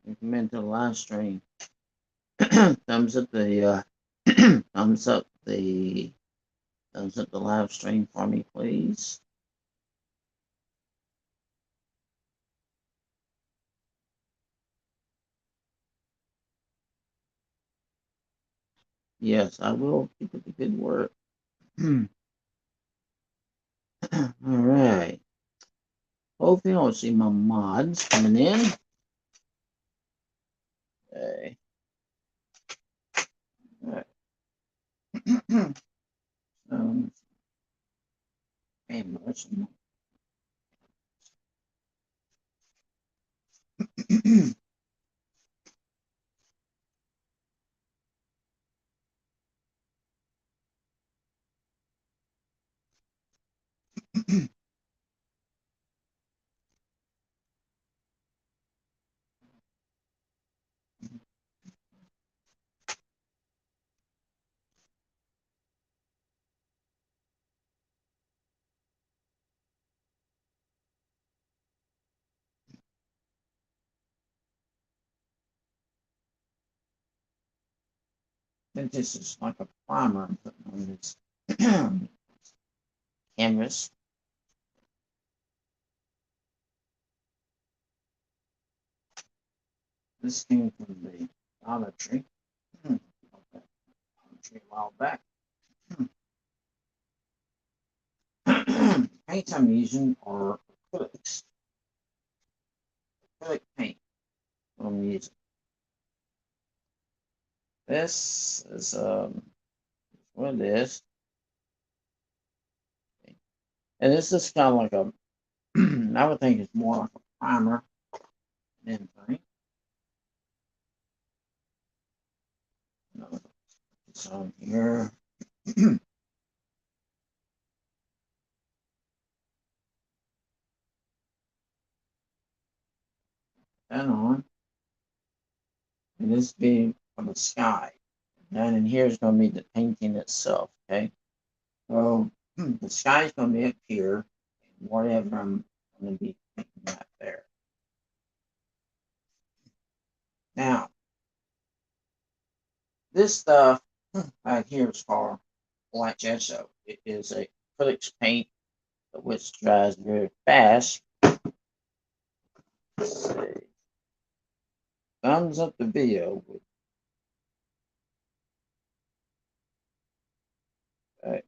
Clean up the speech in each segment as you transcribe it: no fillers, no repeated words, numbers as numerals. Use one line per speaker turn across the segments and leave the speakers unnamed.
Recommend to the live stream. thumbs up the thumbs up the live stream for me, please. Yes, I will keep up the good work. All right. Hopefully, I'll see my mods coming in. Okay. All right. Motion. This is like a primer I'm putting on this canvas. This came from the Dollar Tree. Dollar Tree a while back. Paints I'm using are acrylics. Acrylic paint. I'm using. This is what it is, and this is kind of like a. I would think it's more like a primer than anything. It's on here. That on, and this being from the sky. And in here is going to be the painting itself. Okay, so the sky is going to be up here, and whatever I'm going to be painting that there. Now, this stuff right here is called black gesso. It is a acrylic paint which dries very fast. Let's see. Thumbs up the video. Okay.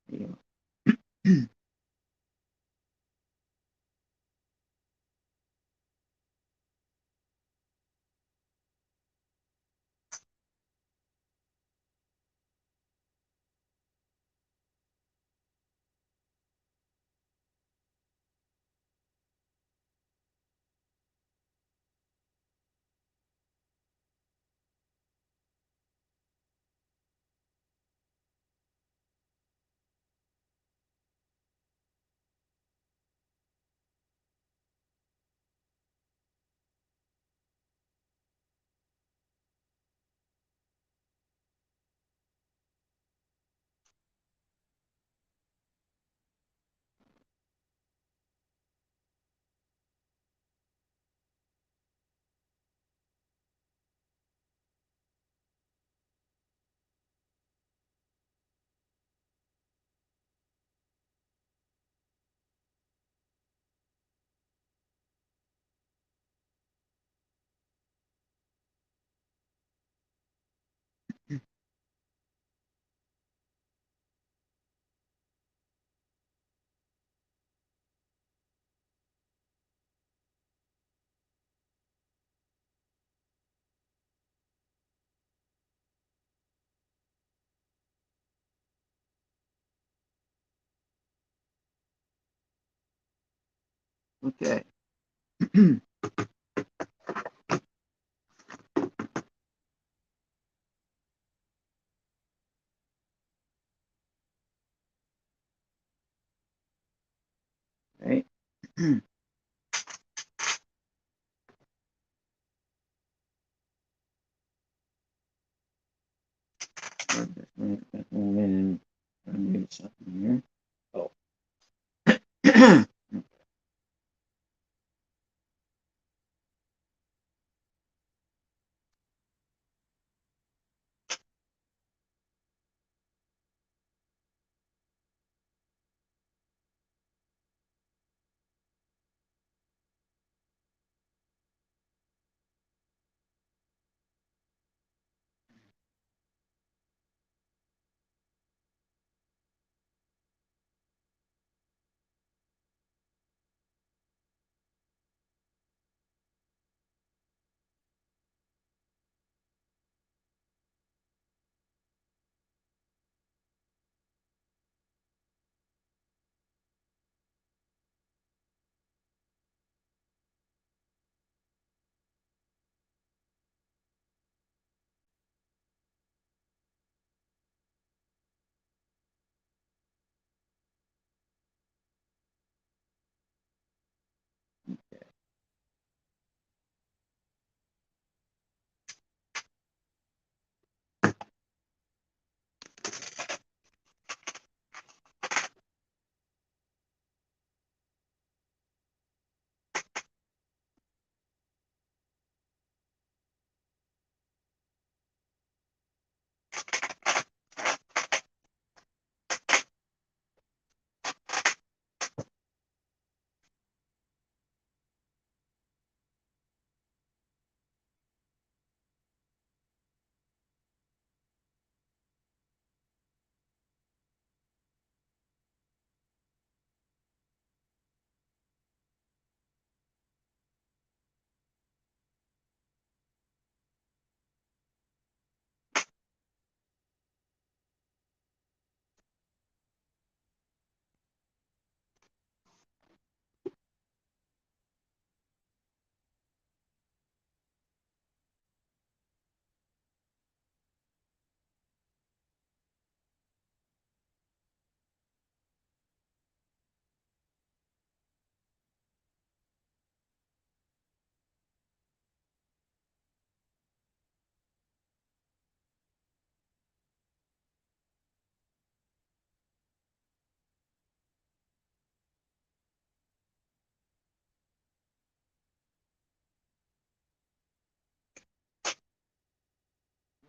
Yeah. Okay. Right. Something here. Oh.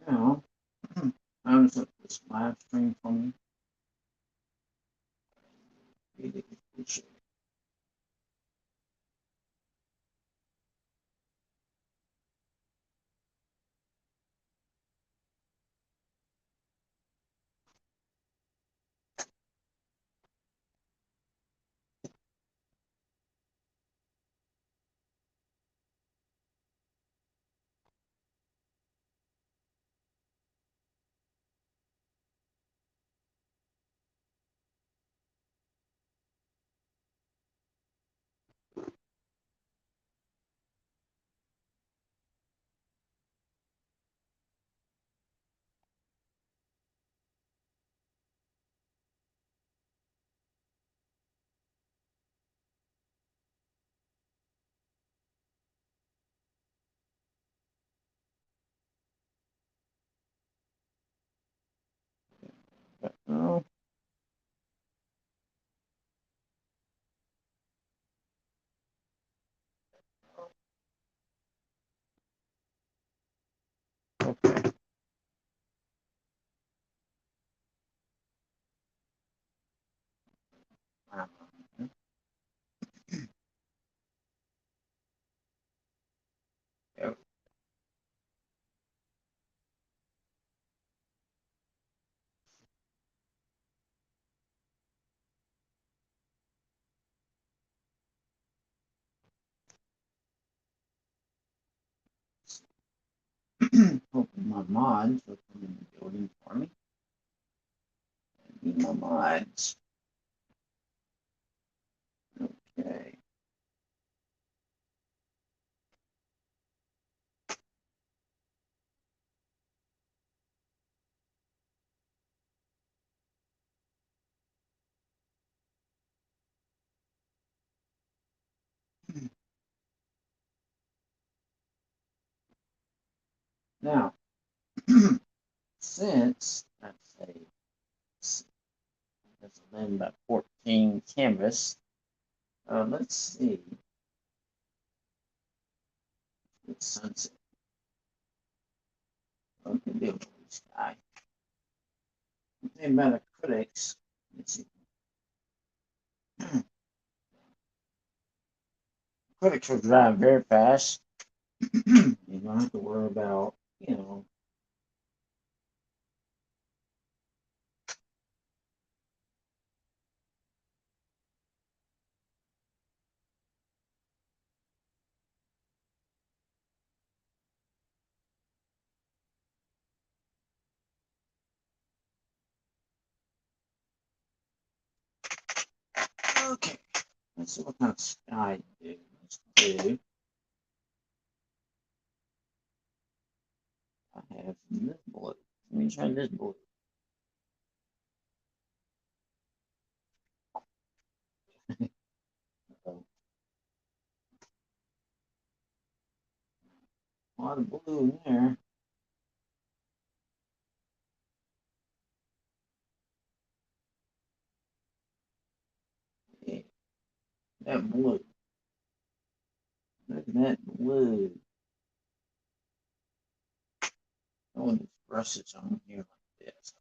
Now, times up this live stream for me. Really appreciate it. Oh, okay. Yep. Hoping my mods will come in the building for me. Need my mods. Okay. Now, since that's a that's 11 by 14 canvas, let's see. It's sunset. Oh, it can be a blue sky. The thing about acrylics, let's see. Acrylics will dry very fast. You don't have to worry about, you know. Okay, let's see what kind of sky to do. Let's do. I have this blue. Let me try this blue. A lot of blue in there. Yeah, that blue. Look at that blue. I want these brushes on here like this.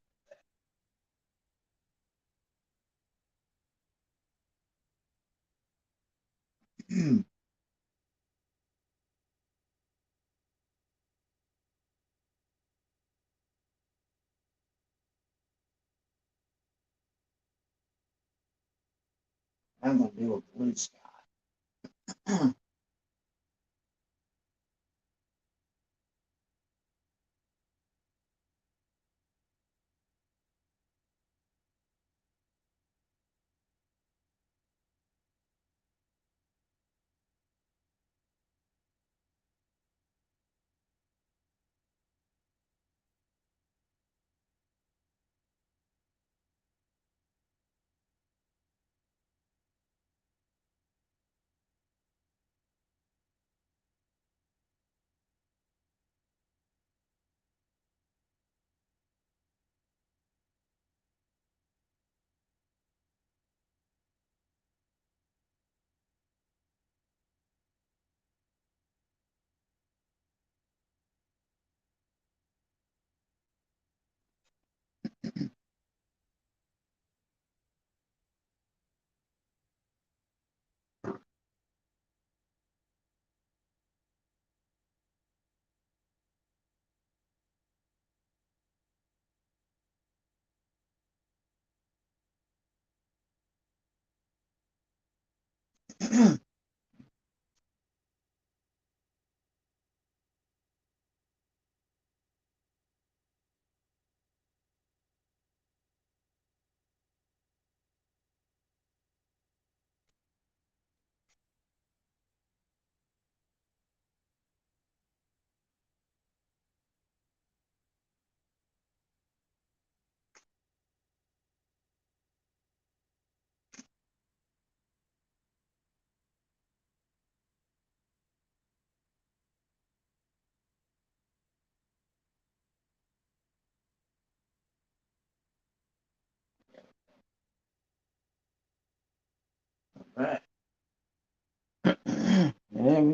I'm gonna do a blue sky.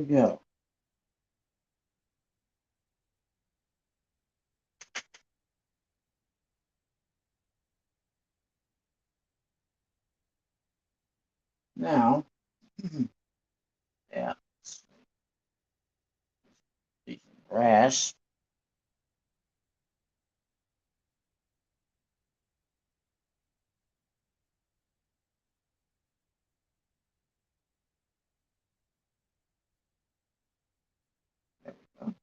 go. Now, yeah, some grass. There we go.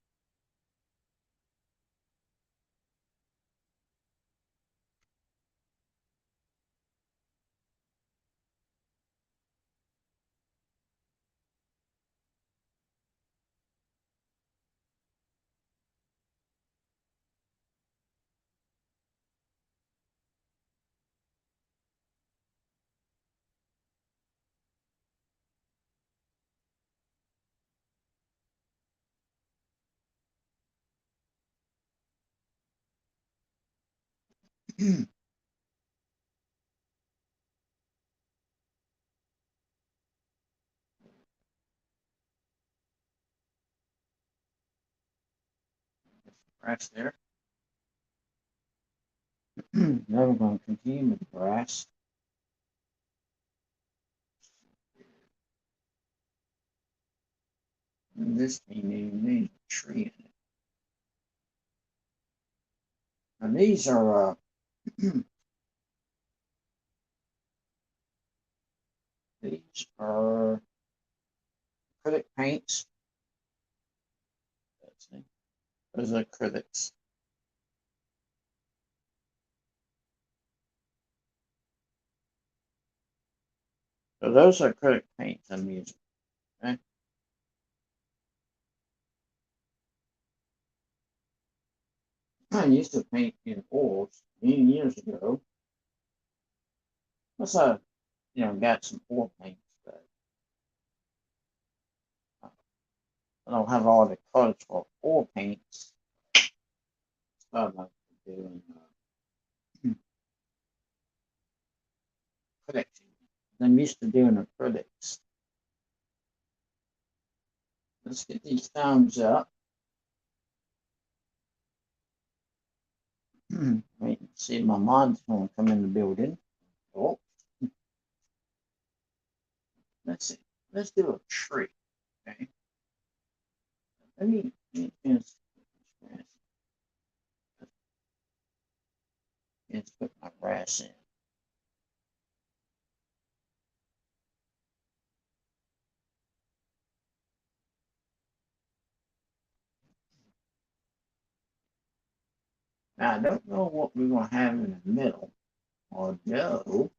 Grass there. Now we're going to continue with the grass. And this thing needs a tree in it. And these are these are acrylic paints. Those are acrylics. So those are acrylic paints I'm using. Okay. I used to paint in oils many years ago. Plus, I got some oil paints, but I don't have all the colors for oil paints. So I'm like doing acrylics. I'm used to doing acrylics. Let's get these thumbs up. Wait and see if my mom's going to come in the building. Oh, let's see. Let's do a tree. Okay. Let me just put my grass in. Now, I don't know what we're going to have in the middle, although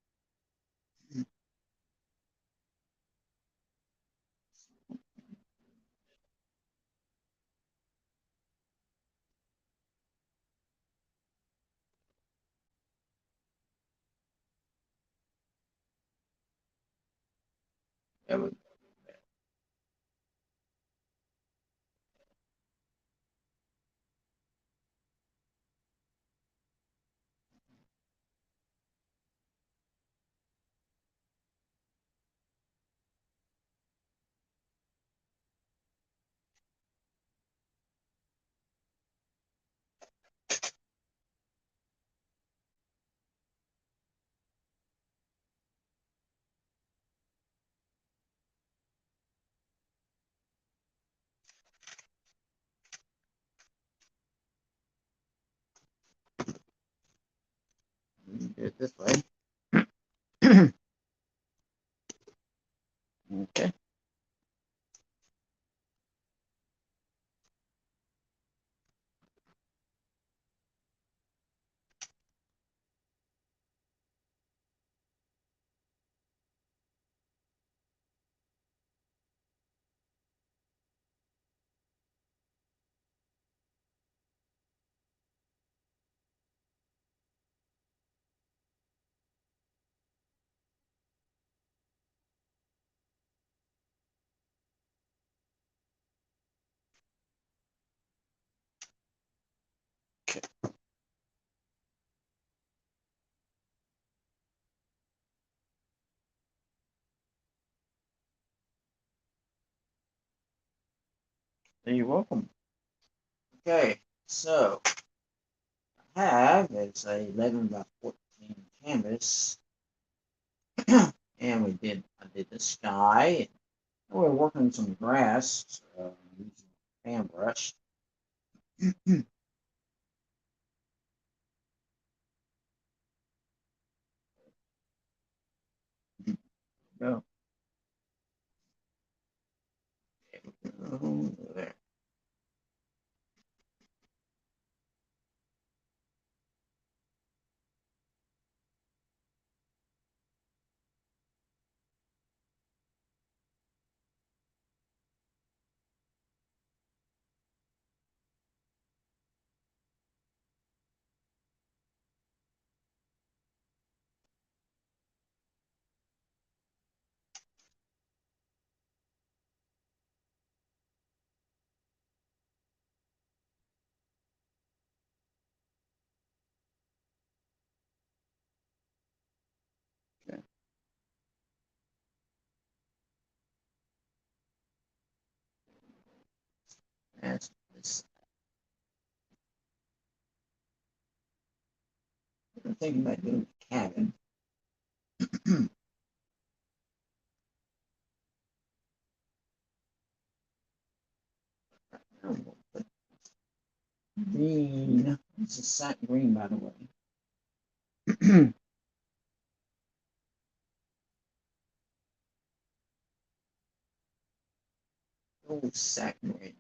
there we go. Do it this way. Okay. You're welcome. Okay, so I have it's a 11 by 14 canvas, and I did the sky. And we're working some grass using a fan brush. Go. There. Okay. That's this. I'm thinking about doing a cabin. Green. This is sat green, by the way. Oh, sat green.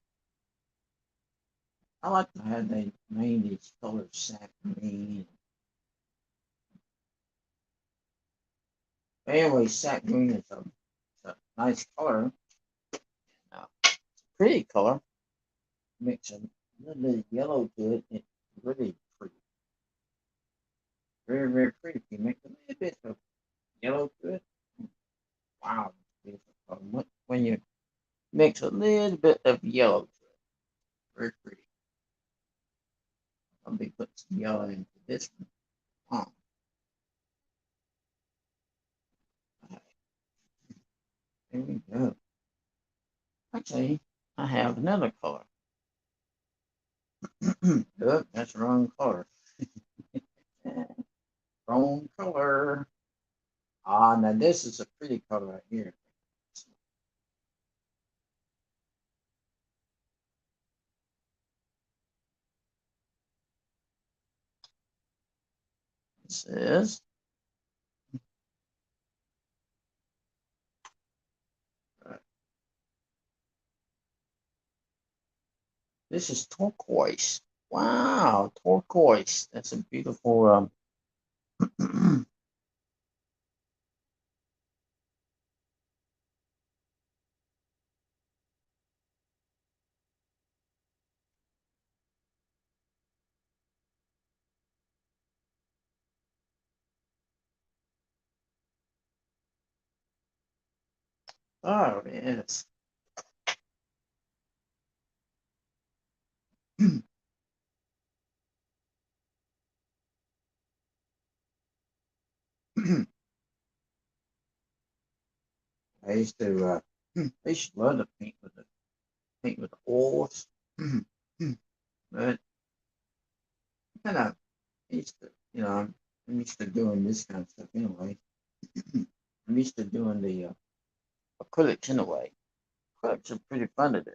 I like how they made these colors sat green. Anyway, sat green is a nice color. It's a pretty color. Mix a little bit of yellow to it. It's really pretty. Very, very pretty. You make a little bit of yellow to it. Wow, beautiful color. When you mix a little bit of yellow to it, very pretty. I'll be putting some yellow into this one. Right, there we go. Actually, I have another color. Oh, that's the wrong color. Wrong color. Ah, now this is a pretty color right here. This is this is turquoise. Wow, turquoise. That's a beautiful. Oh, yes. I used to. I used to love to paint with oils, but kind of used to, I'm used to doing this kind of stuff anyway. I'm used to doing the acrylics anyway. Acrylics are pretty fun to do.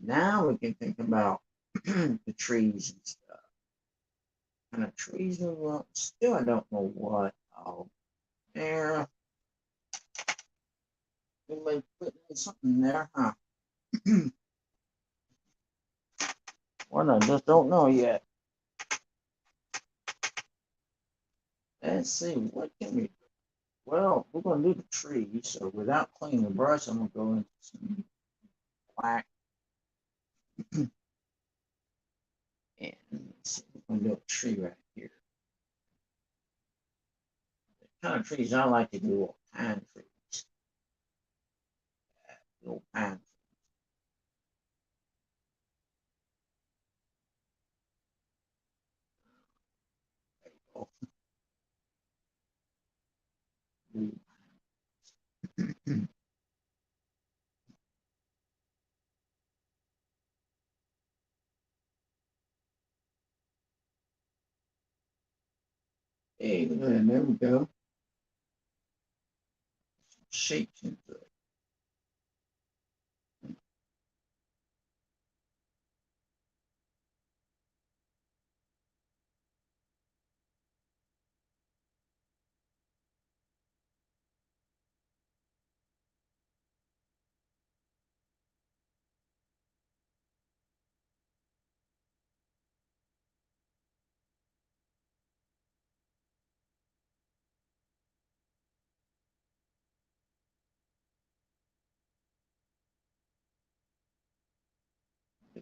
Now we can think about the trees and stuff. Kind of trees we want. Still, I don't know what. Oh, there. Anybody putting something there, huh? Well, I just don't know yet. Let's see, what can we do? Well, we're going to do the tree, so without cleaning the brush, I'm going to go into some black and let's see, we're going to do a tree right here. The kind of trees I like to do are pine trees. Little pine. Hey, look at that. There we go. Some shapes into it.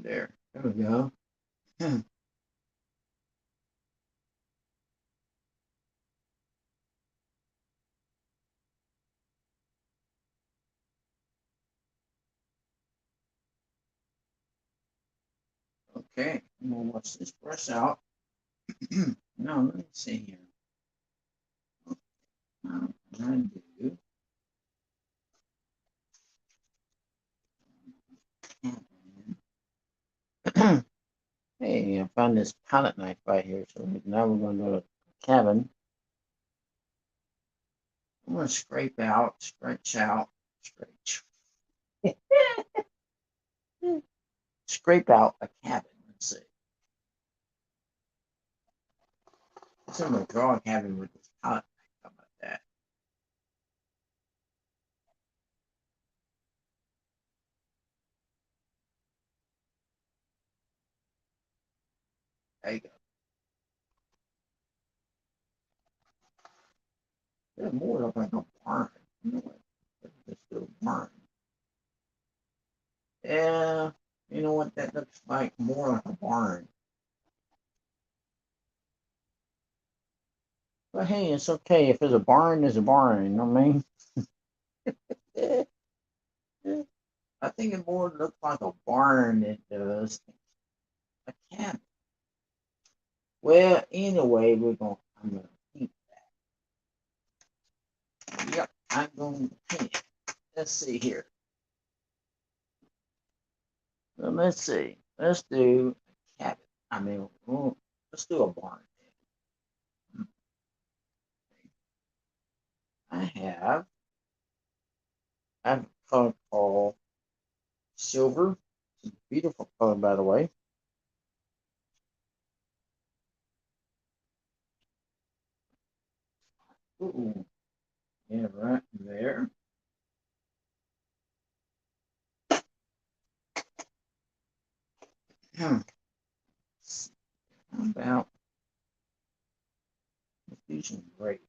There. There we go. Okay. I'm gonna wash this brush out. Now let me see here. Now I do. Hey, I found this palette knife right here. So now we're going to go to the cabin. I'm going to scrape out, scratch out, scratch, scrape out a cabin. Let's see. So I'm going to draw a cabin with this palette knife. How about that? There you go. It's more look like a barn. You know what? Let's do a barn. Yeah, you know what? That looks like more like a barn. But hey, it's okay. If there's a barn, there's a barn. You know what I mean? I think it more looks like a barn than it does a cabin. Well, anyway, I'm gonna paint that. Yep, I'm going to paint it. Let's see here. So let's see. Let's do a cabin. Let's do a barn. I have I have a color called silver. It's a beautiful color, by the way. Ooh, yeah, right there. How about let's do some gray?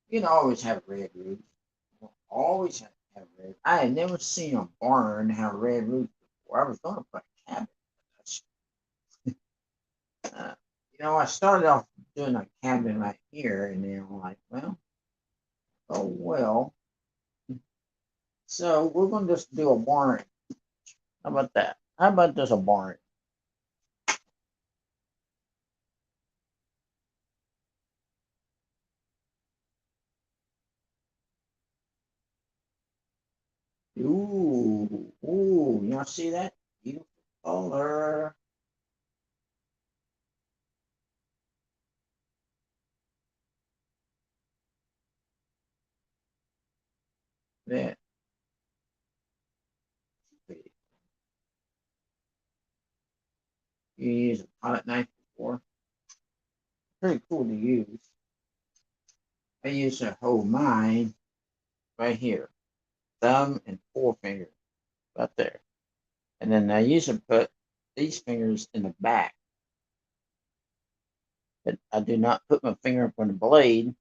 You can always have red roofs. Always have red. I had never seen a barn have red roofs before. I was going to put a cabin. Uh, I started off doing a cabin right here, and then I'm like, well, oh well. So we're going to just do a barn. How about that? How about just a barn? Ooh, y'all see that? Beautiful color. That you use a palette knife before. Pretty cool to use. I use to hold mine right here, thumb and forefinger, right there. And then I usually put these fingers in the back. But I do not put my finger up on the blade.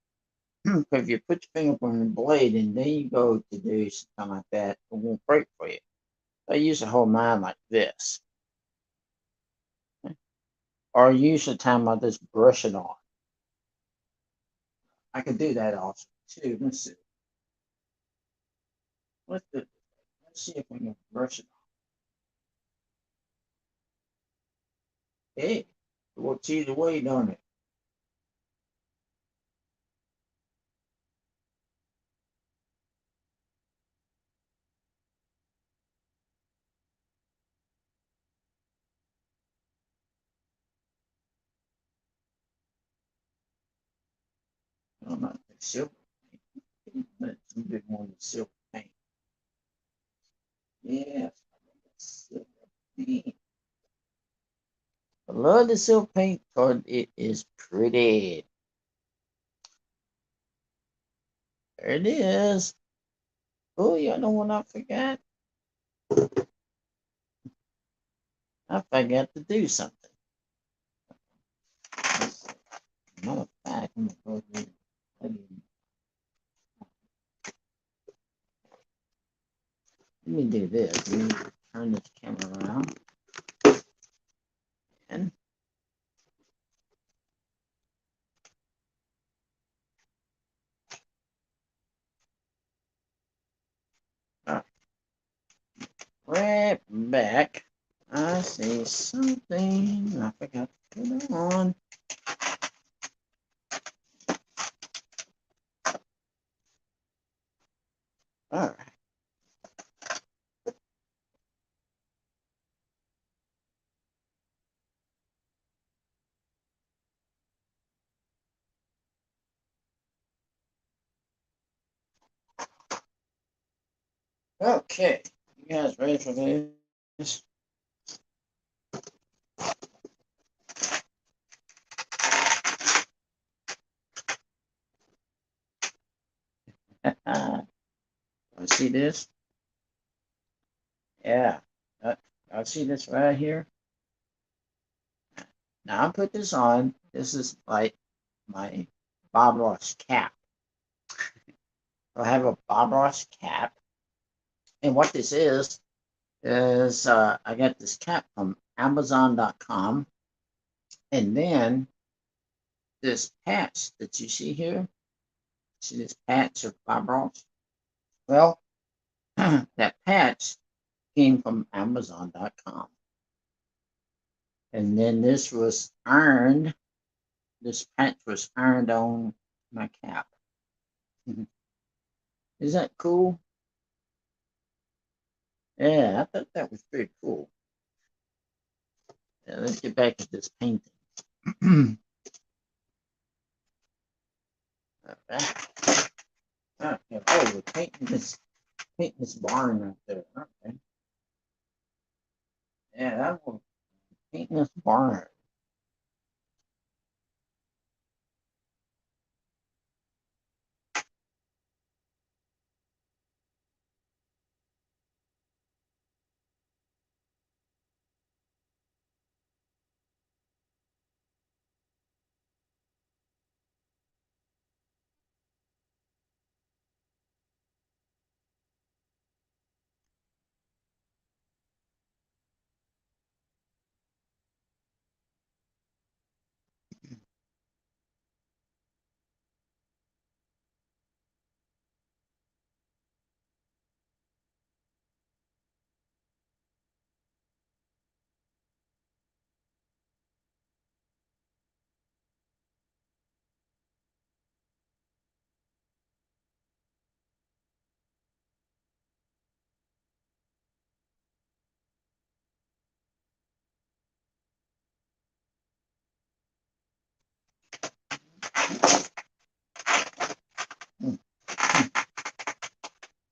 Because if you put your finger up on the blade and then you go to do something like that, it won't break for you. So I usually hold mine like this. Or usually time I just brush it on. I could do that also too. Let's see. Let's do, let's see if we can brush it on. Hey, it works either way, don't it? No, not the silver paint. It's a bit more than silver paint. Yes, silver paint. I love the silver paint because it is pretty. There it is. Oh, you know what I forgot? I forgot to do something. Matter of fact, I'm gonna go ahead and let me do this. Let me turn this camera around. And right back. I see something. I forgot to put it on. All right. Okay. You guys ready for this? I see this. Yeah. I see this right here. Now I put this on. This is like my Bob Ross cap. I have a Bob Ross cap. And what this is I got this cap from Amazon.com. And then this patch that you see here, see this patch of Bob Ross? Well, that patch came from Amazon.com. And then this was ironed, this patch was ironed on my cap. Is that cool? Yeah, I thought that was pretty cool. Yeah, let's get back to this painting. All right. Okay. Oh, we're painting this barn right there. Okay. Yeah, that was painting this barn.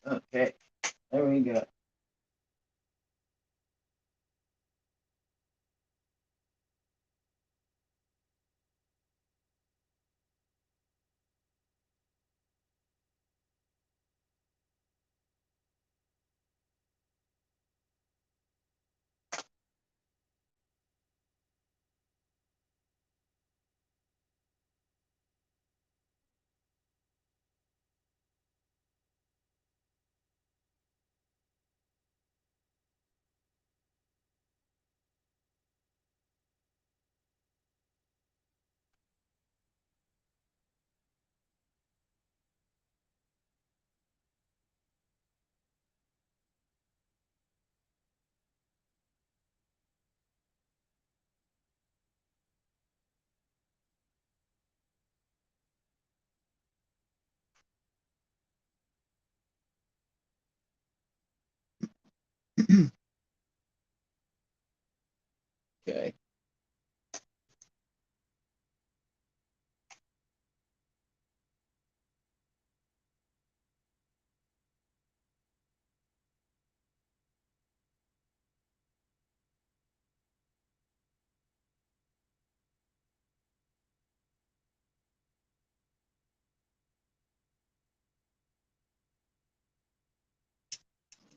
Okay, there we go.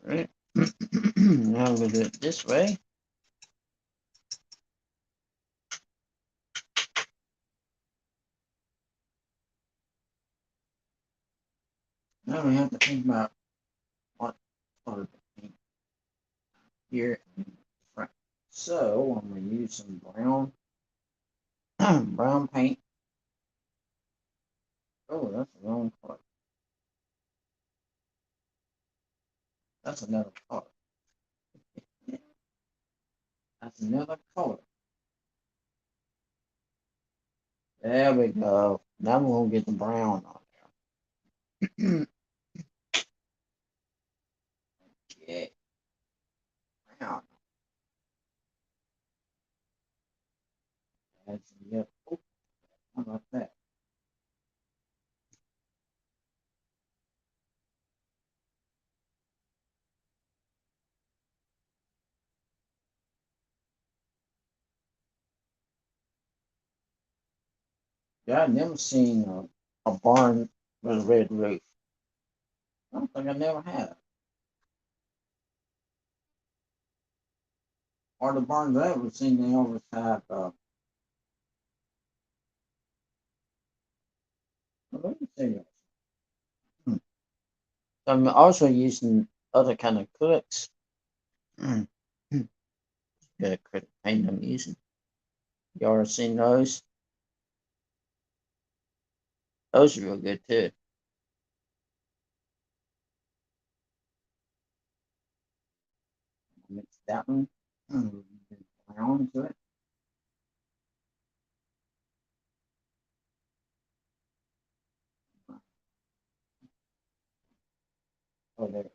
Right. Now we'll do it this way. Now we have to think about what color to paint here in the front. So I'm going to use some brown brown paint. Oh, that's the wrong color. That's another color. That's another color. There we go. Now we're going to get the brown on there. Okay, brown. That's yep. Oh, how about that? Yeah, I've never seen a barn with a red roof. I don't think I never have. Or the barns I've ever seen, they always have. Well, let me see this. Hmm. I'm also using other kind of acrylics. Mm. Hmm. The acrylic paint I'm using. You already seen those? Those are real good too. Mix that one. Mm. Brown to it. Oh, there.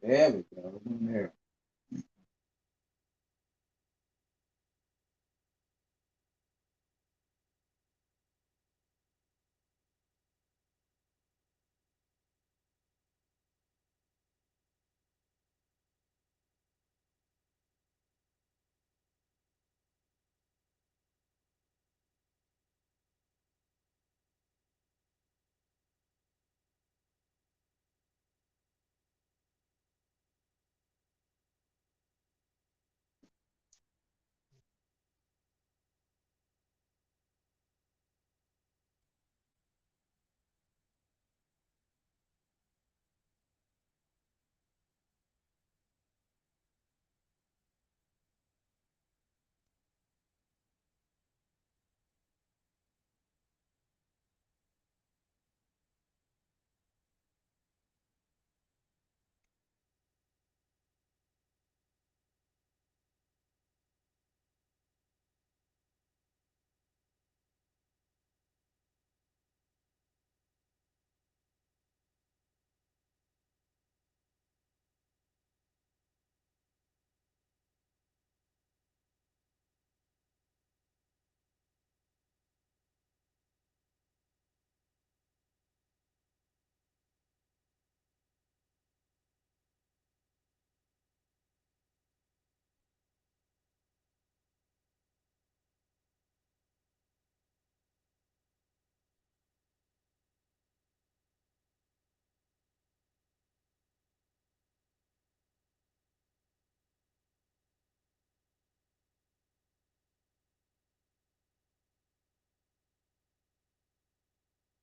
There we go. There.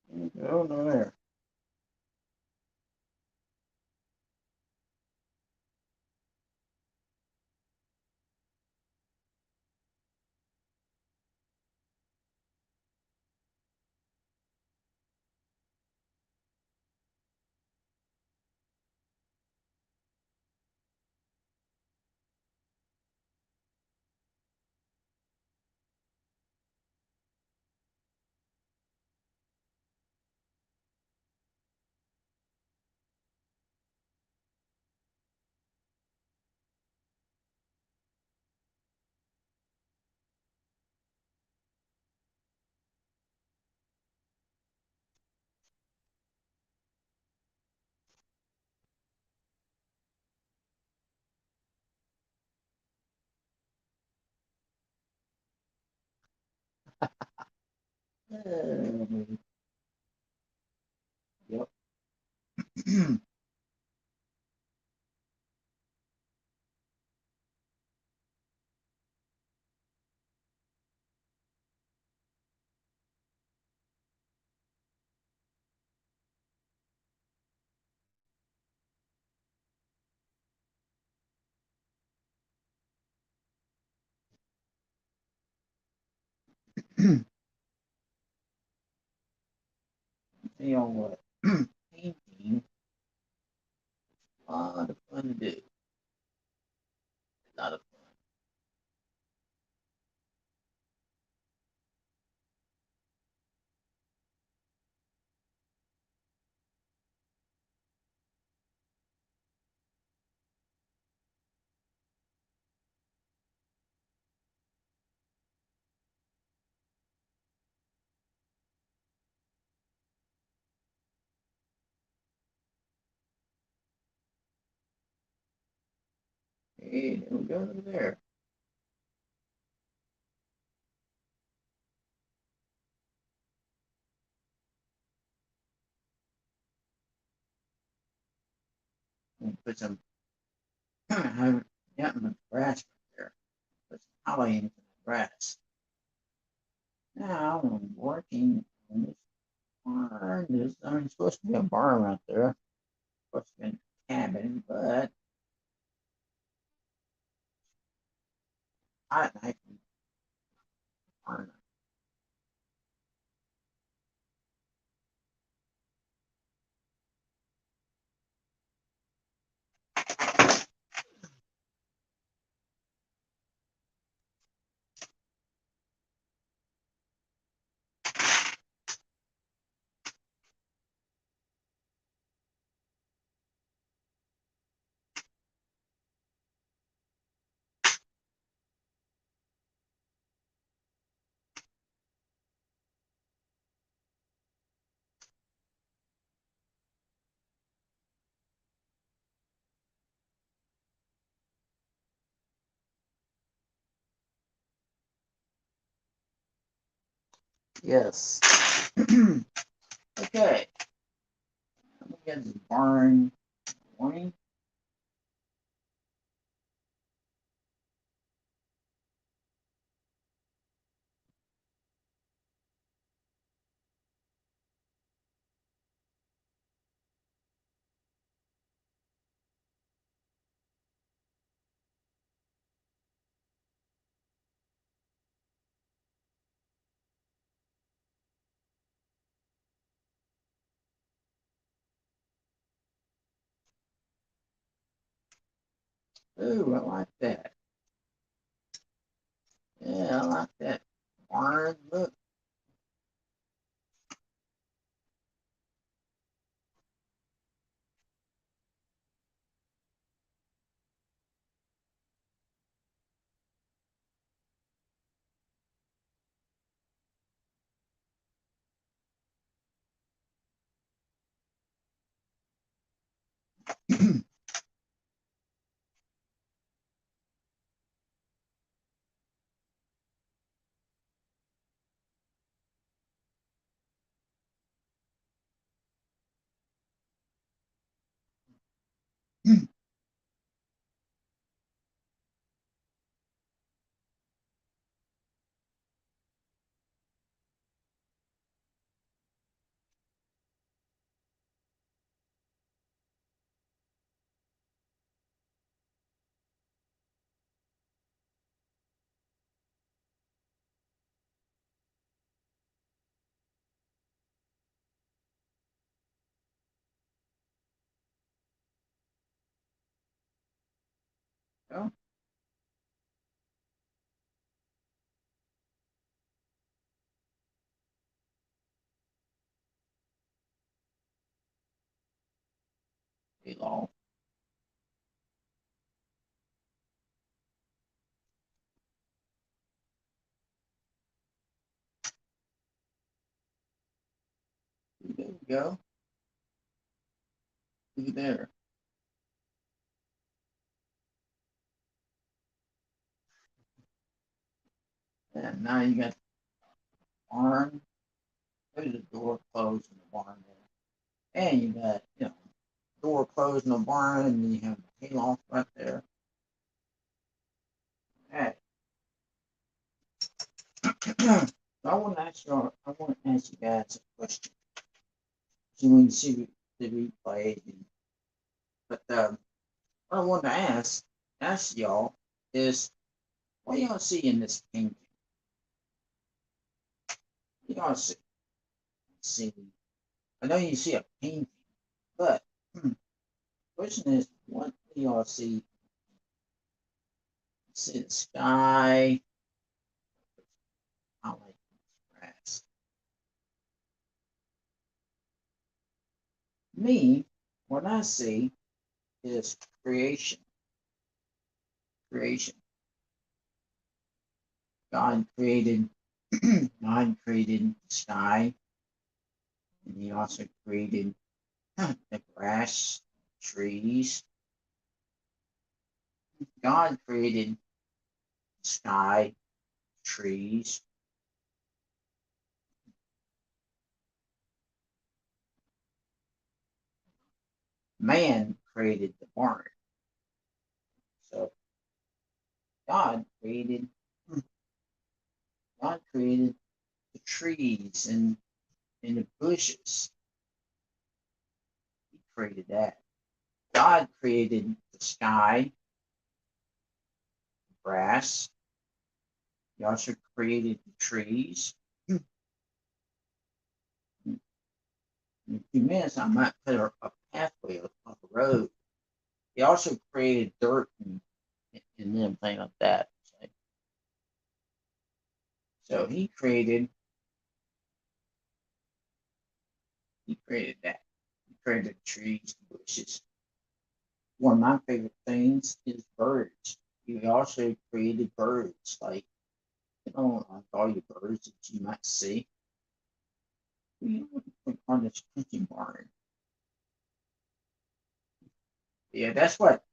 There we go. There. Yep. See on what? Painting. A lot of fun to do. A lot of fun. Hey, there we go over there. Put some, I haven't gotten much grass right there. Put some holly into the grass. Now I'm working on this barn. It's supposed to be a barn right there. Supposed to be a cabin, but I can barn. Yes. Okay. Look at this barn warning. Ooh, I like that. Yeah, I like that. Barn look. Oh, be long. There we go. Look at there. And now you got barn. There's a door closed in the barn there. And you got, door closed in the barn, and then you have the hayloft right there. Hey. So I want to ask you guys a question. So when you see the replay, but what I want to ask y'all is, what y'all see in this painting? What y'all see? I know you see a painting, but the question is, what do y'all see? You see the sky. I like grass. Me, what I see is creation. Creation. God created God created the sky, and He also created the grass, trees. God created the sky, trees. Man created the barn. So God created God created the trees and the bushes. He created that. God created the sky, the grass. He also created the trees. In a few minutes, I might put a pathway up a road. He also created dirt and everything like that. So he created that. He created trees, bushes. One of my favorite things is birds. He also created birds, like, like all your birds that you might see. On this cooking barn. Yeah, that's what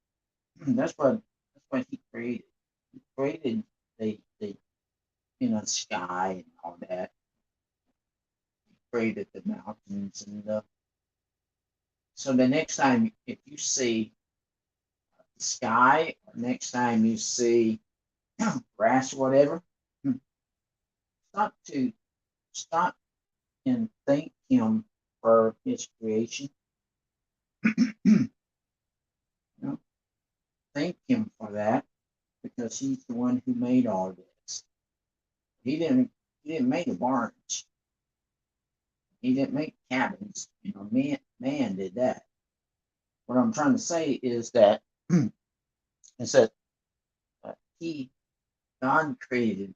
he created. He created the sky and all that. He created the mountains and the so the next time if you see the sky, or next time you see grass or whatever, stop to stop and thank him for his creation. you know, thank him for that because he's the one who made all this. He didn't make the barns. He didn't make cabins. Man did that. What I'm trying to say is that is that he God created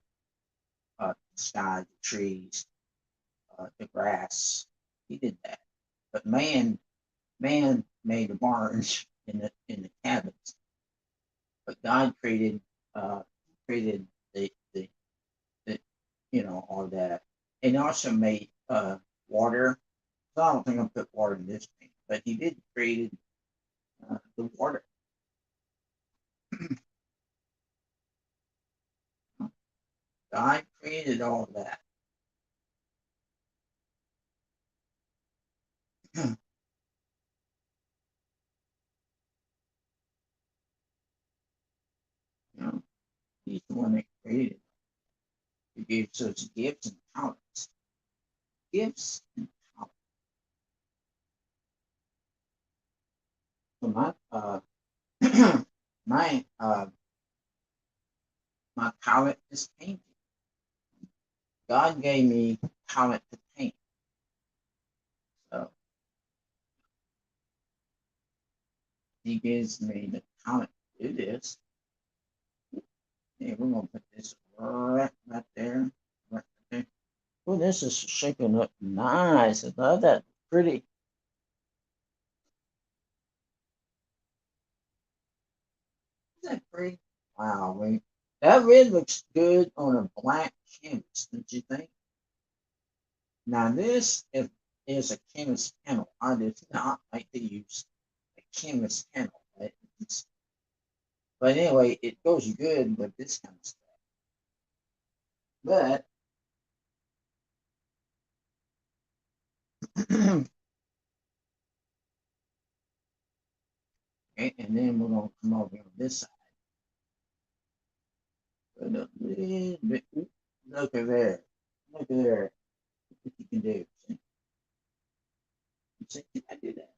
the sky, the trees, the grass. He did that. But man made the barns in the cabins. But God created the all that, and also made water. So I don't think I put water in this thing, but He did create the water. God created all that. you know, He's the one that created. He gave us gifts and talents. Gifts and talents. So my my talent is painting. God gave me talent to paint. So He gives me the talent to do this. Yeah, we're gonna put this right there. Right there. Oh, this is shaping up nice. I love that. Pretty. Is that pretty? Wow, that red looks good on a black canvas, don't you think? Now this is a canvas panel. I do not like to use a canvas panel. But anyway, it goes good with this kind of stuff. But Okay, and then we're going to come over on this side. Put a little bit. Look at there. Look at there. What you can do. See, can I do that?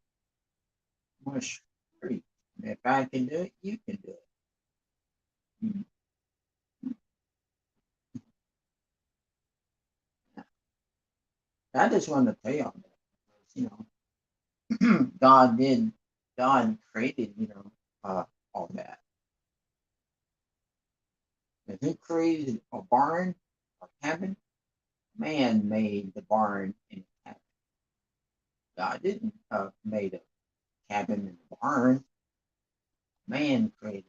Much free. If I can do it, you can do it. Mm-hmm. I just want to tell y'all that, you know, God created, all that. And who created a barn or cabin? Man made the barn and cabin. God didn't made a cabin and a barn. Man created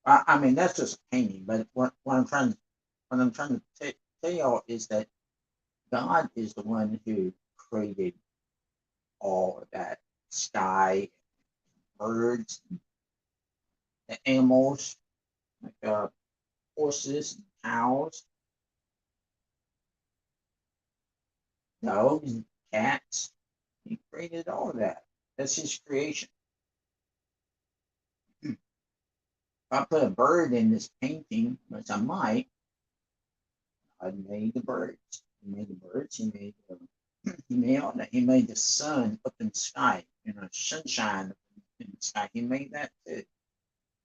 that. I mean, that's just a painting, but what I'm trying to tell y'all is that God is the one who created all of that sky, birds, the animals, like horses, cows, dogs, cats. He created all of that. That's his creation. If I put a bird in this painting, which I might, I made the birds. He made the birds. He made all that. He made the sun up in the sky, sunshine in the sky. He made that too.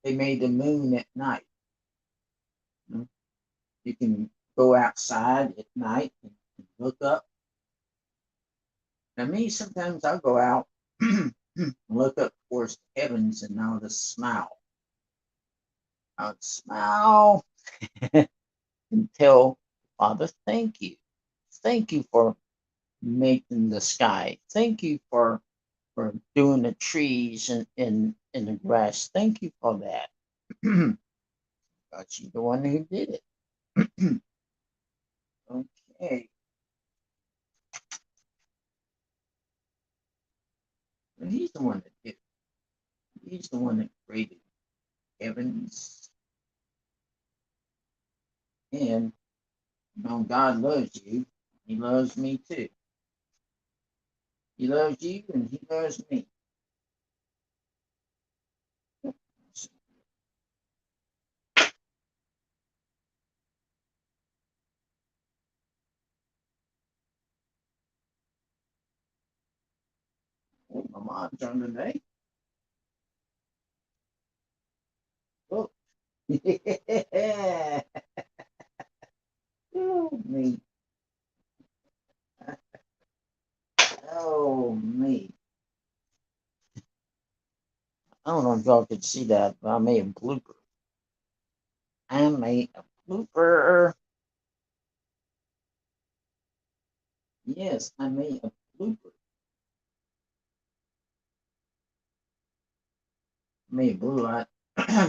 He made the moon at night. You can go outside at night and look up. Now, me, sometimes I'll go out and look up towards the heavens and I'll just smile. I would smile and tell Father, thank you. Thank you for making the sky. Thank you for doing the trees and the grass. Thank you for that. God, you're the one who did it. Okay. And he's the one that did it. He's the one that created heavens. And God loves you. He loves me too. He loves you and he loves me. Oh, my mom's on today. Oh. Oh, me. Oh, me. I don't know if y'all could see that, but I made a blooper. I made a blooper. Yes, I made a blooper. I made blue. I'm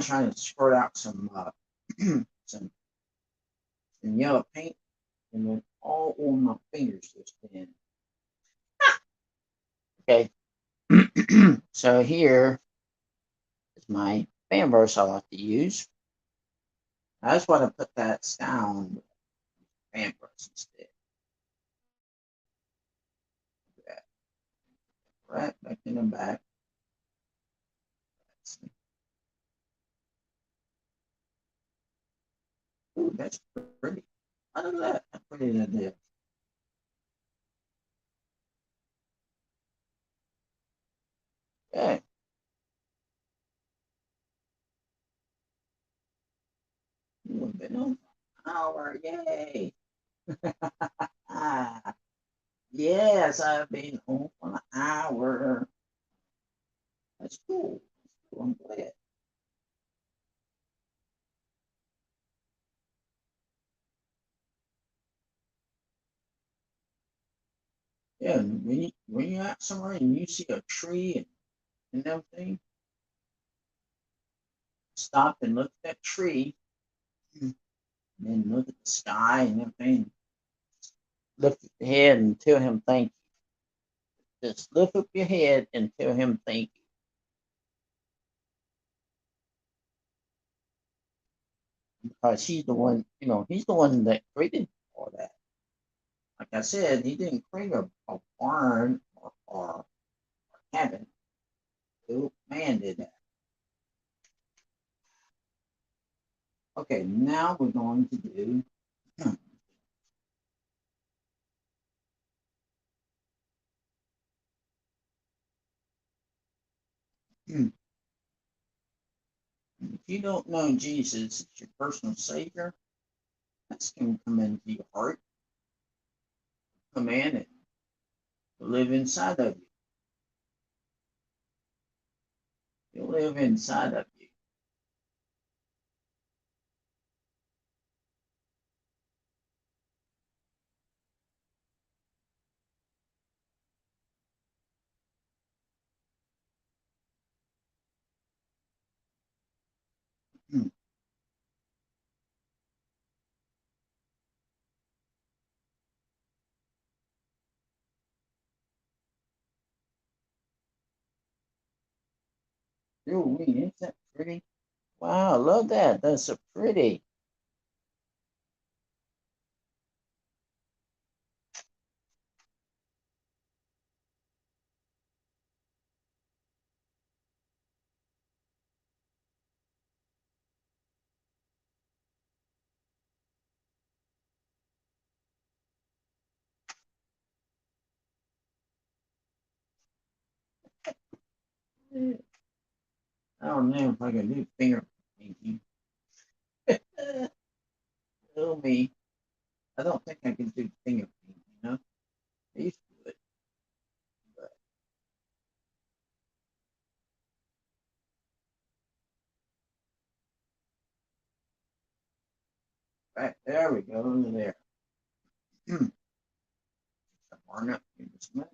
trying to squirt out some some yellow paint and then all on my fingers just then. Okay. So here is my fan brush I like to use. I just want to put that down with fan brush instead. That right back in the back. Ooh, that's pretty. I look at that. How pretty that is. Okay. You've been on an hour. Yay. Ah, yes, I've been on for an hour. That's cool. That's cool. I'm glad. Yeah, when you're out somewhere and you see a tree and everything, stop and look at that tree and then look at the sky and everything. Lift your head and tell him thank you. Just lift up your head and tell him thank you. Because he's the one that created all that. like I said, he didn't create a barn or cabin. The man did that. Okay, now we're going to do if you don't know Jesus as your personal Savior, that's going to come into your heart, come in and live inside of you. He'll live inside of you. Ooh, isn't that pretty? Wow, I love that. That's so pretty. I don't know if I can do finger painting. Tell me. I don't think I can do finger painting, you know? I used to do it, but right there we go, over there. Burn up in this minute.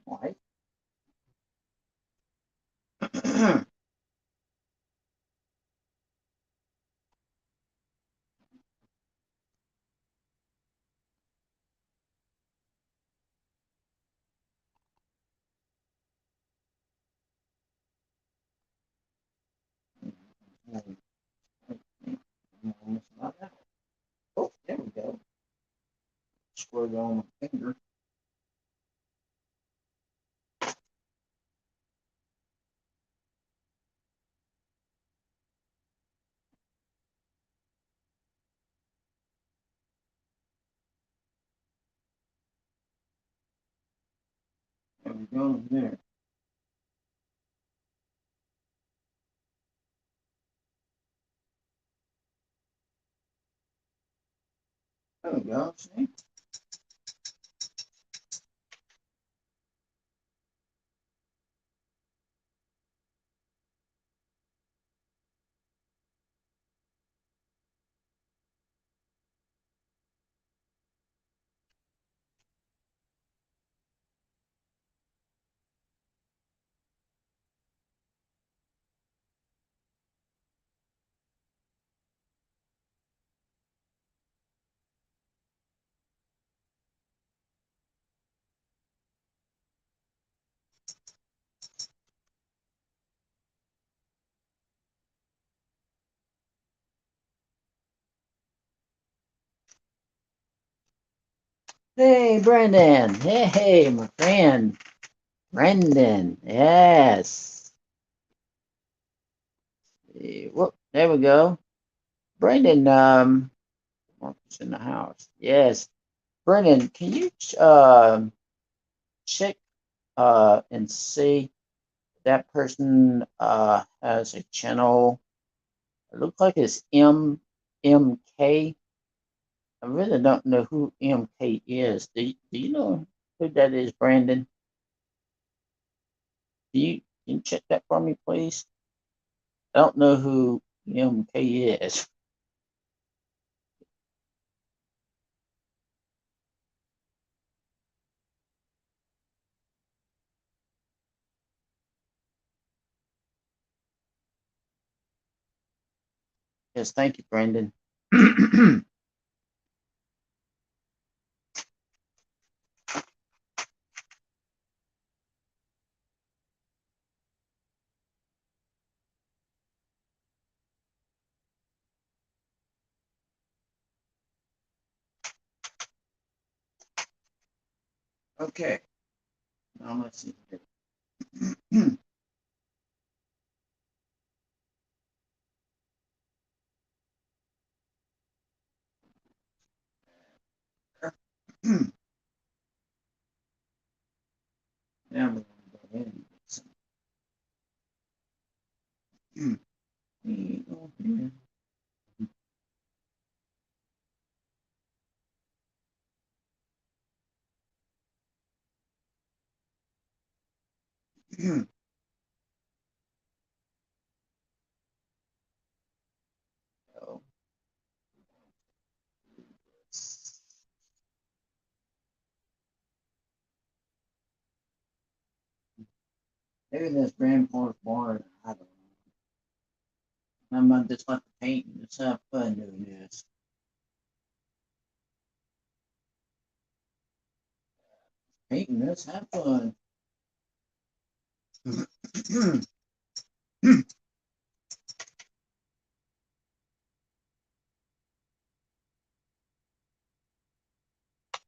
White. There Oh, there we go. Squirt it on my finger. There we go. There. There we go. See? Hey, Brendan. Hey, my friend. Brendan. Yes. Whoop, there we go. Brendan, Marcus in the house. Yes. Brendan, can you check and see if that person has a channel? It looks like it's MK. I really don't know who MK is. Do you know who that is, Brandon? Can you check that for me, please? I don't know who MK is. Yes, thank you, Brandon. Okay, now let's see. Now we're going to go ahead and get some. So, maybe this grandpa's barn. I don't know. I'm gonna just let the paint and just have fun doing this. Painting, let's have fun.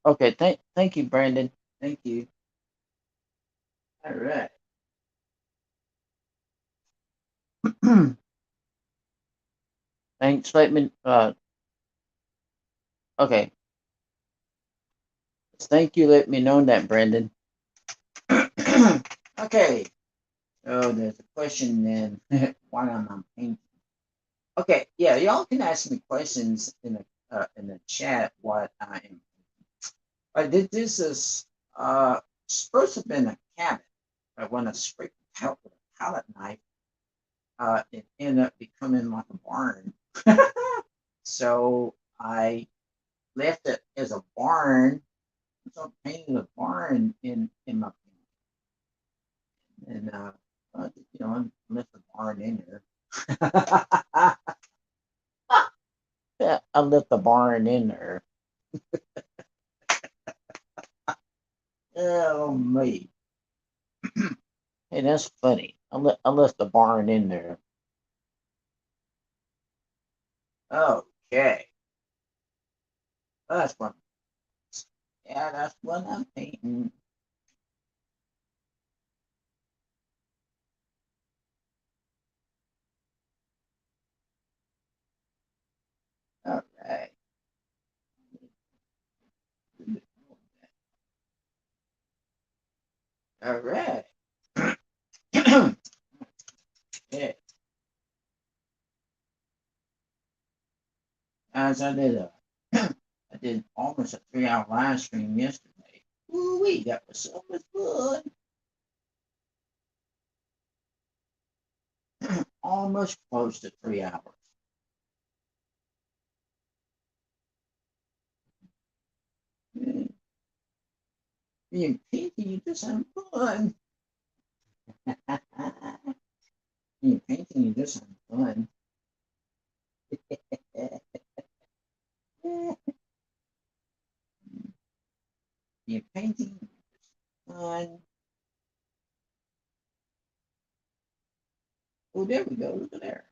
Okay, thank you, Brandon. Thank you. All right. Thanks. Let me. Okay. Thank you. Let me know that, Brandon. Okay. So there's a question then. Why am I painting? Okay. Yeah, y'all can ask me questions in the chat. What I am. I did this is supposed to have been a cabin, but when I scraped it out with a palette knife, it ended up becoming like a barn. So I left it as a barn. So I painted a barn in my and I left the barn in there. Yeah, I left the barn in there. Oh me. Hey, that's funny. I left the barn in there. Okay. That's one. Yeah, that's what I'm painting. All right. All right. Yeah. As I did I did almost a 3 hour live stream yesterday. Ooh wee, that was so much fun. Almost close to 3 hours. Yeah. Being pinky, you just have fun. Being painting, you just have fun. Being painting, fun. Oh, there we go. Look at there.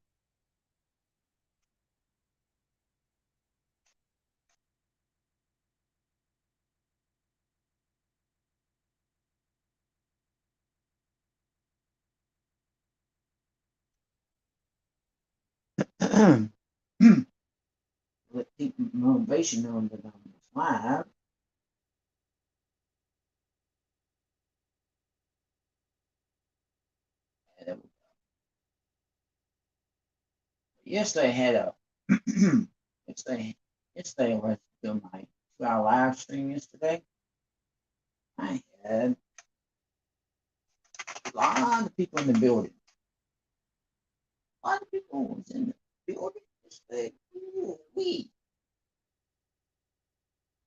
Let people motivation know that I'm live. Yesterday I had a yesterday yesterday I was doing my 2 hour live stream yesterday. I had a lot of people in the building. A lot of people was in the building yesterday. Ooh, wee.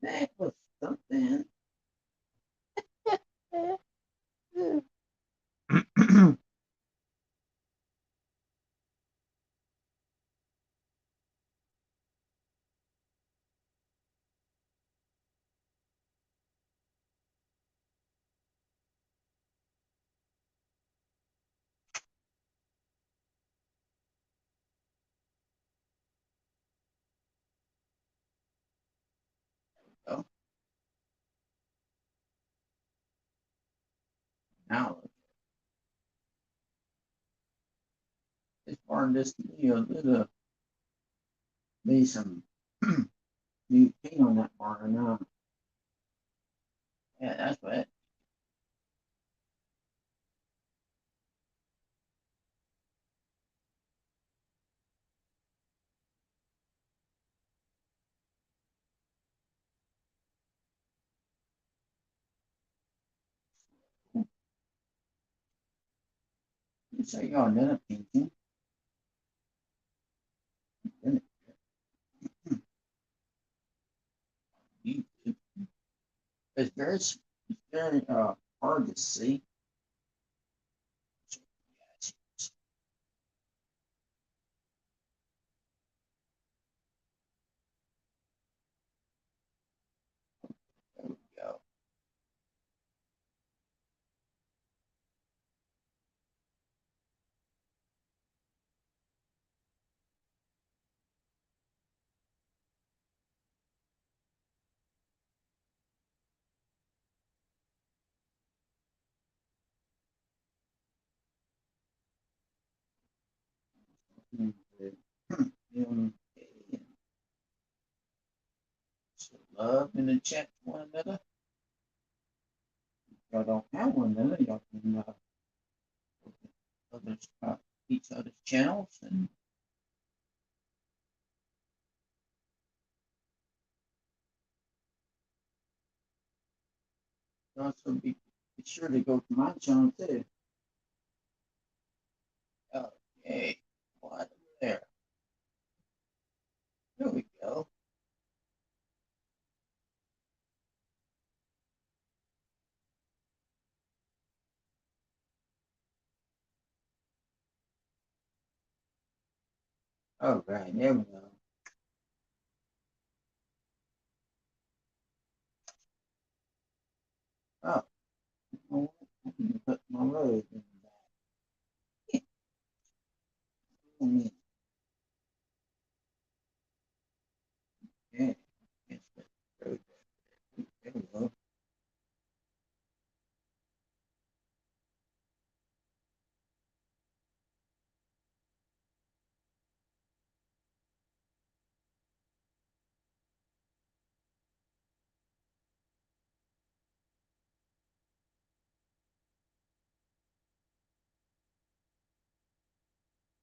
That was something. Now look, this barn just there's be some new paint on that barn or not. Yeah, that's what. You say y'all done a painting. Done it. It's very hard to see. There we go. So love in the chat to one another. If y'all don't have one another, y'all can look at others, each other's channels and also be sure to go to my channel too. Okay, right there. There we go. All right, there we go. Oh, I can put my road in that. Yeah, it's the road. There we go.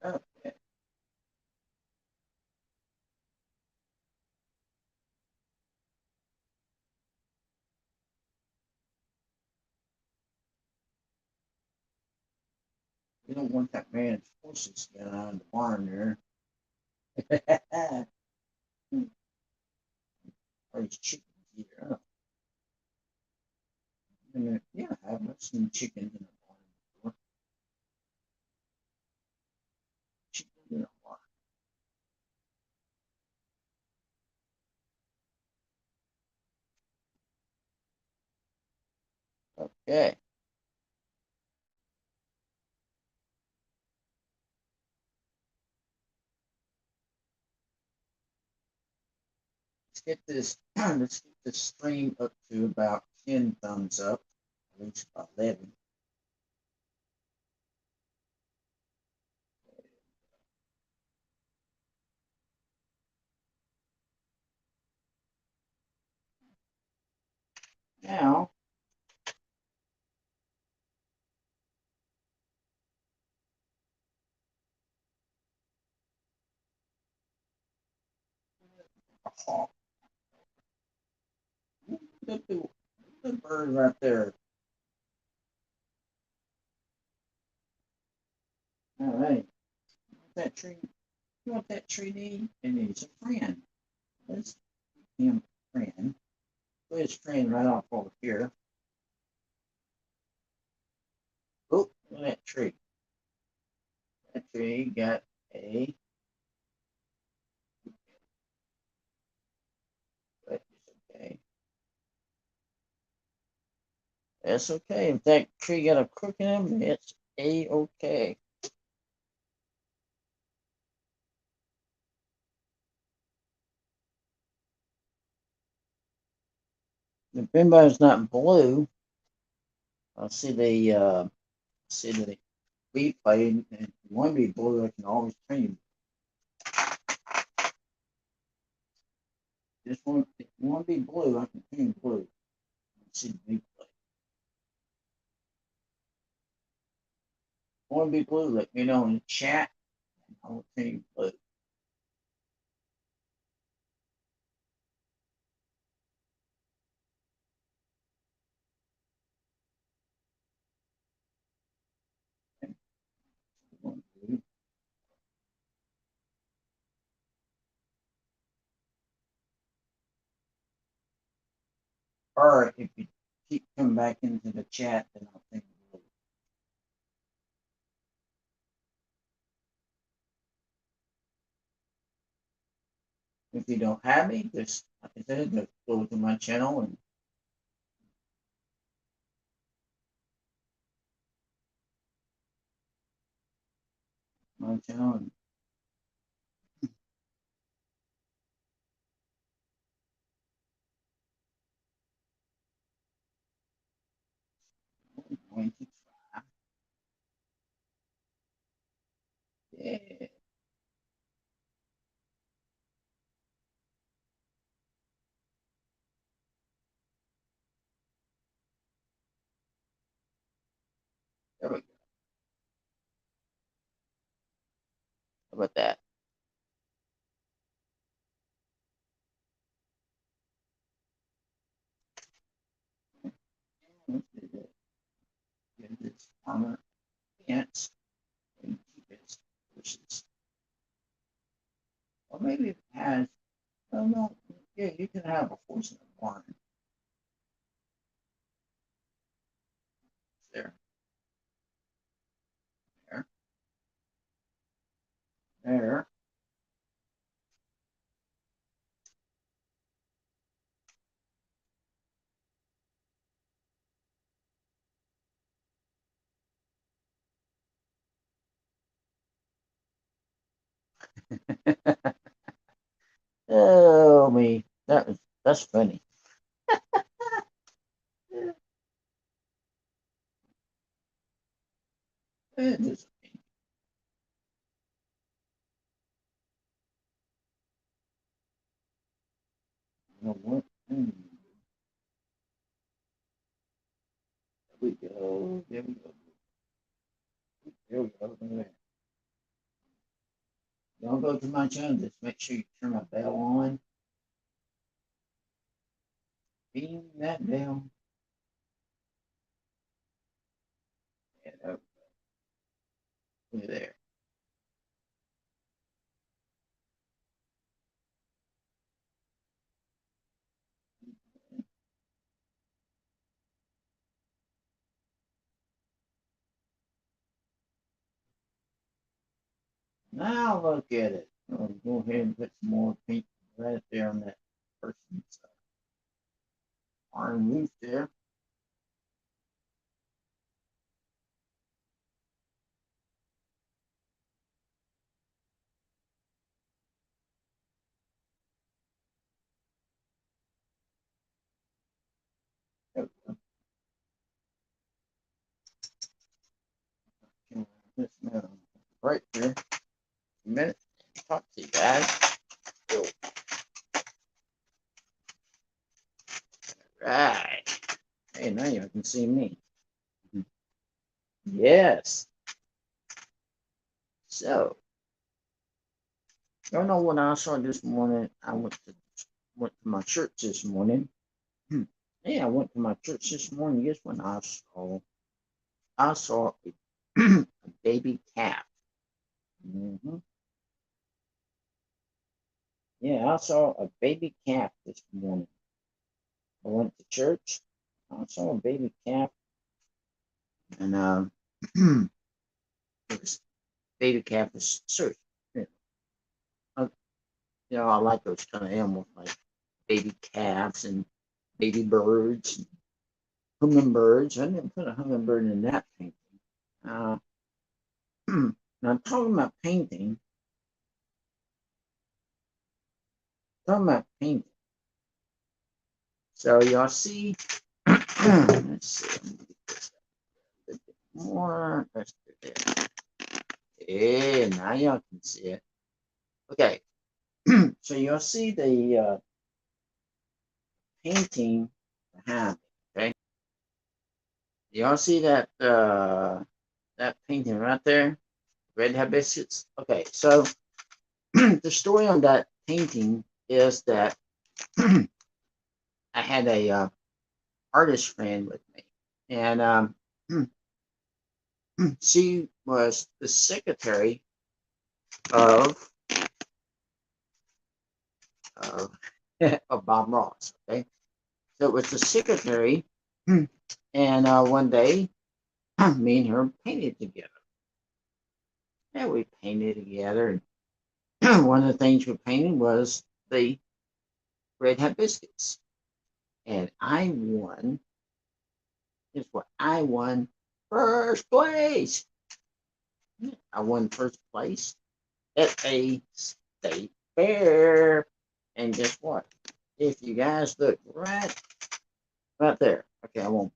Okay. We don't want that man's horses getting out of the barn there. Or his chickens either. Yeah, I've seen chickens in the barn before. Chickens in the barn. Okay. Let's get this stream up to about 10 thumbs up, at least about 11. Now, oh, look at the bird right there. All right. That tree, you want that tree need? It needs a friend. Let's give him a friend. Put his friend right off over here. Oh, look at that tree. That tree got a, but it's okay. That's okay. If that tree got a crook in him, it's a-okay. If anybody's not blue, see the replay, and if you want to be blue, I can always turn you. Just want if you want to be blue, I can turn you blue. See the replay. If you want to be blue, let me know in the chat, and I will turn you blue. Or if you keep coming back into the chat, then I'll think of it. If you don't have me, just like I said, just go to my channel and my channel and going to try. Yeah. There we go. How about that? Let's do that. Get this armor pants and keep it pushes. Or maybe it has, oh no, yeah, you can have a horse in a barn. There, there, there. Oh me, that's funny. It is. What? There we go. There we go. There we go. Look at that. Don't go to my channel. Just make sure you turn my bell on. Beam that bell. Yeah, look at there. Now look at it. I'll go ahead and put some more paint right there on that person's iron roof there. This now right here. A minute. Talk to you guys. Right. Hey, now you can see me. Yes. So, I don't know what I saw this morning. I went to my church this morning. Yeah, I went to my church this morning. Guess what I saw? I saw a baby calf. Mm-hmm. Yeah, I saw a baby calf this morning. I went to church. I saw a baby calf, and this baby calf was search. You I like those kind of animals, like baby calves and baby birds, and hummingbirds. I didn't put a hummingbird in that painting. Uh, now talking about painting, talking about painting. So y'all see, let's see. more. Let's do this. Yeah, now y'all can see it. Okay, so you'll see the painting behind me. Okay, y'all see that painting right there, red hibiscus. Okay, so the story on that painting is that I had a artist friend with me, and she was the secretary of of, of Bob Ross. Okay, so it was the secretary, and one day me and her painted together. And we painted together. And one of the things we painted was the red hibiscus, and I won. Guess what? I won first place. I won first place at a state fair. And guess what? If you guys look right there. Okay, I won't.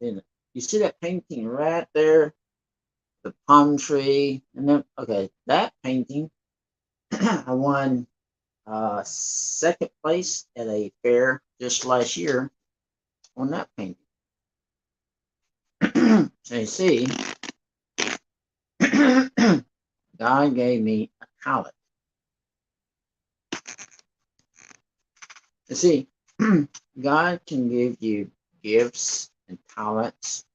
You see that painting right there? The palm tree. And then, okay, that painting, I won second place at a fair just last year on that painting. So you see, God gave me a talent. You see, God can give you gifts and talents.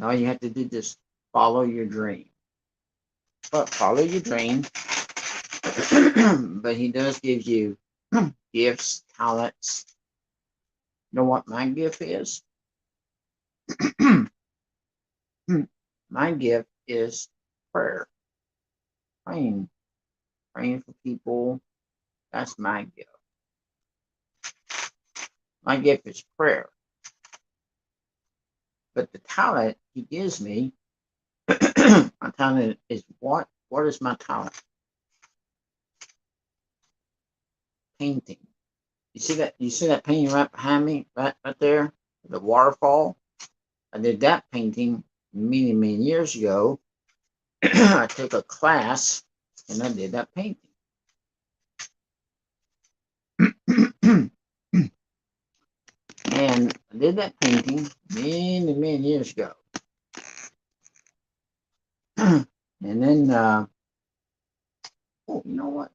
All you have to do is follow your dream. But follow your dream. But He does give you gifts, talents. You know what my gift is? My gift is prayer. Praying. Praying for people. That's my gift. My gift is prayer. But the talent He gives me, my talent is what? What is my talent? Painting. You see that? You see that painting right behind me, right there, the waterfall. I did that painting many years ago. I took a class and I did that painting. And I did that painting many years ago. And then, oh, you know what?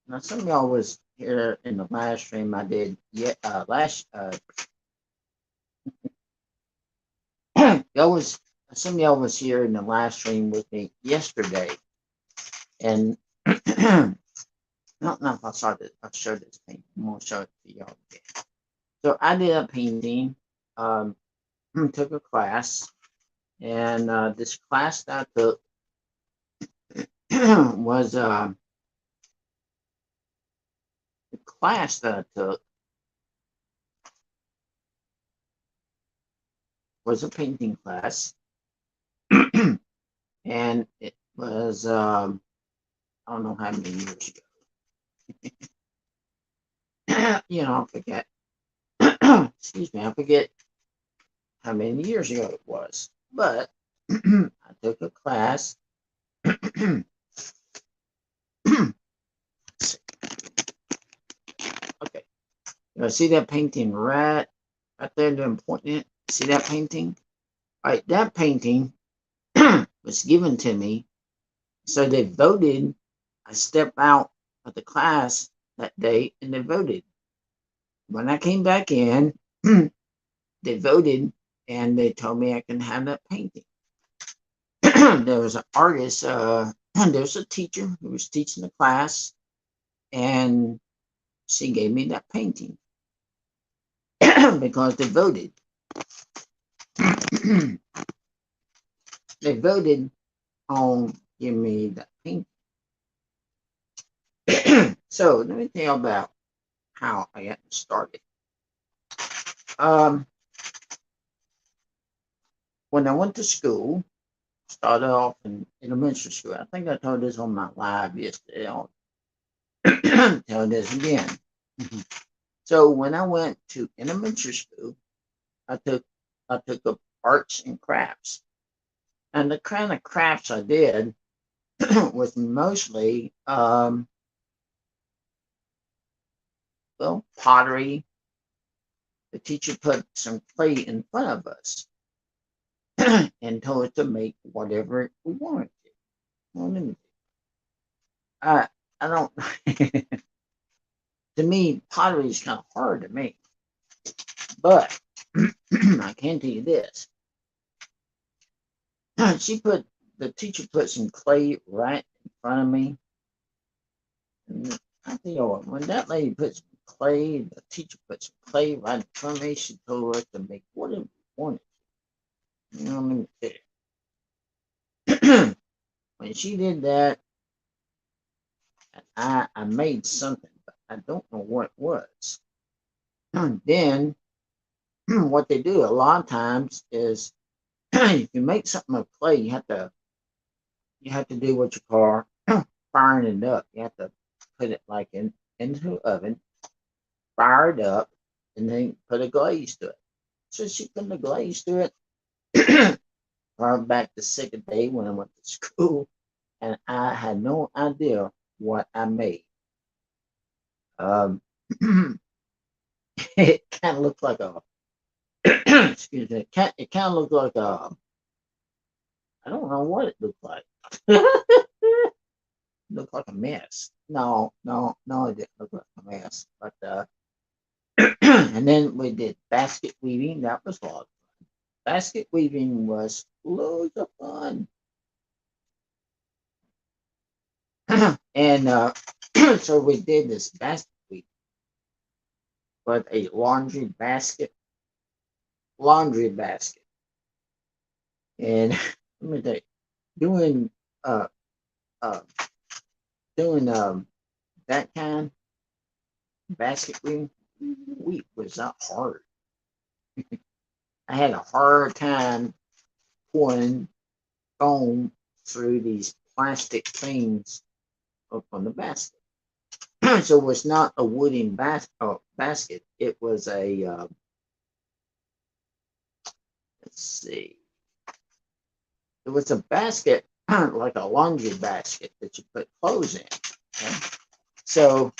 Now some of y'all was here in the live stream I did y'all was some of y'all was here in the live stream with me yesterday, and I don't know if I'll show this painting. I'm gonna show it to y'all again. So I did a painting, took a class, and this class that I took was the class that I took was a painting class, and it was I don't know how many years ago. I forget. Excuse me, I forget how many years ago it was, but I took a class. Okay, you see that painting right there that I'm pointing at? See that painting? All right, that painting was given to me. So they voted. I stepped out of the class that day and they voted. When I came back in, they voted and they told me I can have that painting. There was an artist, there was a teacher who was teaching the class, and she gave me that painting because they voted. They voted on giving me that painting. So let me tell you about how I got started. When I went to school, started off in elementary school. I think I told this on my live yesterday. I'll tell this again. So when I went to elementary school, I took I took up arts and crafts. And the kind of crafts I did was mostly, well, pottery. The teacher put some clay in front of us and told us to make whatever we wanted to. Well, I don't. To me, pottery is kind of hard to make, but I can tell you this: the teacher put some clay right in front of me, and I tell you what, when that lady put some clay, the teacher put some clay right in front of me. She told us to make whatever we wanted. You know what I mean? When she did that, I made something, but I don't know what it was. Then what they do a lot of times is if you make something of clay, you have to do what you call firing it up. You have to put it like into the oven, fire it up, and then put a glaze to it. So she put the glaze to it. Brought back the second day when I went to school, and I had no idea what I made. Um, it kind of looked like a excuse me. It kind of looked like a I don't know what it looked like. It looked like a mess. No, no, no, it didn't look like a mess. But and then we did basket weaving. That was a lot. Basket weaving was loads of fun. And so we did this basket weaving, but a laundry basket. And let me tell you, doing uh uh doing that kind of basket weaving was not hard. I had a hard time pouring foam through these plastic things up on the basket. So it was not a wooden basket. It was a let's see. It was a basket like a laundry basket that you put clothes in. Okay? So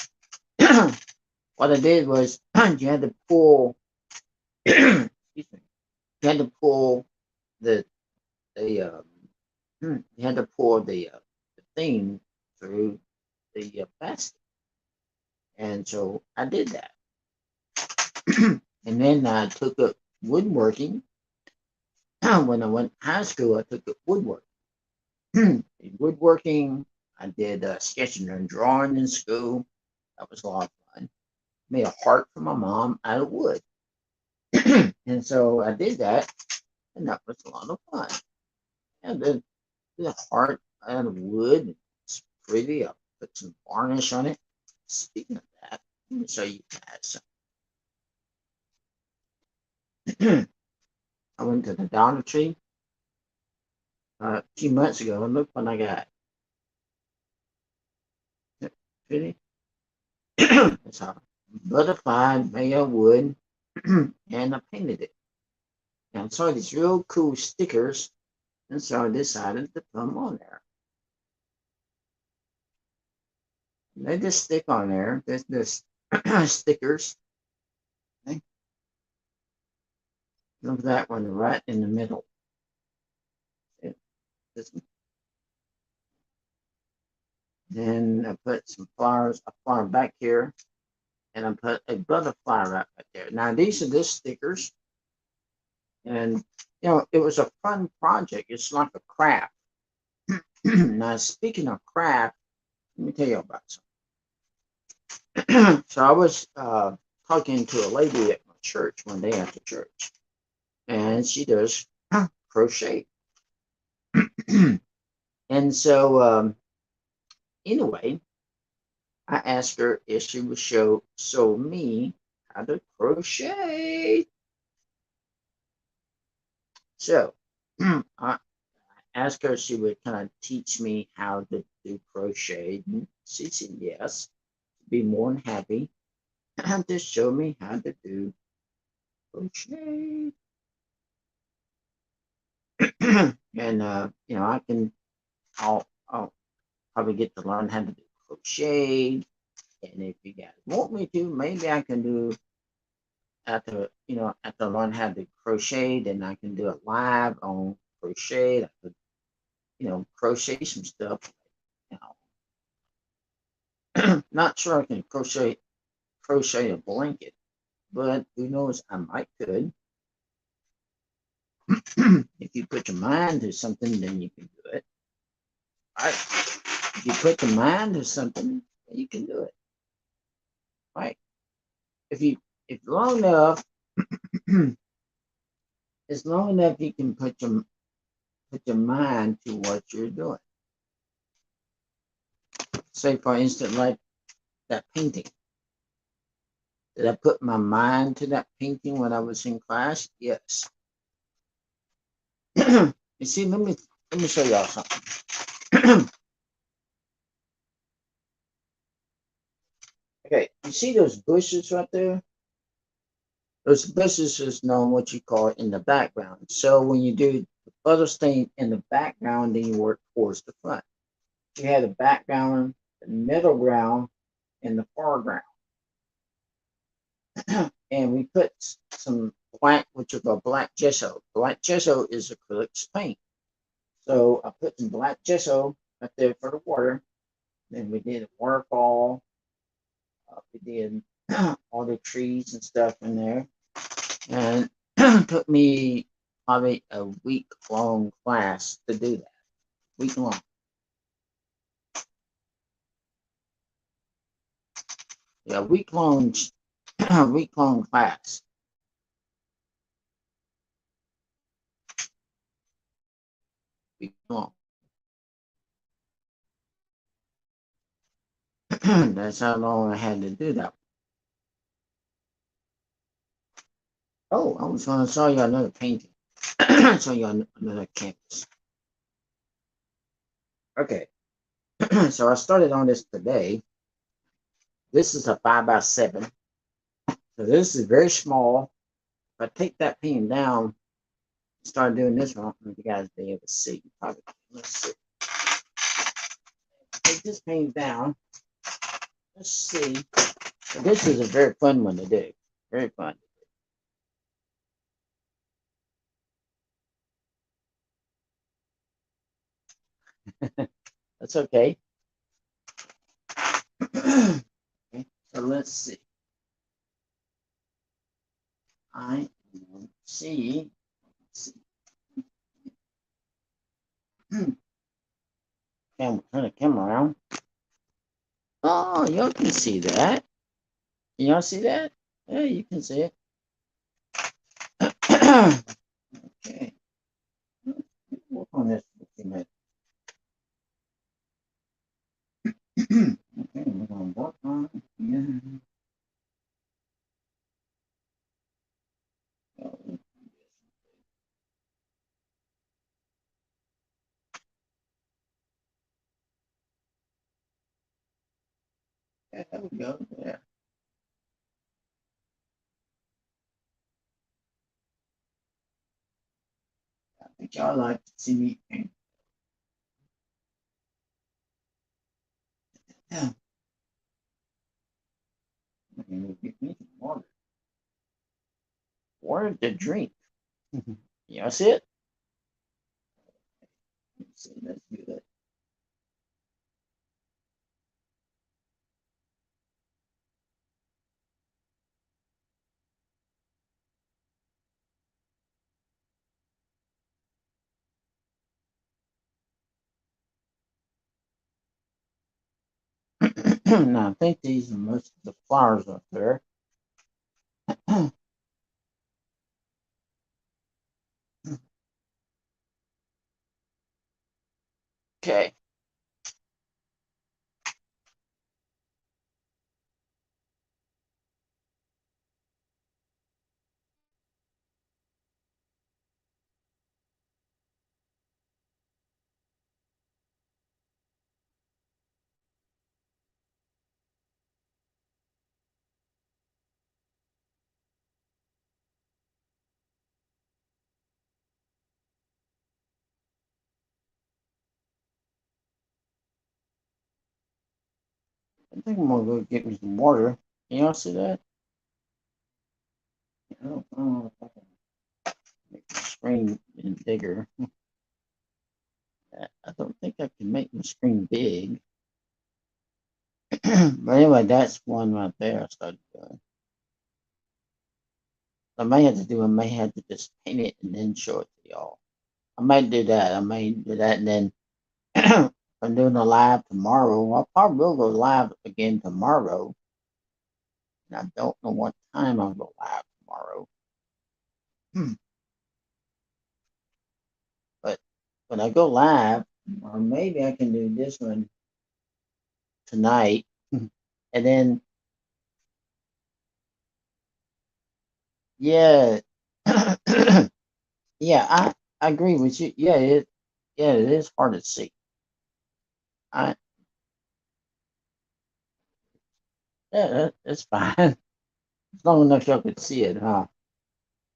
what I did was you had to pull. Excuse me. You had to pull the you had to pour the thing through the basket, and so I did that. And then I took up woodworking. When I went to high school, I took up woodworking. Woodworking, I did sketching and drawing in school. That was a lot of fun. Made a heart for my mom out of wood. And so I did that, and that was a lot of fun. And the heart out of wood, it's pretty. I put some varnish on it. Speaking of that, let me show you guys. I went to the Dollar Tree a few months ago, and look what I got. Pretty. It's a butterfly made of wood, and I painted it. And I saw these real cool stickers, and so I decided to put them on there. And they just stick on there. There's this stickers. Okay? Look at that one right in the middle. Then I put some flowers, a flower back here, and I put a butterfly right there. Now these are the stickers, and it was a fun project. It's like a craft. Now speaking of craft, let me tell you about something. So I was talking to a lady at my church one day after church, and she does crochet. And so anyway, I asked her if she would show me how to crochet. So I asked her if she would kind of teach me how to do crochet. And she said yes, be more than happy to show me how to do crochet. And I can. I'll probably get to learn how to do crochet. And if you guys want me to, maybe I can do after learn how to crochet, then I can do it live on crochet. I could, crochet some stuff. You Not sure I can crochet a blanket, but who knows? I might could. If you put your mind to something, then you can do it. Right? If you put your mind to something, you can do it. Right? If long enough, as long enough you can put your mind to what you're doing. Say for instance, like that painting. Did I put my mind to that painting when I was in class? Yes. You see, let me show y'all something. Okay, you see those bushes right there? Those bushes is known what you call in the background. So when you do the furthest thing in the background, then you work towards the front. You have the background, the middle ground, and the foreground. And we put some black, which is a black gesso. Black gesso is acrylic paint. So I put some black gesso right there for the water. Then we did a waterfall. We did all the trees and stuff in there. And it took me probably a week long class to do that. Week long. Yeah, week long class. Week long. That's how long I had to do that. Oh, I was going to show you another painting. Show you another canvas. Okay, so I started on this today. This is a 5x7. So this is very small. If I take that painting down, start doing this one, you guys be able to see. Probably, let's see. Take this painting down. Let's see. So this is a very fun one to do. Very fun. That's okay. Okay, so let's see. I see. Let's see. Turn the camera around. Oh, y'all can see that. Y'all see that? Yeah, you can see it. Okay. Work on this for a minute. Okay, we're gonna work on it. Yeah. Yeah, there we go. Yeah. I think y'all like to see me paint. Yeah. Okay, get me some water. Water to drink. Y'all see it? Let's see, let's do that. Now I think these are most of the flowers up there. Okay. I think I'm gonna go get me some water. Can y'all see that? I don't know if I can make the screen bigger. I don't think I can make my screen big. But anyway, that's one right there I started doing. I may have to just paint it and then show it to y'all. I might do that. I may do that and then if I'm doing a live tomorrow. I probably will go live again tomorrow. And I don't know what time I'll go live tomorrow. But when I go live, or maybe I can do this one tonight. And then, yeah, yeah, I agree with you. Yeah, it is hard to see. I Yeah, that's fine. As long enough y'all could see it, huh?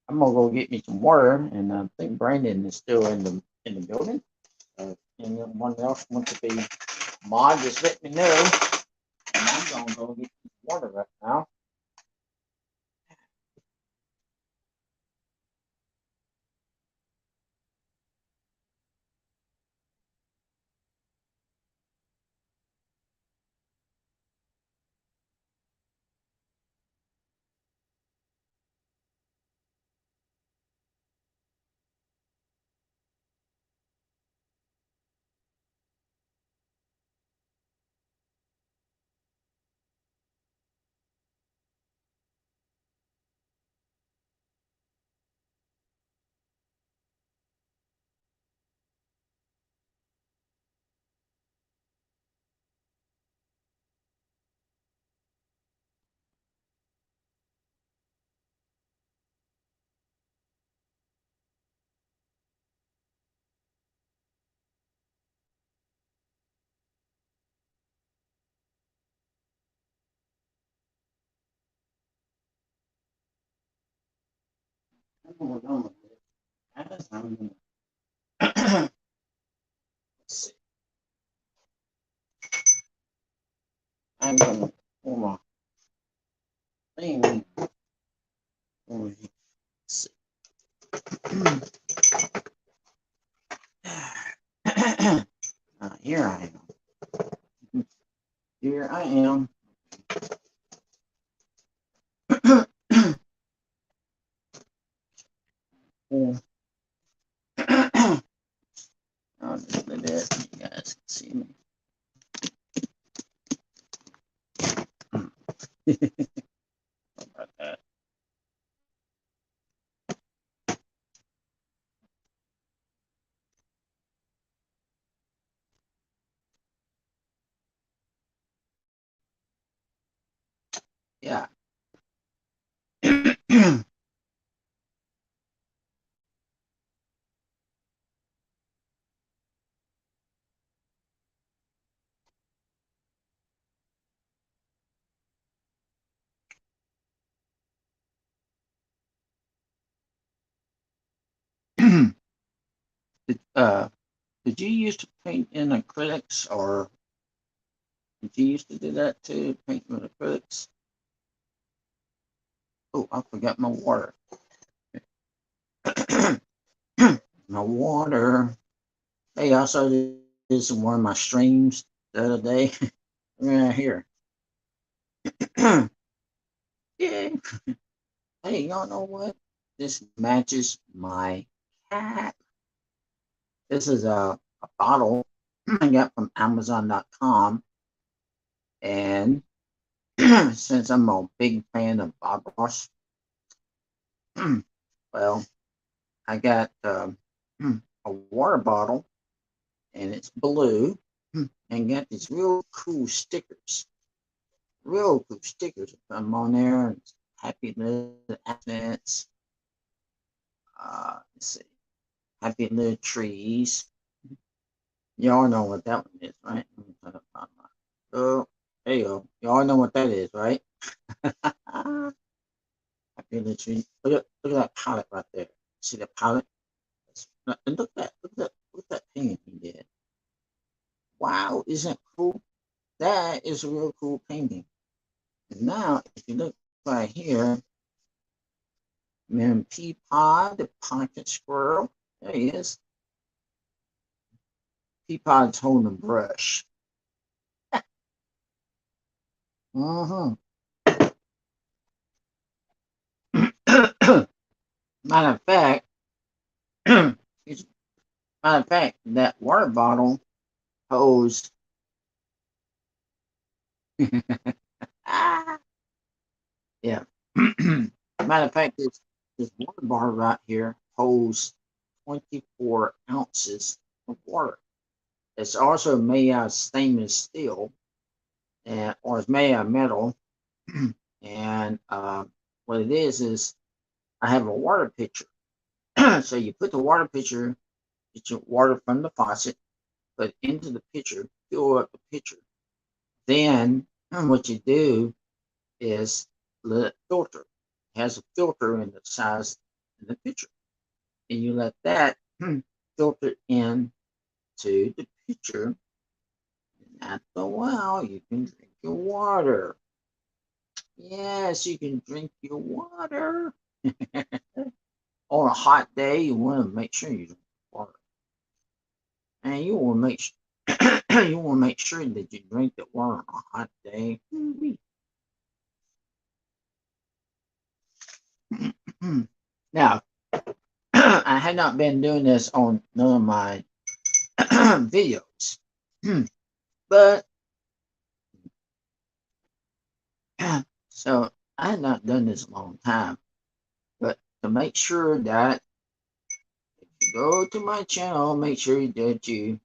I'm gonna go get me some water, and I think Brandon is still in the building. Anyone else wants to be mod, just let me know. And I'm gonna go get some water right now. I'm gonna let's see. I'm gonna pull my thing. Let's see. Here I am. Here I am. I'll just let it so you guys can see me. About that. Yeah. did, uh, did you used to paint in acrylics, or did you used to do that too? Paint with acrylics? Oh, I forgot my water. My water. Hey, I saw this in one of my streams the other day. Right here. Yeah. Hey, y'all know what? This matches my cat. This is a bottle I got from Amazon.com. And since I'm a big fan of Bob Ross, well, I got a water bottle, and it's blue, and got these real cool stickers. Real cool stickers. I'm on there. It's happy little accents. Let's see. Happy little trees. Y'all know what that one is, right? Oh, there you go. Y'all know what that is, right? Happy little tree. Look at that palette right there. See the palette? And look at that painting he did. Wow, isn't that cool? that is a real cool painting. And now, if you look right here, Peapod, the pocket squirrel. There he is. Peapod's holding a brush. Mm-hmm. Matter of fact, that water bottle holds. Yeah. Matter of fact, this water bottle right here holds 24 ounces of water. It's also made out of stainless steel, or it's made out of metal. And what it is I have a water pitcher. So you put the water pitcher, get your water from the faucet, put it into the pitcher, fill up the pitcher. Then what you do is let it filter. It has a filter in the size of the pitcher. And you let that filter in to the pitcher. And after a while, you can drink your water. Yes, you can drink your water. On a hot day, you want to make sure you drink water. And you want to make you want to make sure that you drink the water on a hot day. Now, I had not been doing this on none of my videos, but so I had not done this a long time. But to make sure that if you go to my channel, make sure that you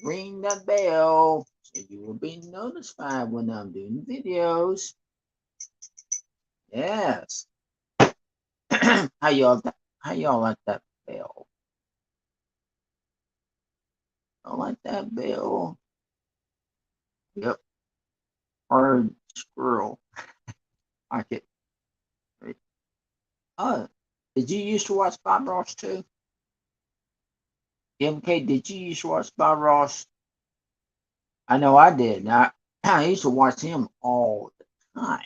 ring the bell so you will be notified when I'm doing videos. Yes. How y'all like that bell? I like that bell. Yep. Or squirrel. Like it. Oh, did you used to watch Bob Ross too? MK, did you used to watch Bob Ross? I know I did. I used to watch him all the time.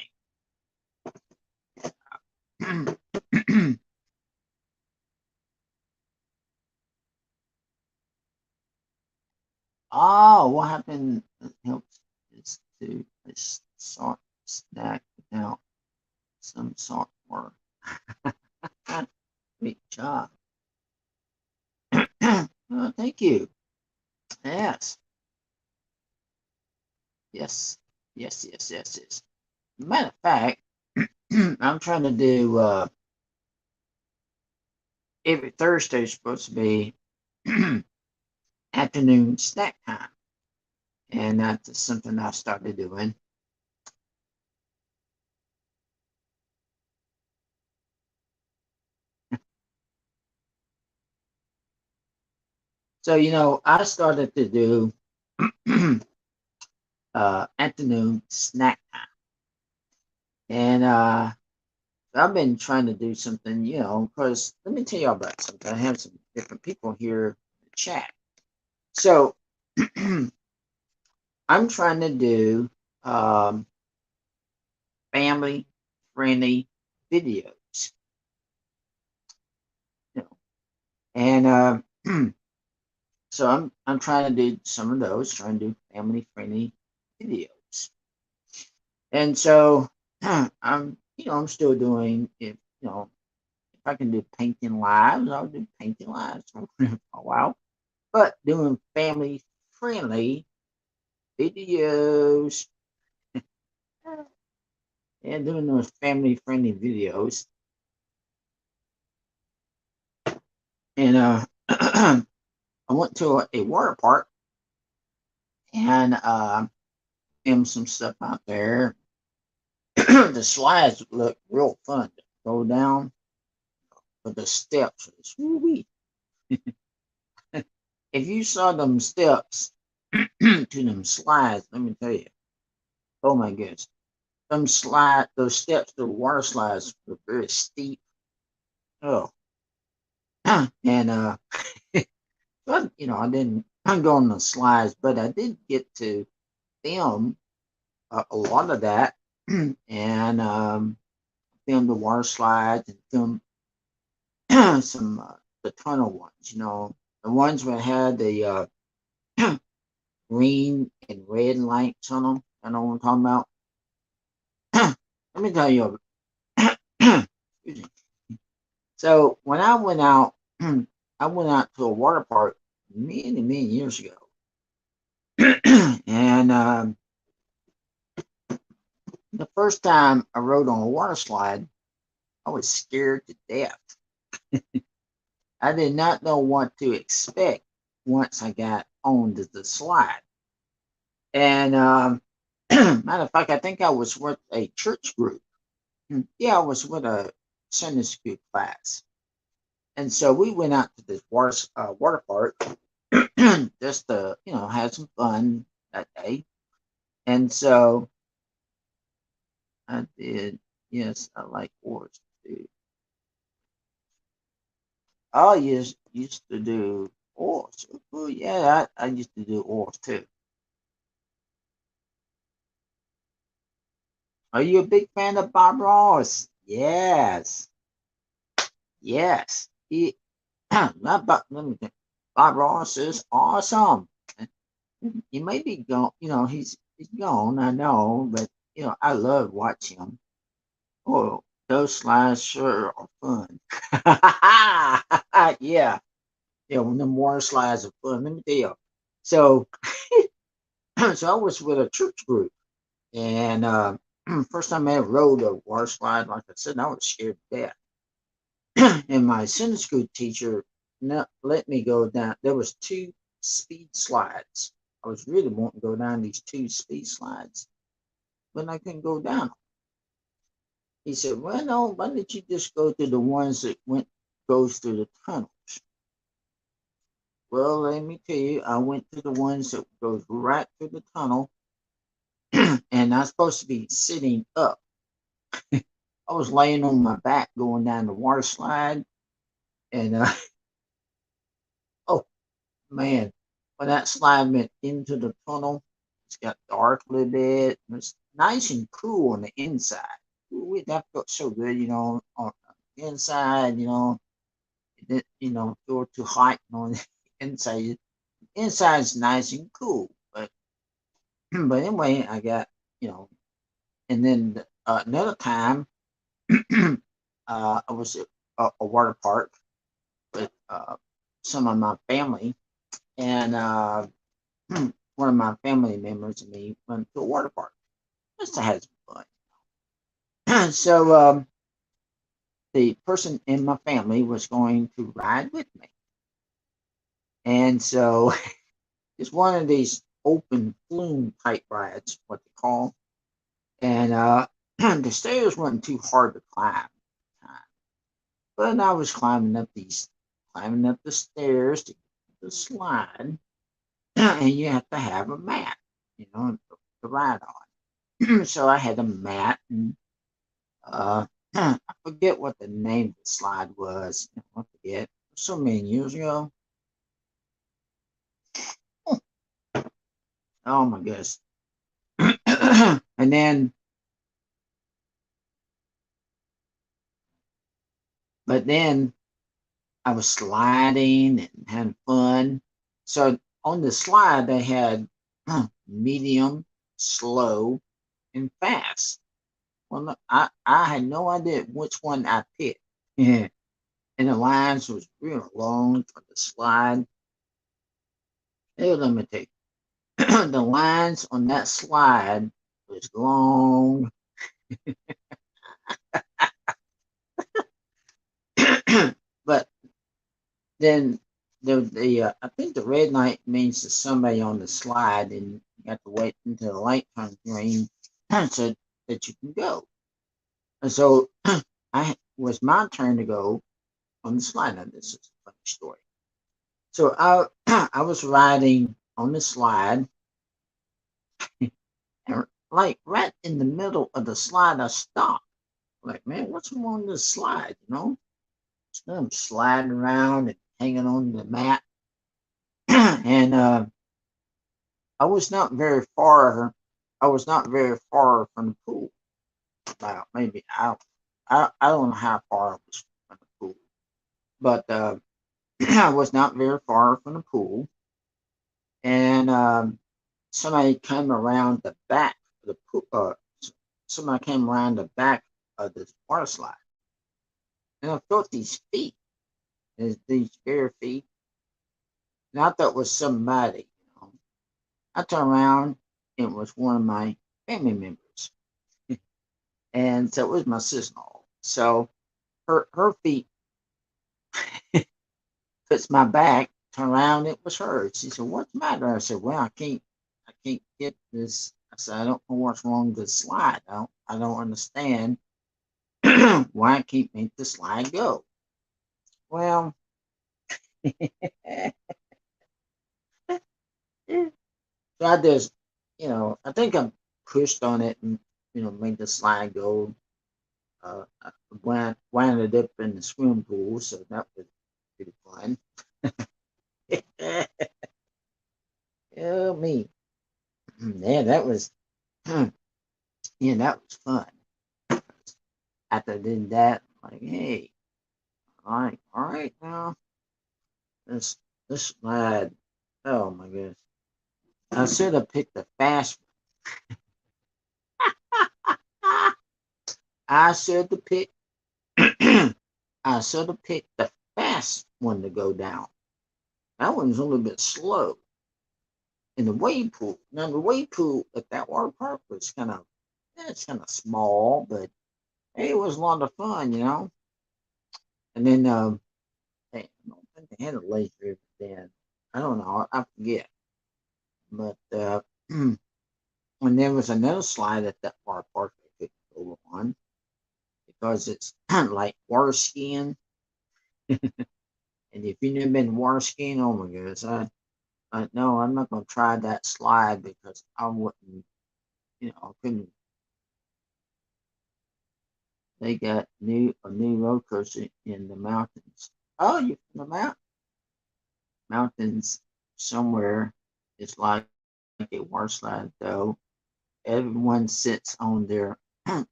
Oh, what happened helps is to salt snack without some salt water. Great job. Oh, thank you. Yes. Yes. Yes. Matter of fact, I'm trying to do every Thursday is supposed to be afternoon snack time. And that's something I started doing. So, I started to do afternoon snack time. And I've been trying to do something, because let me tell you about something. I have some different people here in the chat. So I'm trying to do family friendly videos. And so I'm trying to do some of those, trying to do family friendly videos. And so I'm still doing if I can do painting lives, I'll do painting lives for a while. But doing family friendly videos and doing those family friendly videos. And I went to a water park and filmed some stuff out there. The slides look real fun to go down, but the steps is woo-wee. If you saw them steps to them slides, let me tell you, oh my goodness, those steps, the water slides were very steep. Oh, and but I didn't go on the slides, but I did get to film a lot of that and film the water slides and film some the tunnel ones, the ones that had the green and red lights on them. I know what I'm talking about. Let me tell you. So when I went out, I went out to a water park many years ago, and the first time I rode on a water slide, I was scared to death. I did not know what to expect once I got onto the slide. And matter of fact, I think I was with a church group. Yeah, I was with a Sunday school class. And so we went out to this water park just to, have some fun that day. And so I did, yes, I like oars too. I used to do oars. Oh, yeah, I used to do oars too. Are you a big fan of Bob Ross? Yes, yes. Not Bob, let me think. Bob Ross is awesome. He may be gone, he's gone, I know, but I love watching him. Oh, those slides sure are fun. Yeah, when the water slides are fun. Let me tell you. So, so I was with a church group, and first time I ever rode a water slide, like I said, I was scared to death. And my Sunday school teacher let me go down. There was two speed slides. I was really wanting to go down these two speed slides, but I couldn't go down. He said, "Well, no, why don't you just go to the ones that goes through the tunnels?" Well, let me tell you, I went to the ones that goes right through the tunnel, and I'm supposed to be sitting up. I was laying on my back going down the water slide, and oh man, when that slide went into the tunnel, it's got dark a little bit. It's nice and cool on the inside. Ooh, that felt so good, on the inside, it didn't, feel too hot on the inside. Inside's nice and cool, but but anyway, I got, and then another time, I was at a water park with some of my family, and one of my family members and me went to a water park just to have some fun. So the person in my family was going to ride with me, and so it's one of these open flume type rides, what they call, and the stairs weren't too hard to climb, but I was climbing up the stairs to the slide, and you have to have a mat, to ride on. So I had a mat, and I forget what the name of the slide was. I forget. So many years ago. Oh my goodness. And then, but then I was sliding and having fun. So on the slide, they had medium, slow, and fast. Well, no, I had no idea which one I picked. Yeah. And the lines was real long for the slide. Hey, let me tell you, the lines on that slide was long. But then I think the red light means there's somebody on the slide, and you have to wait until the light turns green so that you can go. And so I was my turn to go on the slide. Now this is a funny story. So I I was riding on the slide, and like right in the middle of the slide, I stopped. Like, man, what's wrong with this slide? So I'm sliding around and hanging on the mat. and I was not very far. I was not very far from the pool. About maybe I don't know how far I was from the pool, but I was not very far from the pool, and somebody came around the back of the pool. Somebody came around the back of the water slide, and I felt these feet, these bare feet, and I thought it was somebody. I turned around, and it was one of my family members, and so it was my sister-in-law. So her feet touched my back. Turned around, it was her. She said, "What's the matter?" I said, "Well, I can't get this." I said, "I don't know what's wrong with the slide. I don't understand why I can't make the slide go." Well, so I just, I think I pushed on it and made the slide go. I wound it up in the swimming pool, so that was pretty fun. Oh me, yeah, that was, yeah, that was fun. After I did that, like, hey, all right now, this slide. Oh my goodness, I should have picked the fast one. I should have picked. I should have picked the fast one to go down. That one's a little bit slow. In the wade pool. Now the wade pool at that water park was it's kind of small, but hey, it was a lot of fun. And then I don't think they had a lazy river then. I don't know. I forget. But and there was another slide at that water park I couldn't go on because it's like water skiing. And if you've never been water skiing, oh my goodness, I no, I'm not gonna try that slide because I wouldn't, I couldn't. They got a new roller coaster in the mountains. Oh, you from the mountains somewhere? It's like a water slide though. Everyone sits on their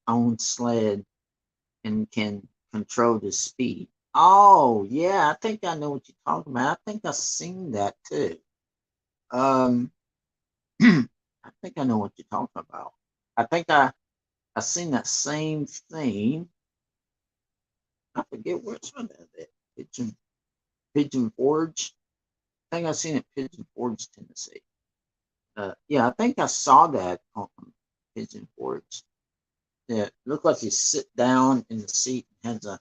own sled and can control the speed. Oh yeah, I think I know what you're talking about. I think I've seen that too. Um, I think I know what you're talking about. I think I seen that same thing. I forget which one that is. Pigeon Forge. I think I seen it Pigeon Forge, Tennessee. Yeah, I think I saw that on Pigeon Forge. Yeah, it looked like you sit down in the seat and has a.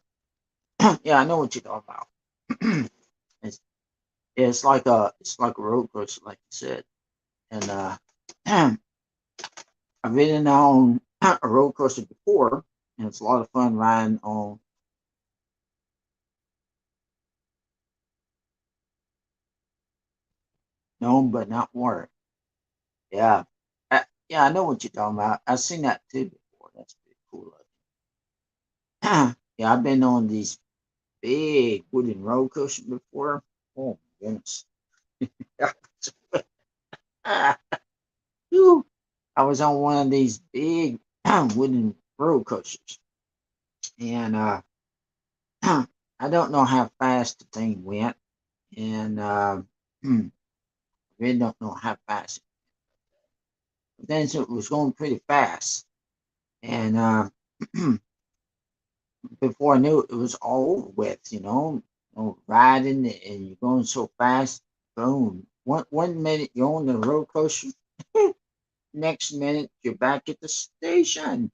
Yeah, I know what you're talking about. it's it's like a roller coaster, like you said. And I've ridden on a roller coaster before, and it's a lot of fun riding on. Known but not water. Yeah. Yeah, I know what you're talking about. I've seen that too before. That's pretty cool. Yeah, I've been on these big wooden roller coasters before. Oh my goodness. Whew. I was on one of these big wooden roller coasters. And I don't know how fast the thing went. And I really don't know how fast. But then so it was going pretty fast. And before I knew it, it was all over with, riding and you're going so fast. Boom. One minute you're on the roller coaster, next minute you're back at the station.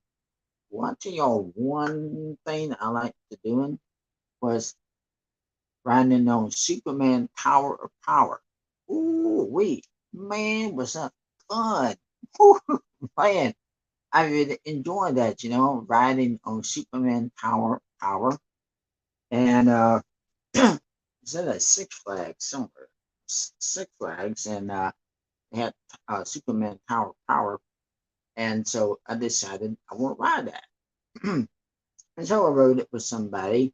One thing, one thing I like to doing was riding on Superman Tower of Power. Ooh, man, was that fun? Ooh, man, I really enjoy that, riding on Superman Tower of Power. And is that a Six Flags somewhere? Six Flags, and they had Superman Tower of Power, and so I decided I want to ride that. And so I rode it with somebody,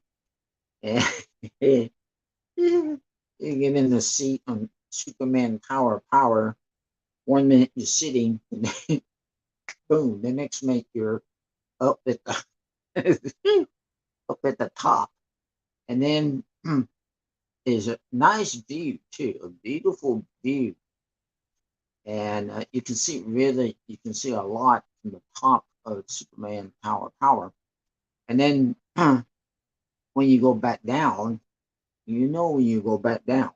and you get in the seat Superman power. 1 minute you're sitting, and then, boom, the next minute you're up at the up at the top, and then is a nice view too, a beautiful view, and you can see a lot from the top of Superman power, and then when you go back down, when you go back down,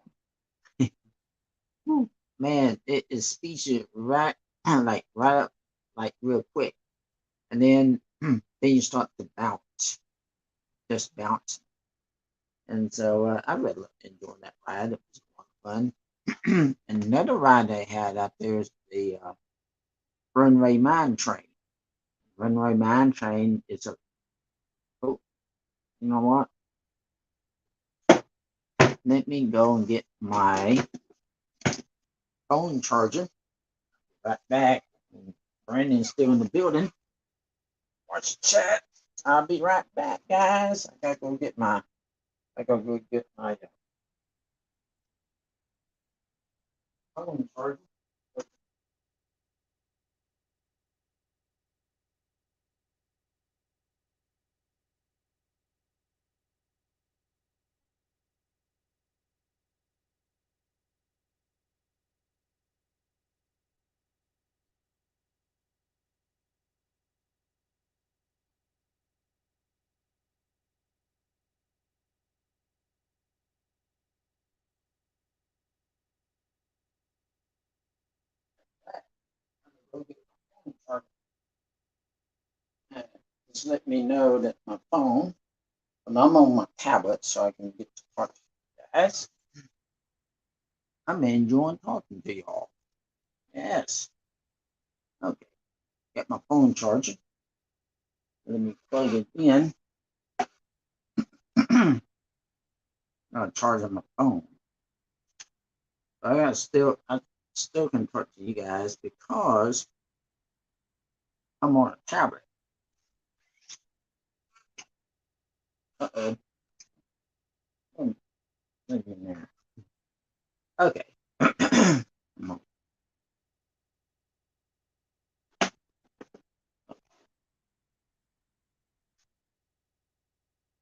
man, it speeds you right right up like real quick, and then then you start to bounce, just bounce. And so I really enjoyed that ride. It was a lot of fun. And another ride they had out there is the Runway Mine Train. Runway Mine Train is a, oh, you know what? Let me go and get my phone charger. Right back. Brandon's still in the building. Watch the chat. I'll be right back, guys. I gotta go get my phone charger. Go get my phone charger. Just let me know that my phone, and I'm on my tablet, so I can get to talk to you guys. I'm enjoying talking to y'all. Yes. Okay. Get my phone charger. Let me plug it in. I'm charging my phone. I still can talk to you guys because I'm on a tablet. Uh-oh. Look in there. Okay.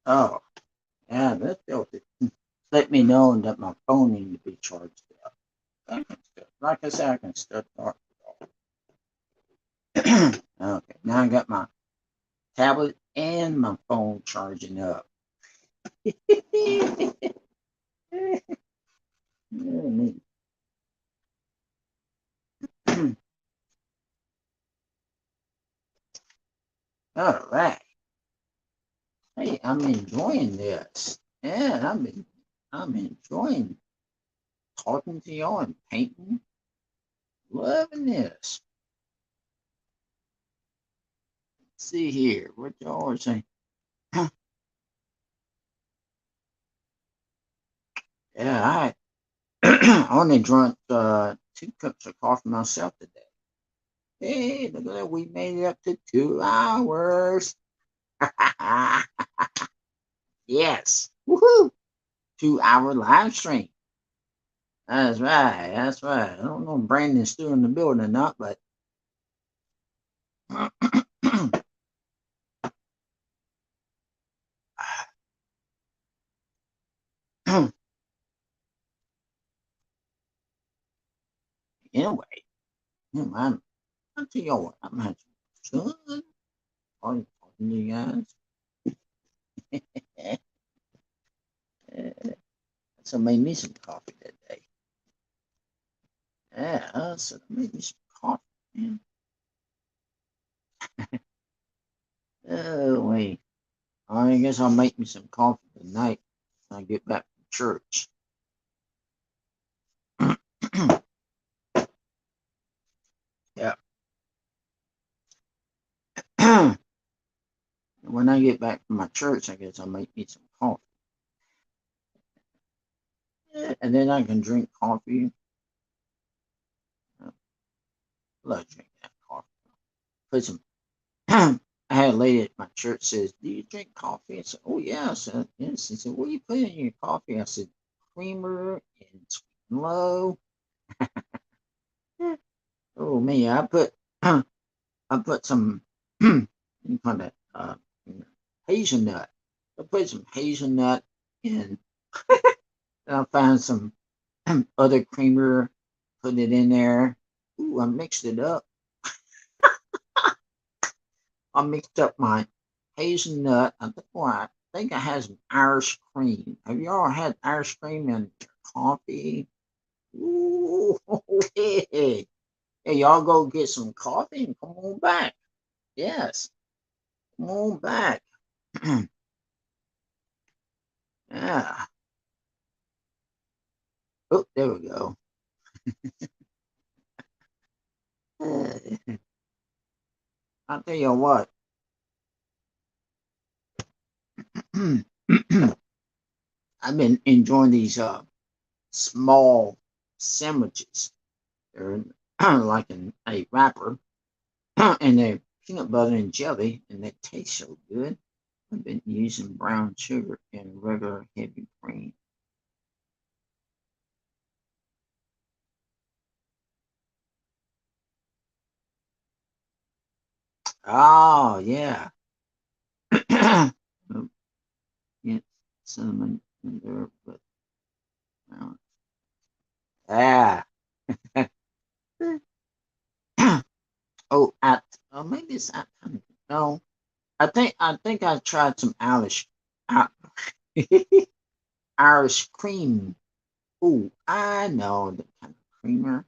Oh, yeah, that built it. Let me know that my phone needs to be charged up. Like I said, I can still talk. Okay, now I got my tablet and my phone charging up. All right. Hey, I'm enjoying this. Yeah, I'm enjoying talking to y'all and painting. Loving this. Let's see here, what y'all are saying. Yeah, I only drank 2 cups of coffee myself today. Hey, look at that. We made it up to 2 hours. Yes. Woohoo. 2 hour live stream. That's right. That's right. I don't know if Brandon's still in the building or not, but anyway, I'll tell you what, I'm having some fun talking to you guys. So I made me some coffee that day. Yeah, so I made me some coffee, man. Oh, wait. I guess I'll make me some coffee tonight when I get back from church. Yeah. When I get back from my church, I guess I'll make me some coffee. Yeah, and then I can drink coffee. I love drinking that coffee. Put some. I had a lady at my church says, "Do you drink coffee?" I said, "Oh yeah." I said, "Yes." She said, "What do you put in your coffee?" I said, "Creamer and sweetener." low. Oh man, I put I put some you call that hazelnut. I put some hazelnut in. I found some other creamer, put it in there. Ooh, I mixed it up. I mixed up my hazelnut. I think I had some Irish cream. Have you all had Irish cream in coffee? Ooh, hey, hey, y'all go get some coffee and come on back. Yes, come on back. Yeah. Oh, there we go. I'll tell you what. I've been enjoying these small sandwiches. They're like in a wrapper, and they're peanut butter and jelly, and they taste so good. I've been using brown sugar and regular heavy cream. Oh yeah. Get cinnamon in there, but yeah. Oh, maybe it's at no. I think I tried some uh, Irish cream. Oh, I know the kind of creamer.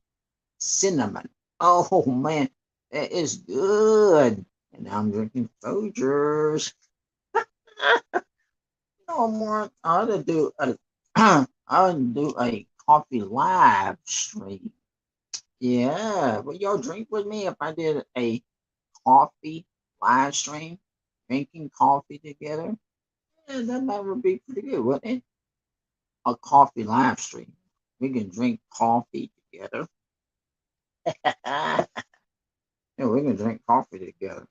Cinnamon. Oh man, that is good. And now I'm drinking Folgers. No more. I ought to do a I ought to do a coffee live stream. Yeah, would y'all drink with me if I did a coffee live stream? Drinking coffee together? Yeah, that would be pretty good, wouldn't it? A coffee live stream. We can drink coffee together. Yeah, we can drink coffee together.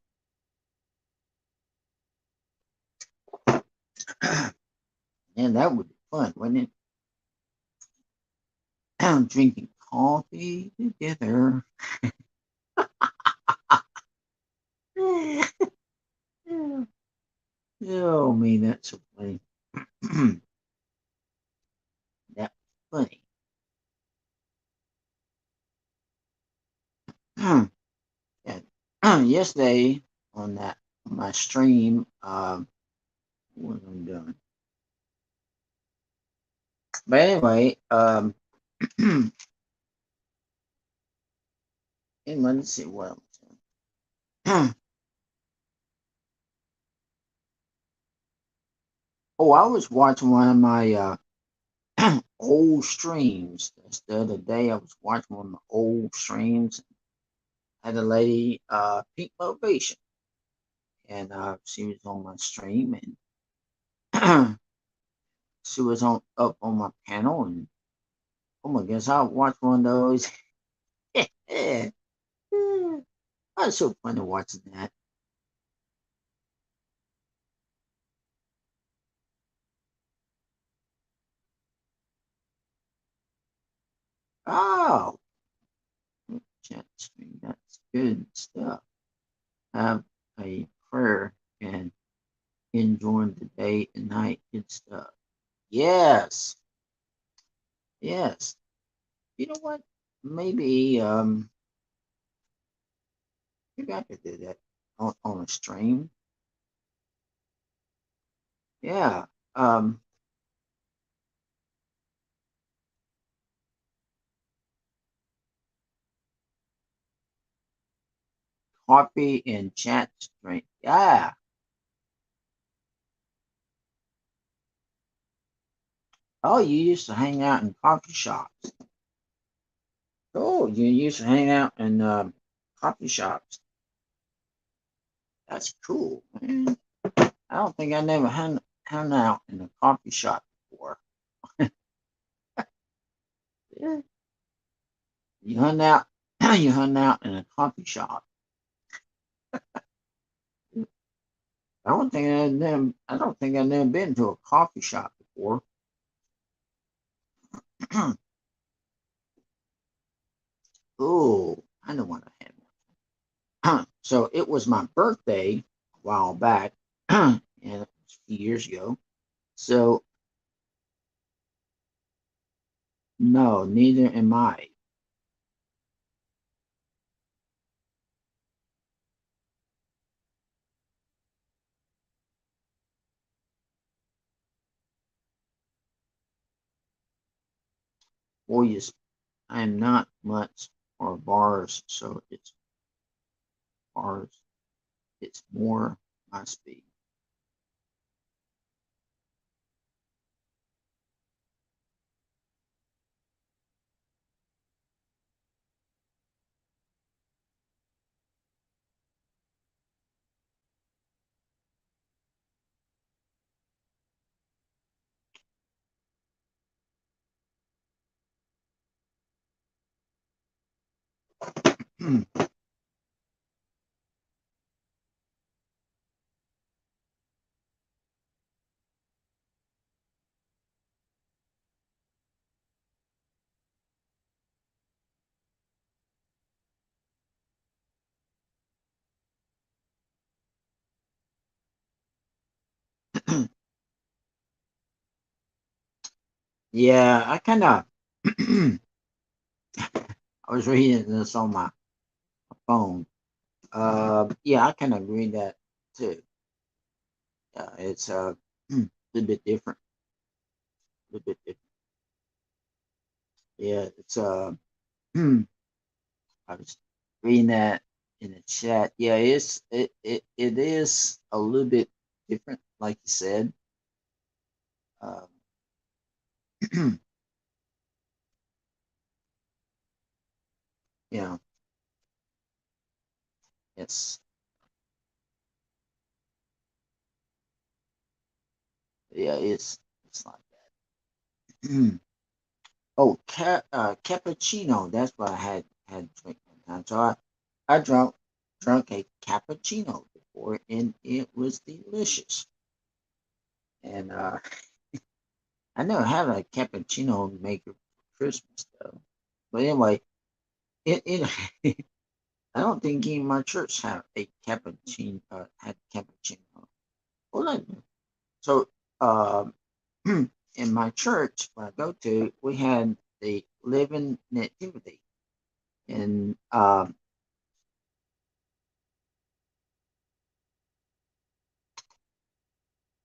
And that would be fun, wouldn't it? Drinking coffee together. Oh, man, that's so funny. That's funny. And yesterday on that on my stream, what was I doing? But anyway, and let's see what else. Oh, I was watching one of my old streams. That's the other day. I was watching one of my old streams. Had a lady, Peak Motivation, and she was on my stream, and she was on up on my panel, and oh my goodness, I watched one of those. Yeah, was so fun to watching that. Oh, chat stream, that's good stuff. Have a prayer and enjoying the day and night. Good stuff. Yes, yes. You know what? Maybe maybe I could do that on a stream. Yeah. Um, coffee and chat stream. Yeah. Oh, you used to hang out in coffee shops. Oh, you used to hang out in coffee shops. That's cool, man. I don't think I never hung out in a coffee shop before. Yeah. You hung out. You hung out in a coffee shop. I don't think I've never been to a coffee shop before. Oh, I know what I had. So it was my birthday a while back, and it was a few years ago. So no, neither am I. Boy, I am not much for bars, so it's bars. It's more my speed. Yeah, I kind of. I was reading this on my phone. Yeah, I kind of agree that too. It's a little bit different. A little bit different. Yeah, it's I was reading that in the chat. Yeah, it is a little bit different, like you said. Um, you know, it's yeah, it's like that. Oh, cappuccino. That's what I had drink one time. So I drunk a cappuccino before, and it was delicious. And I never had a cappuccino maker for Christmas though. But anyway, it I don't think even my church had a cappuccino. Had cappuccino. Well, so um, in my church where I go to, we had the living nativity, and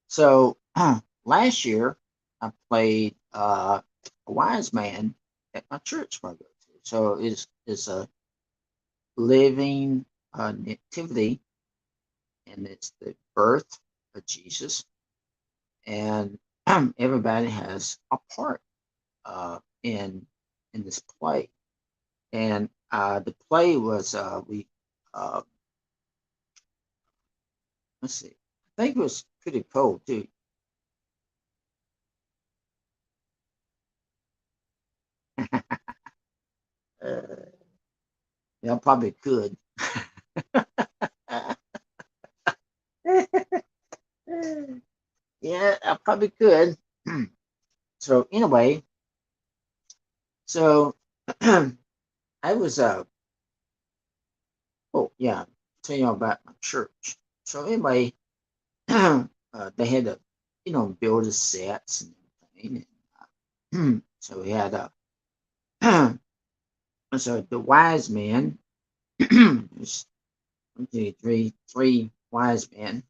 so last year I played a wise man at my church where I go to. So it's a living nativity, and it's the birth of Jesus, and everybody has a part in this play. And the play was we uh, let's see, I think it was pretty cool too. Yeah, I probably could. Yeah, I probably could. So anyway, so I was oh yeah, tell you about my church. So anyway, they had to build the sets and everything. And, so we had so the wise man. There's one, two, three wise men,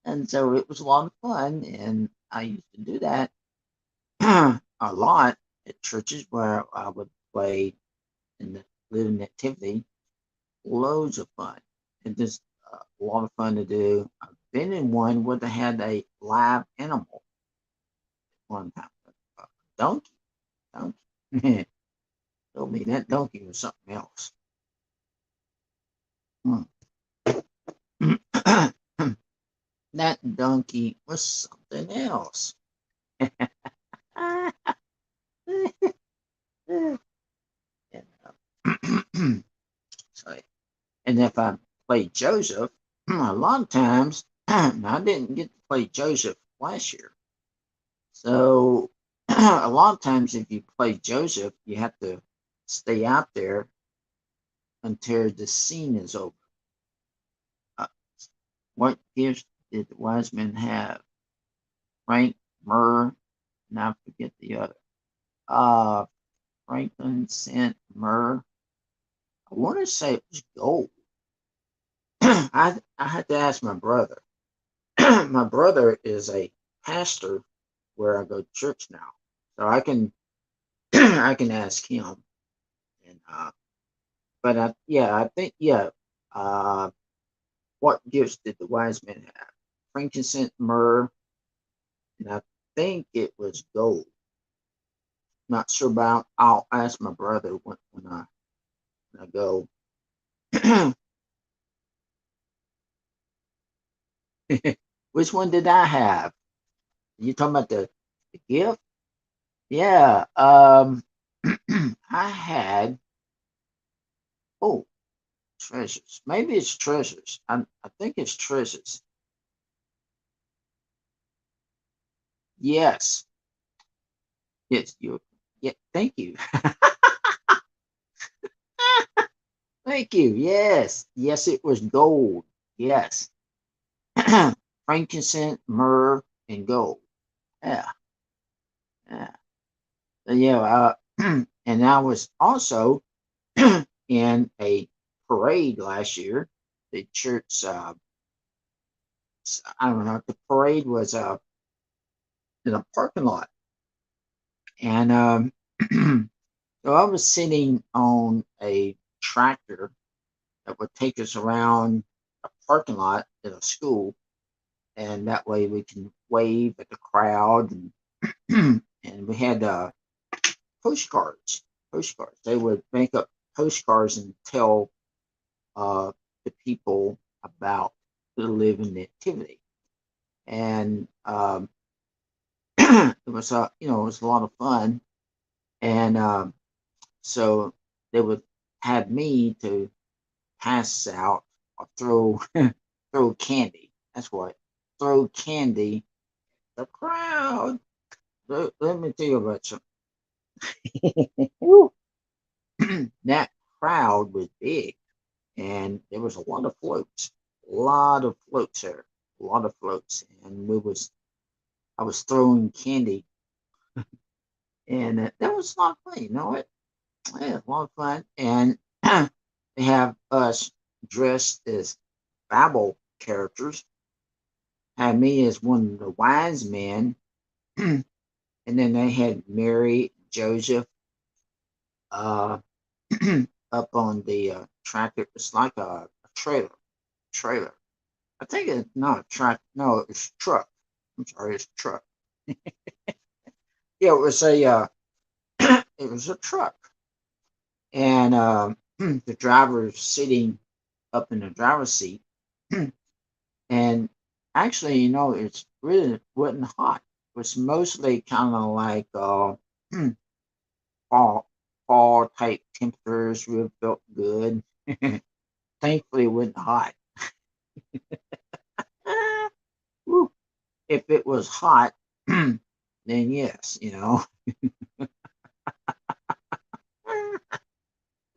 and so it was a lot of fun. And I used to do that a lot at churches where I would play in the living activity. Loads of fun, and just a lot of fun to do. I've been in one where they had a live animal one time, a donkey. Donkey. Told me that donkey was something else. Hmm. That donkey was something else. And, so, and if I play Joseph, a lot of times I didn't get to play Joseph last year. So a lot of times if you play Joseph, you have to. stay out there until the scene is over. Uh, what gifts did the wise men have? Frank, myrrh, and I forget the other. Uh, Frankincense, myrrh. I want to say it was gold. I had to ask my brother. My brother is a pastor where I go to church now, so I can I can ask him. And but I think Uh, what gifts did the wise men have? Frankincense, myrrh, and I think it was gold. Not sure about. I'll ask my brother when I go. Which one did I have? You talking about the gift? Yeah. I had oh treasures. Maybe it's treasures. I think it's treasures. Yes. Yes. You. Yeah. Thank you. Thank you. Yes. Yes. It was gold. Yes. Frankincense, myrrh, and gold. Yeah. Yeah. Yeah. And I was also in a parade last year. The church. I don't know. The parade was in a parking lot, and so I was sitting on a tractor that would take us around a parking lot at a school, and that way we can wave at the crowd, and we had postcards. Postcards. They would make up postcards and tell the people about the living activity, and it was it was a lot of fun, and so they would have me to pass out or throw throw candy. That's what throw candy. The crowd. Let me tell you about something. That crowd was big, and there was a lot of floats. A lot of floats there. A lot of floats, and we was I was throwing candy, and that was a lot of fun. You know it? Yeah, a lot of fun, and they have us dressed as Bible characters. Had me as one of the wise men, and then they had Mary, Joseph, uh, up on the tractor. It's like a trailer. Trailer. I think it's not a track. No, it's truck. I'm sorry, it's truck. Yeah, it was a it was a truck, and the driver was sitting up in the driver's seat, and actually, it's really wasn't hot. It was mostly kind of like fall fall type temperatures. Really felt good. Thankfully, it wasn't hot. Woo. If it was hot, then yes,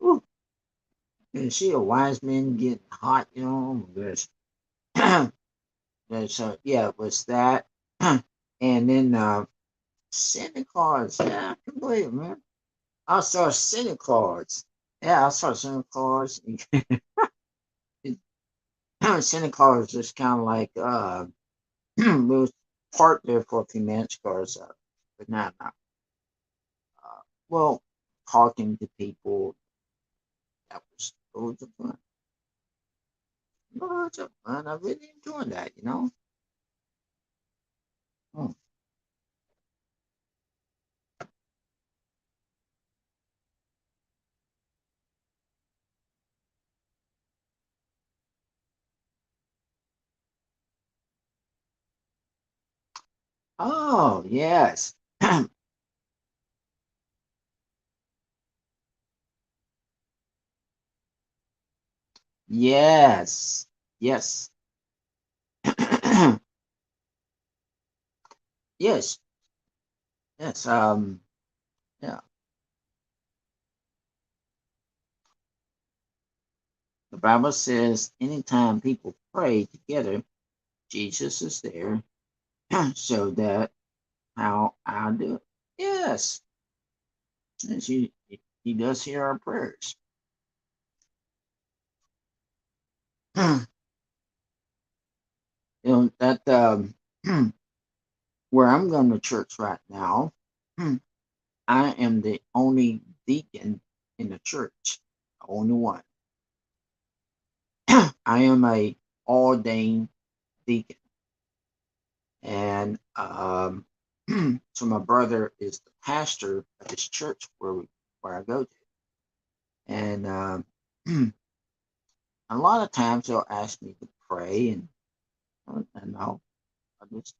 Woo. You see a wise man getting hot, oh my goodness. And so yeah, it was that. And then Santa Claus. Yeah, I can believe it, man. I saw Santa Claus. Yeah, I saw Santa Claus. Santa Claus was just kind of like we was parked there for a few minutes because but not well talking to people. That was loads of fun. Loads of fun. I really enjoyed that. Hmm. Oh yes. Yes. Yes. Yes. Yes. Yeah. The Bible says anytime people pray together, Jesus is there. So that how I do it. Yes. And he does hear our prayers. You know, that where I'm going to church right now, I am the only deacon in the church. Only one. I am a ordained deacon. And so my brother is the pastor of this church where I go to. And a lot of times they'll ask me to pray, and I'll just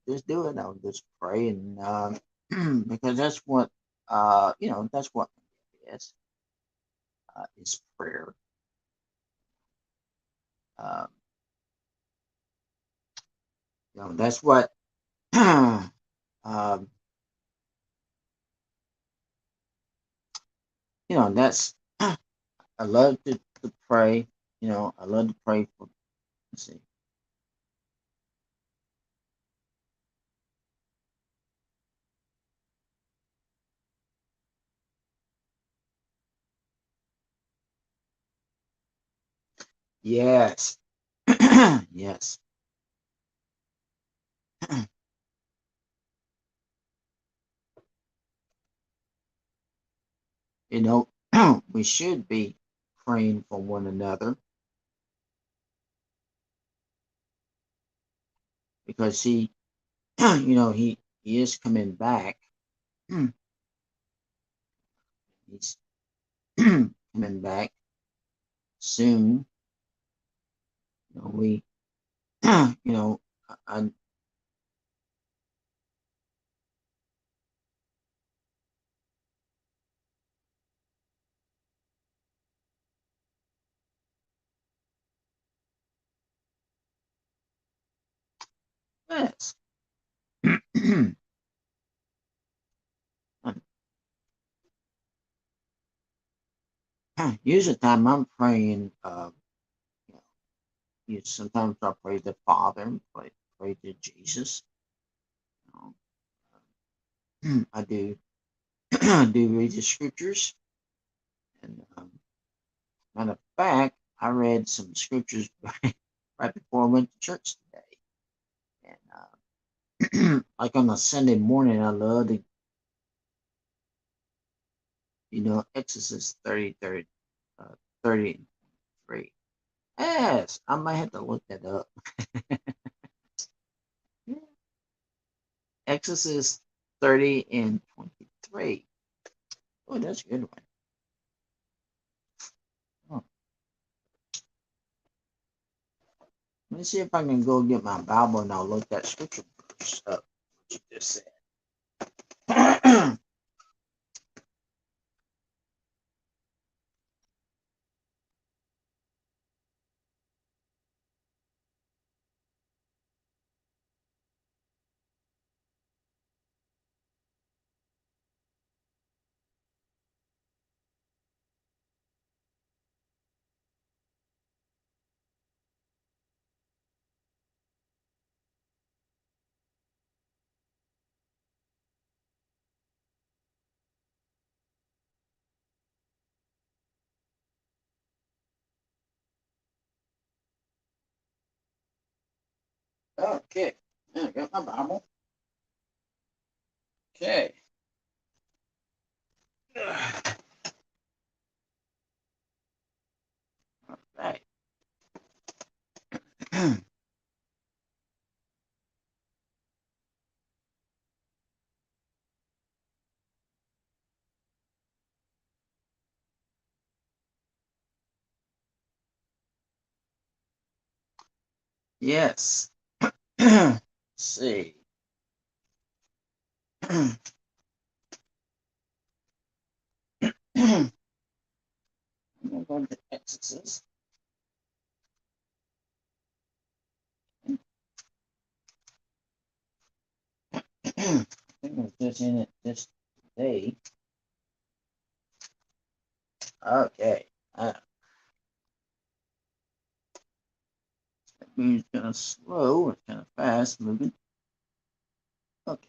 just do it. I'll just pray, and because that's what that's what it is prayer. Um, that's what um, that's I love to pray. I love to pray for. Let's see. Yes. Yes. you know, we should be praying for one another because he is coming back. He's coming back soon. We, I, yes. Usually, time I'm praying. You know, sometimes I pray to Father, and pray to Jesus. I do do read the scriptures, and matter of fact, I read some scriptures right before I went to church today, and like on a Sunday morning, I love to Exodus 30 and 3. Yes, I might have to look that up. Exodus 30 and 23. Oh, that's a good one. Oh, let me see if I can go get my Bible and I'll look that scripture verse up. What you just said. Okay, I got my Bible. Okay. All right. Yes. Let's see. I'm going to Exodus. I think I was just in it just today. Okay. means kind of slow, it's kind of fast moving. Okay.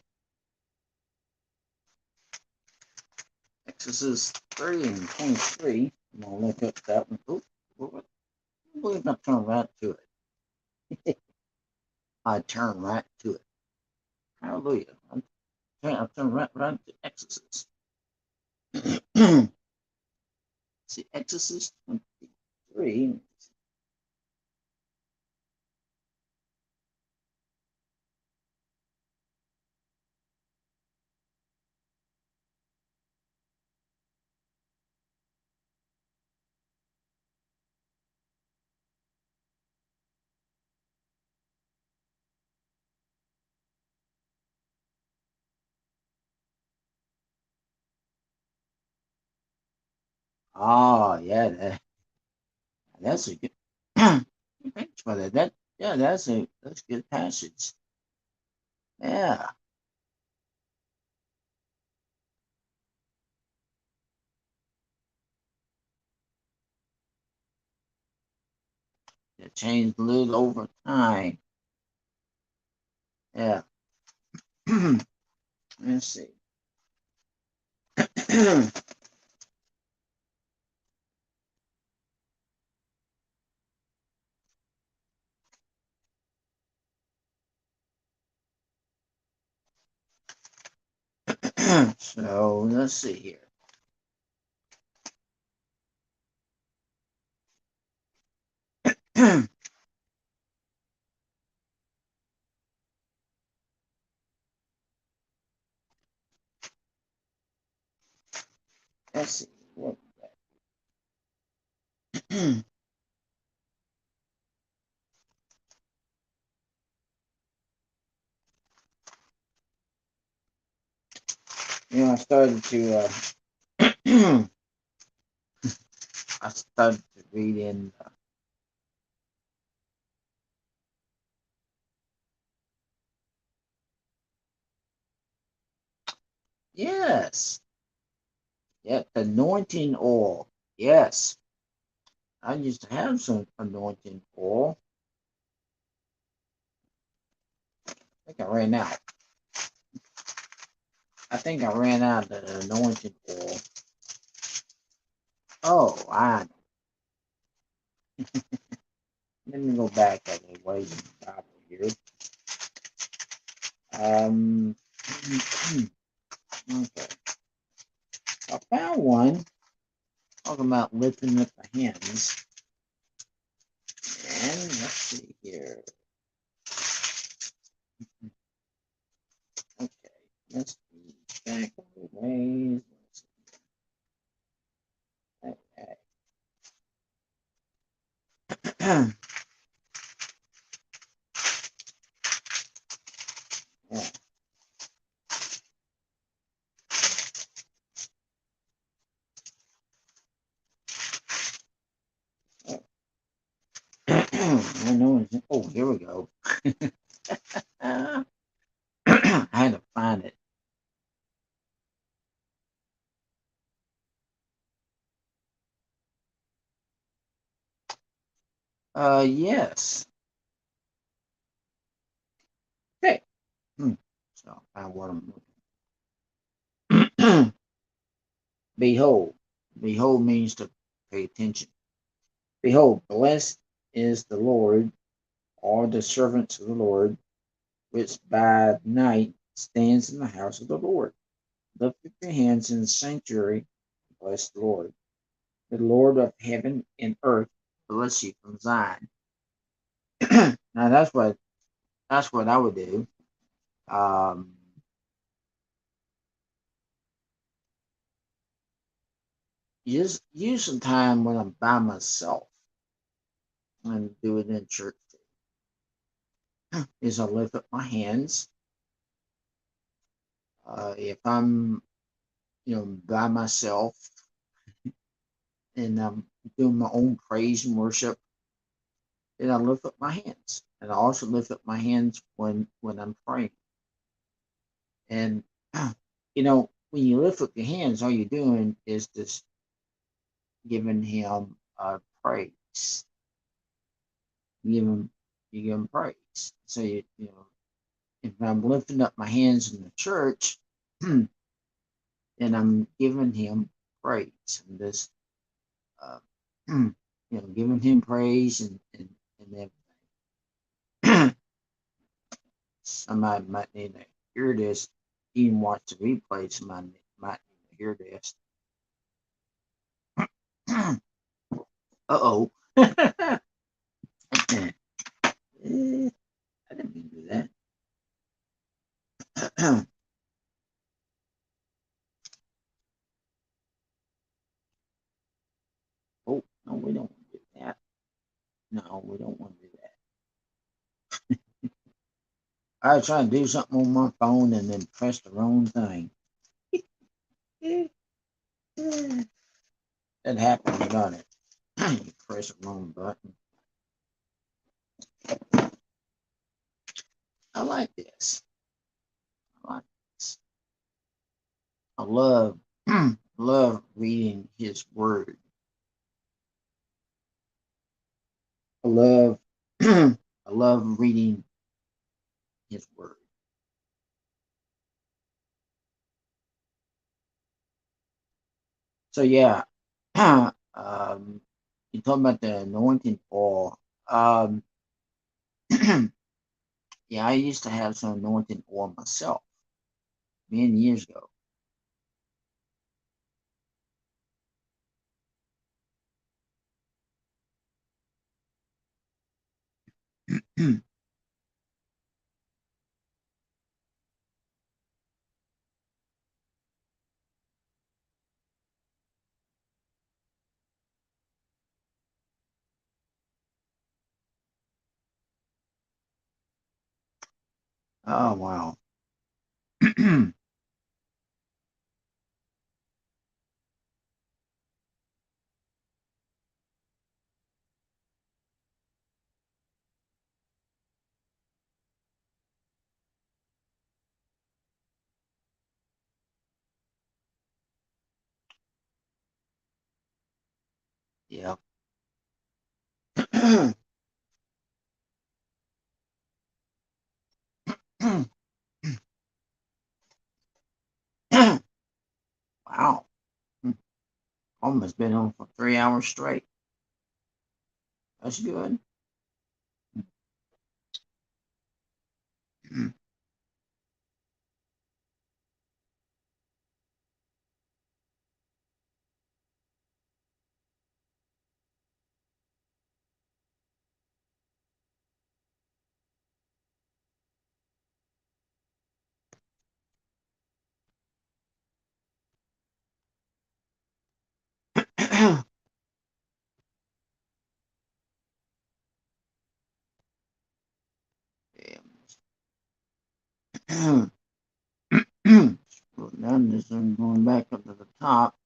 Exodus 3 and 23. I'm going to look up that one. Oh, I believe I turned right to it. I turned right to it. Hallelujah. I turned right to Exodus. See, Exodus 23. Oh, yeah, that's a good. Thanks for that. Yeah, that's a good passage. Yeah, it changed a little over time. Yeah. Let's see. So let's see here. Let's see. What I started to. I started to read in. Yes. Yep. Anointing oil. Yes. I used to have some anointing oil. I think I ran out. I think I ran out of the anointing oil. Oh, I. Let me go back anyway. Bible here. Okay. I found one talking about lifting up the hands. And let's see here. Okay. Let's see. Back away. Okay. Yeah. I know. Oh, here we go. I had to find it. Yes. Okay. So I what I'm looking. Behold. Behold means to pay attention. Behold, blessed is the Lord, or the servants of the Lord, which by night stands in the house of the Lord. Lift up your hands in the sanctuary, bless the Lord. The Lord of heaven and earth bless you from Zion. Now that's what I would do. Um, use some time when I'm by myself and do it in church. Is I lift up my hands. If I'm by myself and I'm doing my own praise and worship, then I lift up my hands. And I also lift up my hands when I'm praying. And when you lift up your hands, all you're doing is just giving him praise. Give him you give him praise. So you know, if I'm lifting up my hands in the church, then I'm giving him praise. I'm just uh, you know, giving him praise and everything. Somebody might need to hear this, even watch the replay. Somebody might need to hear this. Uh-oh. I didn't mean to do that. Oh, no, we don't want to do that. No, we don't want to do that. I was trying to do something on my phone and then press the wrong thing. That happens, doesn't it? You press the wrong button. I like this. I like this. I love love reading his word. I love I love reading his word. So yeah, you talking about the anointing oil. Yeah, I used to have some anointing oil myself many years ago. Oh wow. Yeah. Wow. Almost been on for 3 hours straight. That's good. Well, now this one going back up to the top.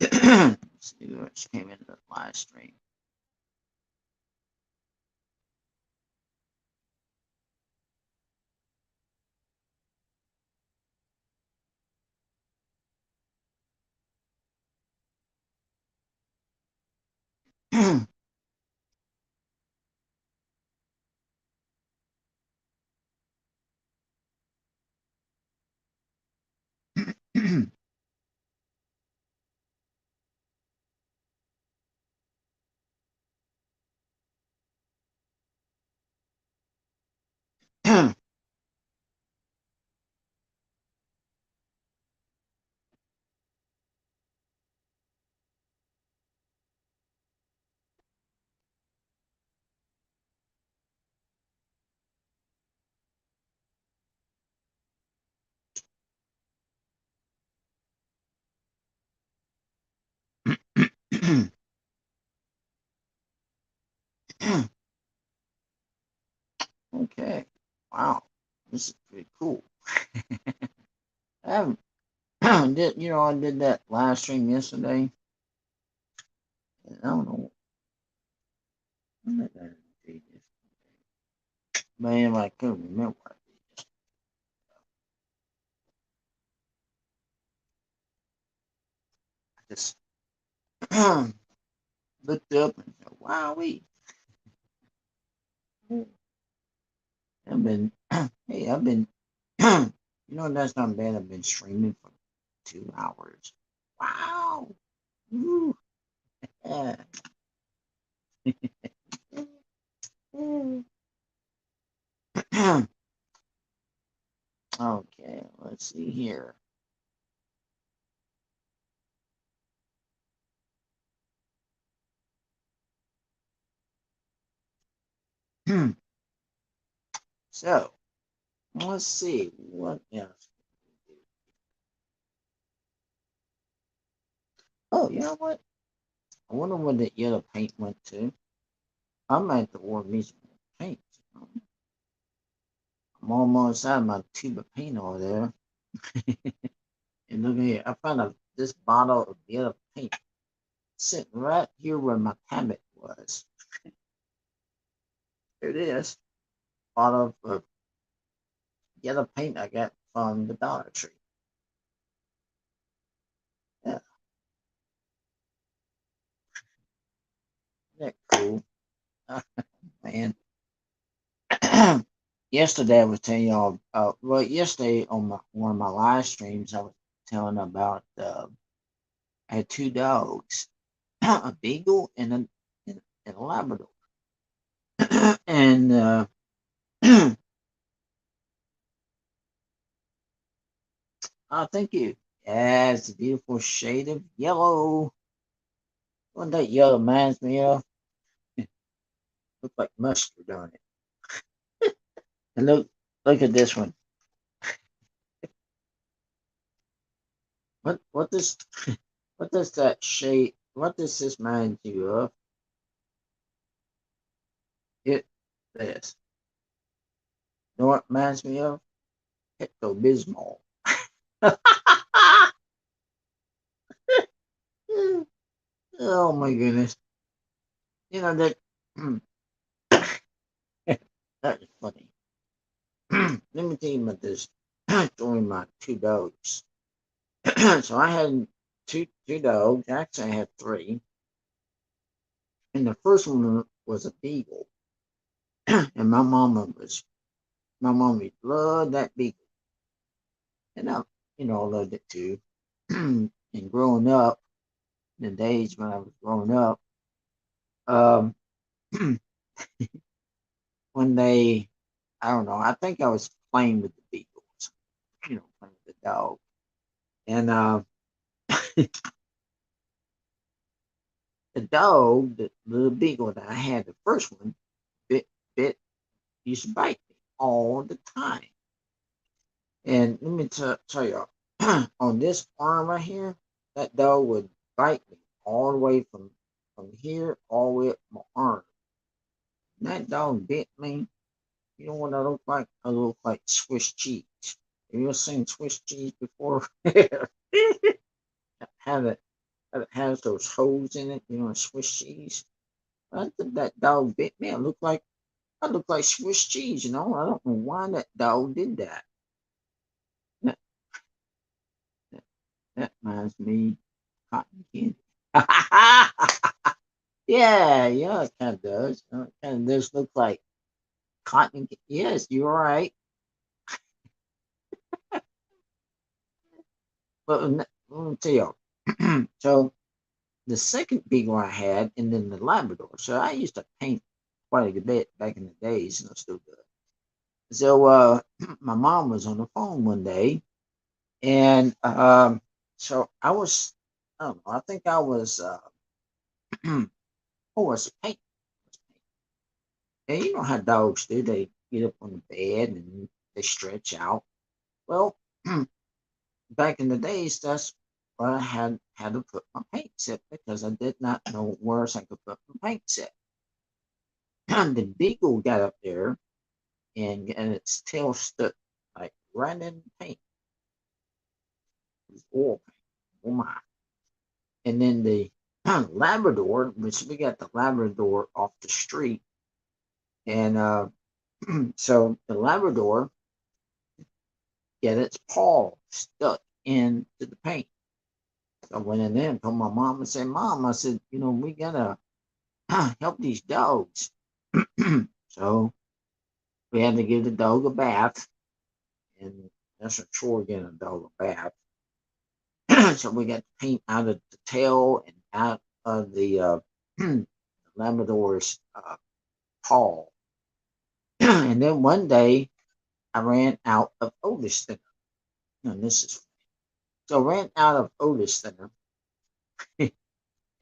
Let's see what came into the live stream. Okay. Wow. This is pretty cool. I haven't did I did that live stream yesterday. And I don't know. When did I do this? Man, I couldn't remember what I just looked up and said, wow, I've been, hey, I've been, that's not bad. I've been streaming for 2 hours. Wow. Woo. Yeah. Okay, let's see here. So, let's see what else. Oh, you know what? I wonder where the yellow paint went to. I might have to order me some more paint. I'm almost out of my tube of paint over there. And look here, I found this bottle of yellow paint sitting right here where my cabinet was. Here it is. Bottle of yellow paint I got from the Dollar Tree. Yeah, isn't that cool? Man. Yesterday I was telling y'all, well, yesterday on one of my live streams, I was telling about I had two dogs, a beagle and a Labrador. And thank you. Yeah, it's a beautiful shade of yellow. What that yellow reminds me of? Looks like mustard on it. And look at this one. What does what does that shade? What does this remind you of? It this. You know what it reminds me of? Pepto Bismol. Oh my goodness! You know that that is funny. Let me tell you about this story. My two dogs. So I had two dogs. Actually, I had three, and the first one was a beagle, and my mama loved that beagle, and I loved it too. And growing up, the days when I was growing up, um, when I don't know, I think I was playing with the beagles, playing with the dog, and the dog, the little beagle that I had, the first one, bit used to bite me all the time. And let me tell you, on this arm right here, that dog would bite me all the way from here all the way up my arm. And that dog bit me. You know what I look like? I look like Swiss cheese. Have you ever seen Swiss cheese before? have it has those holes in it, Swiss cheese. I think that dog bit me. I look like Swiss cheese. I don't know why that dog did that. That, that, that reminds me of cotton candy. Yeah, it kind of does. It kind of does look like cotton. Yes, you're right. But let me tell you. So the second beagle I had, and then the Labrador. So I used to paint quite a bit back in the days, and I still do. So my mom was on the phone one day, and so I don't know, I think I was, oh, was painting. And you know how dogs do? They get up on the bed and they stretch out. Well, back in the days, that's where I had to put my paint set because I did not know where else I could put my paint set. The beagle got up there and its tail stuck like right in the paint. It was oil paint. Oh my. And then the Labrador, which we got the Labrador off the street. And so the Labrador got its paw stuck into the paint. So I went in there and told my mom and said, Mom, I said, we gotta help these dogs. So We had to give the dog a bath, and that's a chore getting a dog a bath. So we got the paint out of the tail and out of the Labrador's paw. And then one day I ran out of Otis thinner. And this is so I ran out of Otis thinner,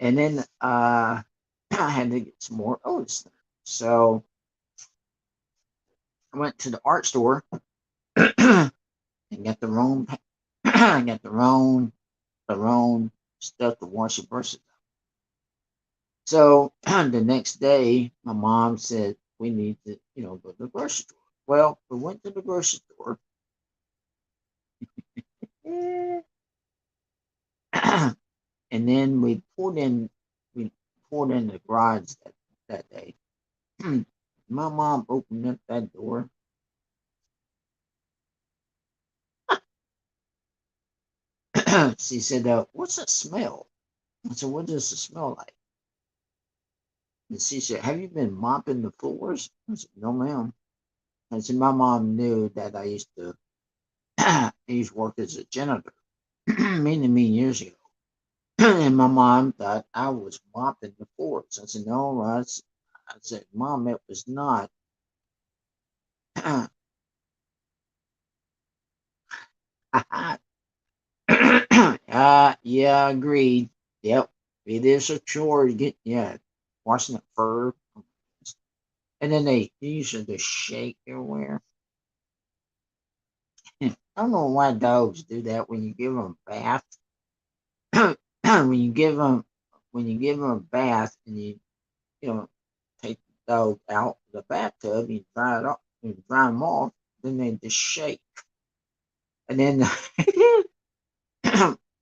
and then I had to get some more Otis thinner. So I went to the art store and got the wrong, I got the wrong stuff to wash the brushes. So the next day, my mom said we need to, go to the grocery store. Well, we went to the grocery store, and then we pulled in the garage that day. My mom opened up that door. She said, "What's that smell?" I said, "What does it smell like?" And she said, "Have you been mopping the floors?" I said, "No, ma'am." I said, "My mom knew that I used to, I used to work as a janitor many years ago." And my mom thought I was mopping the floors. I said, "No, I said, Mom, it was not." Yeah, agreed. Yep, it is a chore to get, yeah, washing the fur. And then they usually just shake everywhere. I don't know why dogs do that when you give them a bath. when you give them a bath and you know take the dog out of the bathtub, you dry it off, you dry them off, then they just shake. And then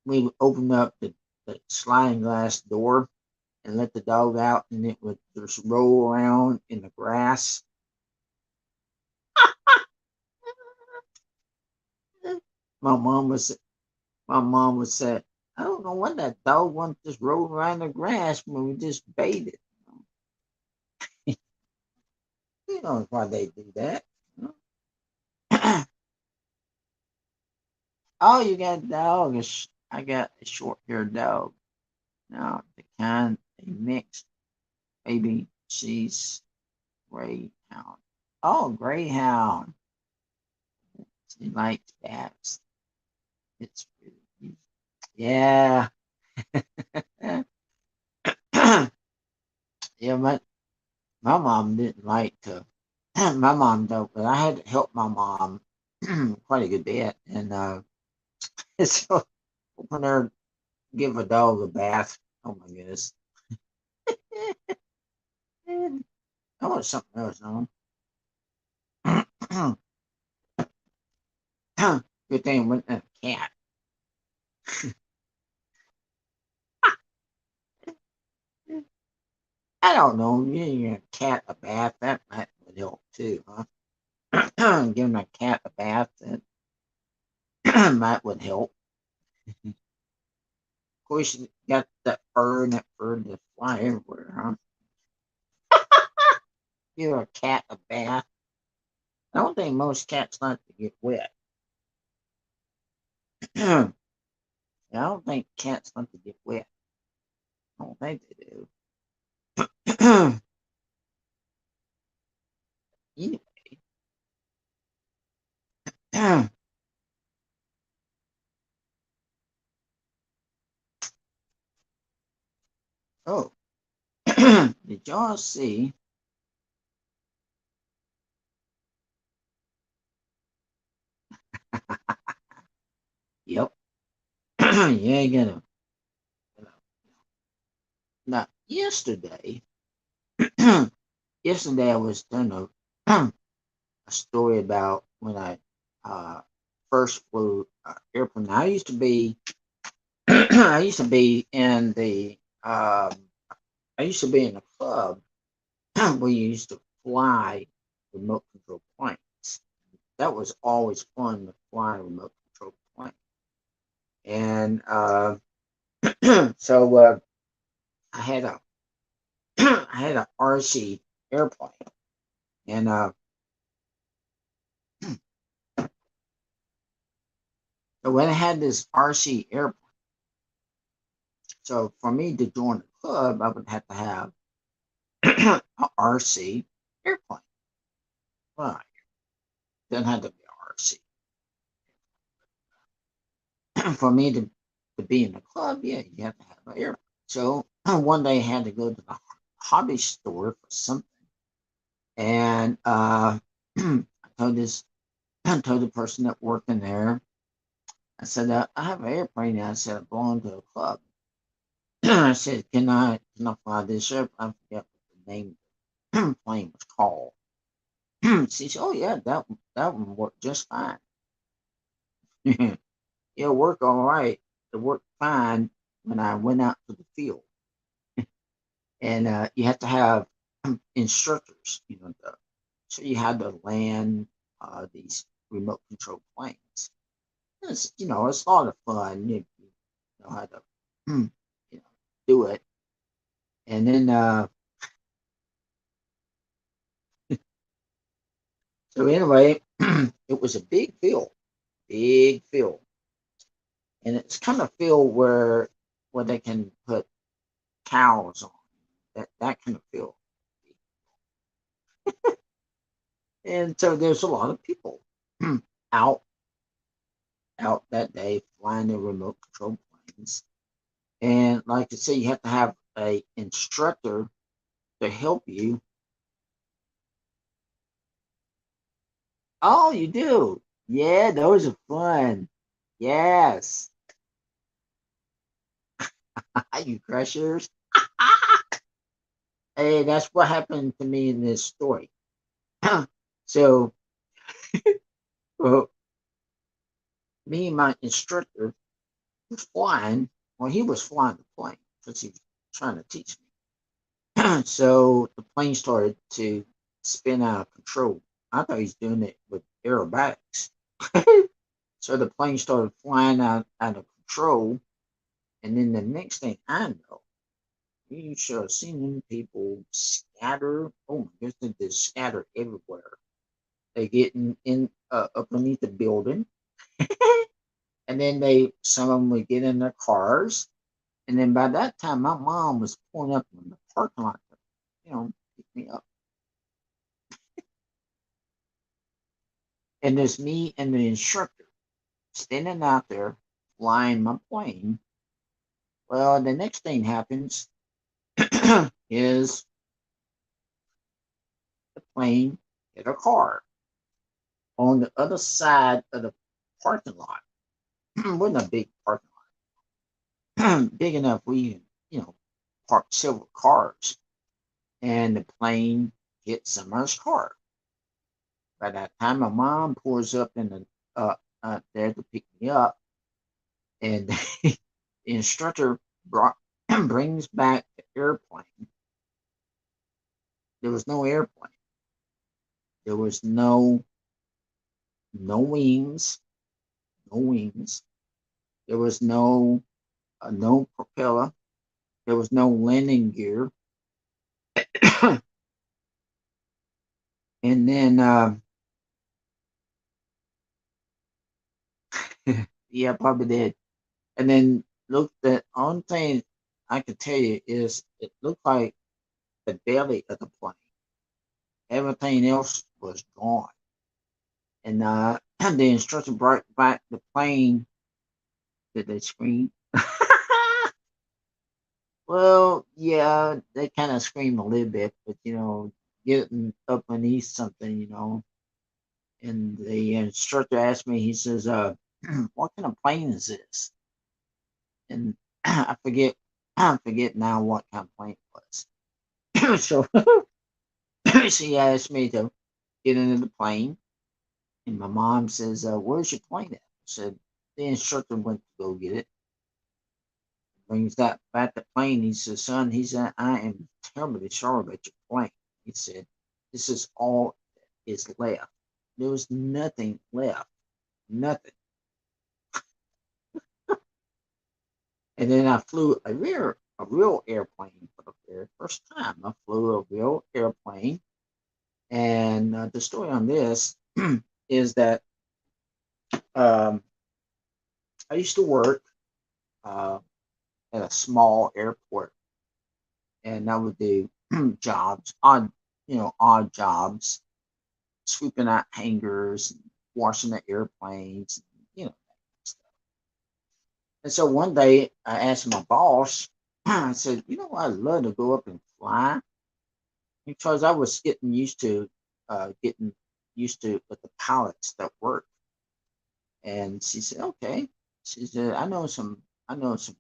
we open up the sliding glass door and let the dog out, and it would just roll around in the grass. My mom was my mom would say, "I don't know what that dog wants to just roll around the grass when we just bathe it." You know why they do that. Oh, you got a dog. I got a short haired dog. Now, the kind they mix. Maybe she's Greyhound. Oh, Greyhound. She likes bats. It's really, yeah. Yeah, my mom didn't like to. My mom don't, but I had to help my mom quite a good bit, and so when her give a dog a bath, oh my goodness, I want something else on. Good thing it wasn't a cat. I don't know. Giving a cat a bath that might would help too, huh? Giving a cat a bath that might would help. Of course, you got that fur and that fur just fly everywhere, huh? Give a cat a bath. I don't think most cats like to get wet. I don't think cats like to get wet. I don't think they do. Anyway, oh, did y'all see? Yep. Yeah, you gotta. Now, yesterday, yesterday I was doing a story about when I uh, first flew airplane. I used to be, I used to be in the, I used to be in a club where you used to fly remote control planes. That was always fun to fly a remote control plane. And so I had a, I had an RC airplane, and So when I had this RC airplane, so for me to join the club, I would have to have an RC airplane. Well, it doesn't have to be RC. For me to be in the club, yeah, you have to have an airplane. So one day I had to go to the hobby store for something, and I told this I told the person that worked in there. I said, I have an airplane. I said, I belong to a club. I said, can I fly this airplane? I forget what the name of the plane was called. She said, oh yeah, that one worked just fine. It'll work all right. It worked fine when I went out to the field. And you have to have instructors, so you had to land these remote control planes. It's a lot of fun. You know how to, do it. And then, so anyway, it was a big field, and it's kind of field where they can put cows on that kind of field. And so there's a lot of people out out that day flying the remote control planes. And like I say, you have to have a instructor to help you. Oh, you do? Yeah, those are fun. Yes. You crushers. Hey, that's what happened to me in this story. So, well, me and my instructor was flying. Well, he was flying the plane because he was trying to teach me. So the plane started to spin out of control. I thought he was doing it with aerobatics. So the plane started flying out of control. And then the next thing I know, you should have seen them people scatter. Oh my goodness, they scatter everywhere. They get in up beneath the building, and then some of them would get in their cars, and then by that time, my mom was pulling up in the parking lot to, pick me up. And there's me and the instructor standing out there flying my plane. Well, the next thing happens is the plane hit a car on the other side of the parking lot. It wasn't a big parking lot, big enough we, park several cars, and the plane hit someone's car. By that time, my mom pulls up in the there to pick me up, and the instructor brings back the airplane. There was no airplane. There was no wings, no wings. There was no propeller. There was no landing gear. And then, yeah, probably did. And then look, the only thing I can tell you is it looked like the belly of the plane. Everything else was gone. And the instructor brought back the plane. Did they scream? Well, yeah, they kind of scream a little bit, but getting up beneath something, And the instructor asked me, he says, "What kind of plane is this?" And I forget now what kind of plane it was. So she asked me to get into the plane, and my mom says, "Where's your plane at?" I said, "The instructor went to go get it." Brings that back the plane. He says, "Son," he said, "I am terribly sorry about your plane." He said, "This is all that is left. There was nothing left, nothing." And then I flew a real airplane for the very first time. I flew a real airplane, and the story on this is that um, I used to work uh, at a small airport, and I would do jobs, odd jobs, sweeping out hangars, washing the airplanes, you know, that kind of stuff. And so one day I asked my boss, I said, I'd love to go up and fly because I was getting used to with the pilots that work. And she said, okay. She said, I know some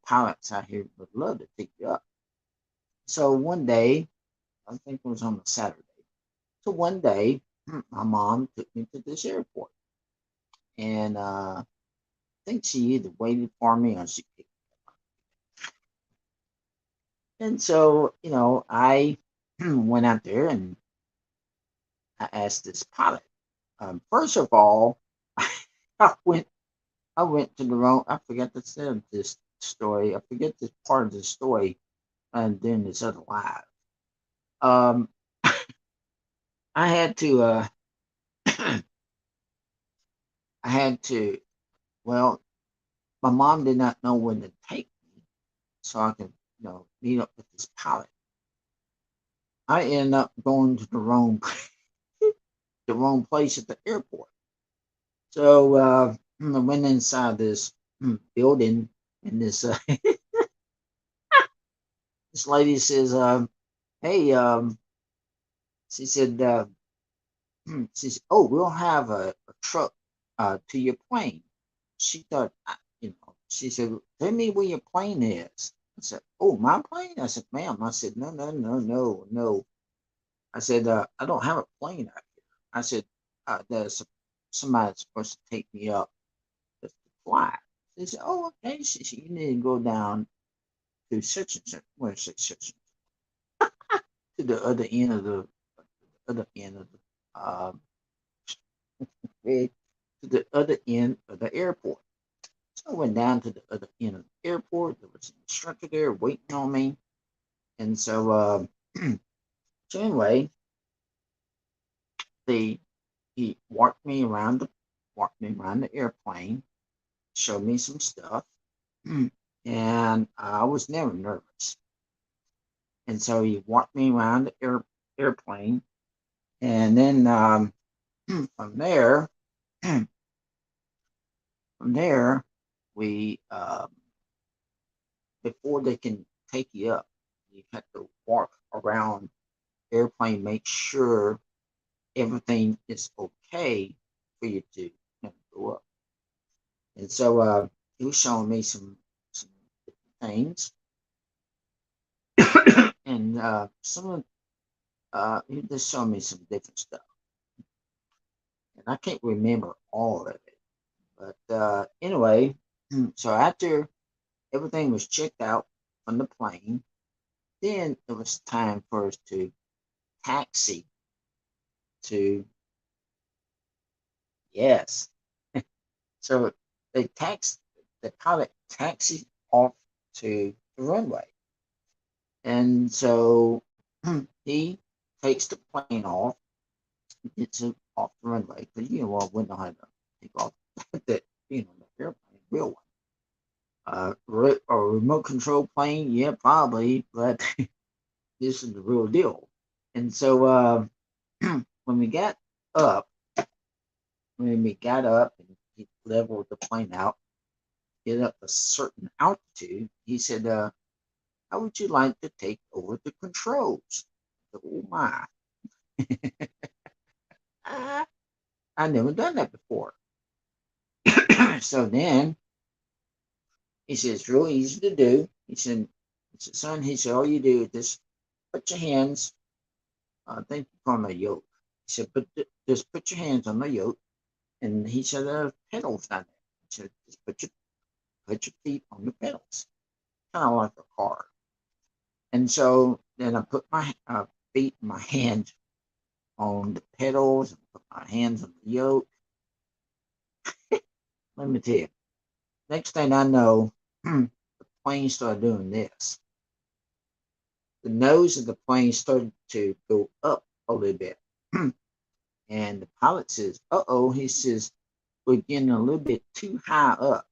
pilots out here would love to pick you up. So one day, I think it was on a Saturday. So one day, my mom took me to this airport, and I think she either waited for me or she picked me. And so, I went out there and I asked this pilot. First of all, I went I went to the wrong. I forgot to tell this story. I forget this part of the story, and then this other live. Um, I had to. I had to. Well, my mom did not know when to take me, so I could, meet up with this pilot. I ended up going to the wrong place at the airport. So I went inside this building, and this lady says, "Hey," she said, she said, "Oh, we'll have a truck to your plane." She thought, she said, "Tell me where your plane is." I said, "Oh, my plane?" I said, "Ma'am," I said, "No, no, no, no, no." I said, "I don't have a plane out here." I said, "There's somebody supposed to take me up to fly." She said, "Oh, okay." She said, "You need to go down to such and such, where such to the other end of the to the other end of the airport." So I went down to the other end of the airport. There was an instructor there waiting on me. And so anyway, they he walked me around the airplane, showed me some stuff, and I was never nervous. And so he walked me around the airplane, and then from there, from there, we before they can take you up, you have to walk around airplane, make sure everything is okay for you to go up. And so he was showing me some things, and some of he just showed me some different stuff, and I can't remember all of it. But anyway, so after everything was checked out on the plane, then it was time for us to taxi to yes. So they tax the pilot taxis off to the runway. And so he takes the plane off, gets it off the runway. Because, I wouldn't know how to take off the, the airplane, real one. A remote control plane, yeah, probably, but this is the real deal. And so when we got up, and he leveled the plane out, get up a certain altitude, he said, "How would you like to take over the controls?" Oh my. I never done that before. So then he said, "It's real easy to do." He said, "Son," he said, "all you do is just put your hands, I think on the yoke." He said, just put your hands on the yoke." And he said, "There are pedals down there." He said, "Just put your feet on the pedals, kind of like a car." And so then I put my feet, my hands on the pedals, and put my hands on the yoke. Let me tell you, next thing I know, the plane started doing this. The nose of the plane started to go up a little bit. And the pilot says, "Uh oh," he says, "we're getting a little bit too high up."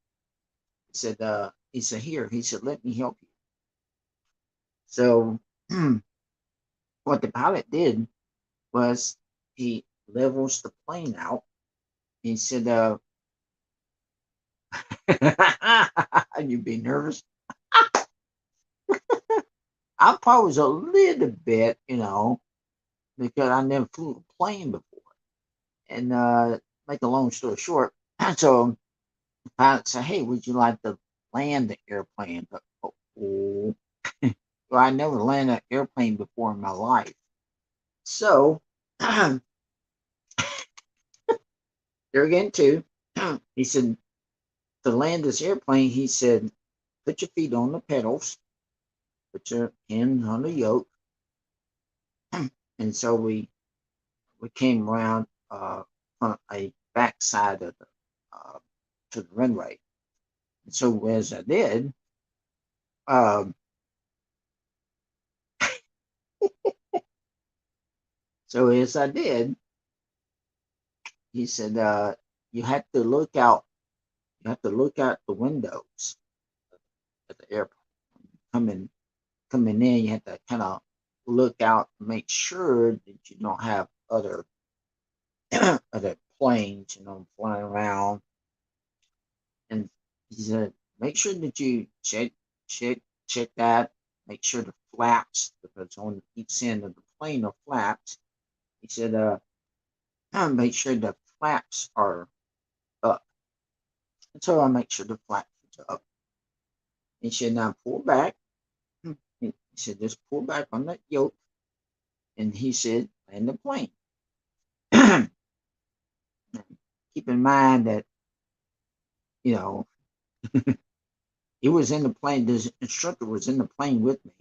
Here, he said, let me help you. So what the pilot did was he levels the plane out. He said, you'd be nervous. I probably was a little bit, because I never flew a plane before. And make a long story short, so the pilot said, hey, would you like to land the airplane? But, well, I never landed an airplane before in my life. So there again, too, he said, to land this airplane, he said, put your feet on the pedals, put your hands on the yoke. And so we came around from a backside of the to the runway. And so as I did, um, he said, you have to look out. You have to look out the windows at the airport. Coming in, you have to kind of look out and make sure that you don't have other other planes, flying around. And he said, make sure that you check check that. Make sure the flaps, because on each end of the plane are flaps. He said, make sure the flaps are up. And so I make sure the flaps are up. He said, now pull back. He said, just pull back on that yoke. And he said, land the plane. Keep in mind that, you know, he was in the plane. The instructor was in the plane with me.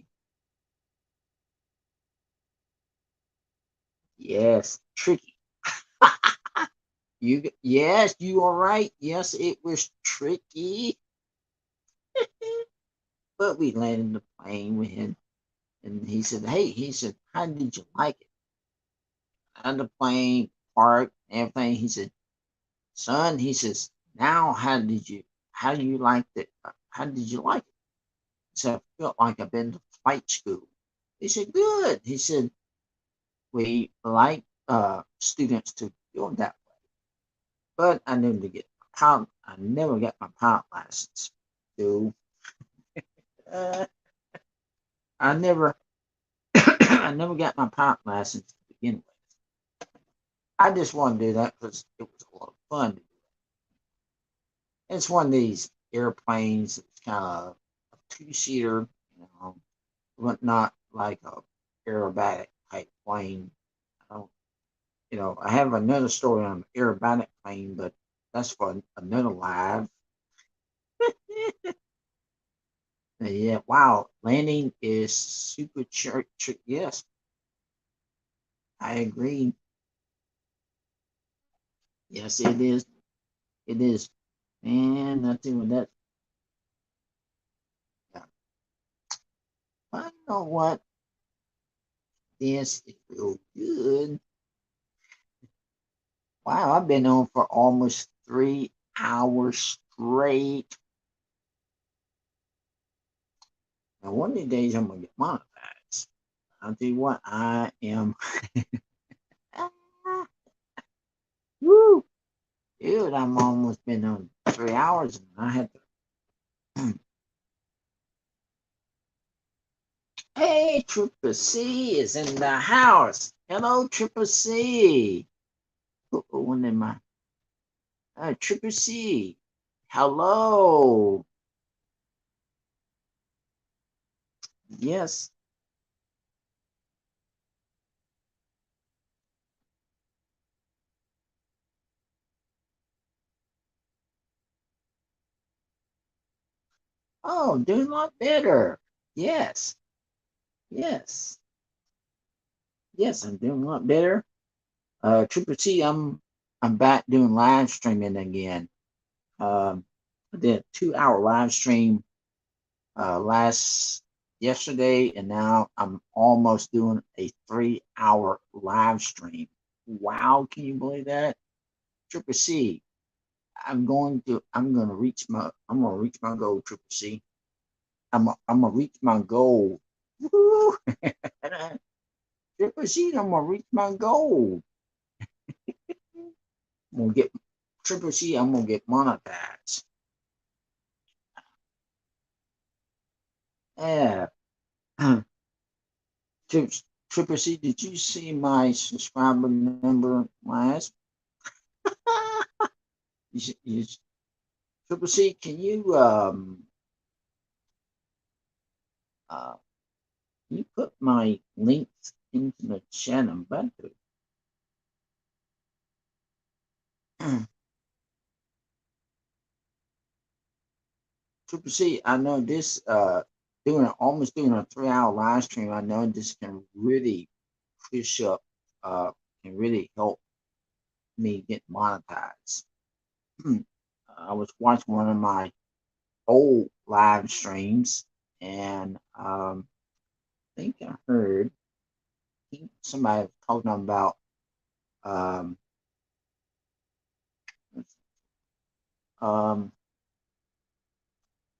Yes, tricky. Yes, you are right. Yes, it was tricky. But we landed the plane with him. And he said, hey, how did you like it? On the plane, park, everything. He said, son, he says, now how do you like it? How did you like it? He said, I felt like I've been to flight school. He said, good. He said, we like students to feel that way. But I never got my pilot license. So I never I never got my pilot license to begin with. I just want to do that because it was a lot of fun to do. It's one of these airplanes. It's kind of a two-seater, but not like a aerobatic type plane. I don't, I have another story on an aerobatic plane, but that's for another live. Yeah, wow, landing is super yes, I agree. Yes, it is. It is. Man, nothing with that. Yeah. But you know what? This is real good. Wow, I've been on for almost 3 hours straight. Now, one of these days I'm gonna get monetized. I'll tell you what, I am. Woo, dude, I'm almost been on 3 hours, and I had to. Hey, Triple C is in the house. Hello, Triple C. When am I? Triple C. Hello. Yes. Oh, doing a lot better. Yes. Yes. Yes, I'm doing a lot better. Triple C, I'm back doing live streaming again. I did a 2 hour live stream last yesterday, and now I'm almost doing a 3 hour live stream. Wow, can you believe that? Triple C, I'm gonna reach my goal, Triple C. I'm gonna reach my goal. Woo! Triple C, I'm gonna reach my goal. I'm gonna get Triple C, I'm gonna get monetized. Yeah. Triple C, did you see my subscriber number last? you, Triple C, can uh you put my links into the chat? I'm about to. Triple C, I know this doing a 3 hour live stream, I know this can really push up can really help me get monetized. I was watching one of my old live streams and I think I heard somebody talking about um um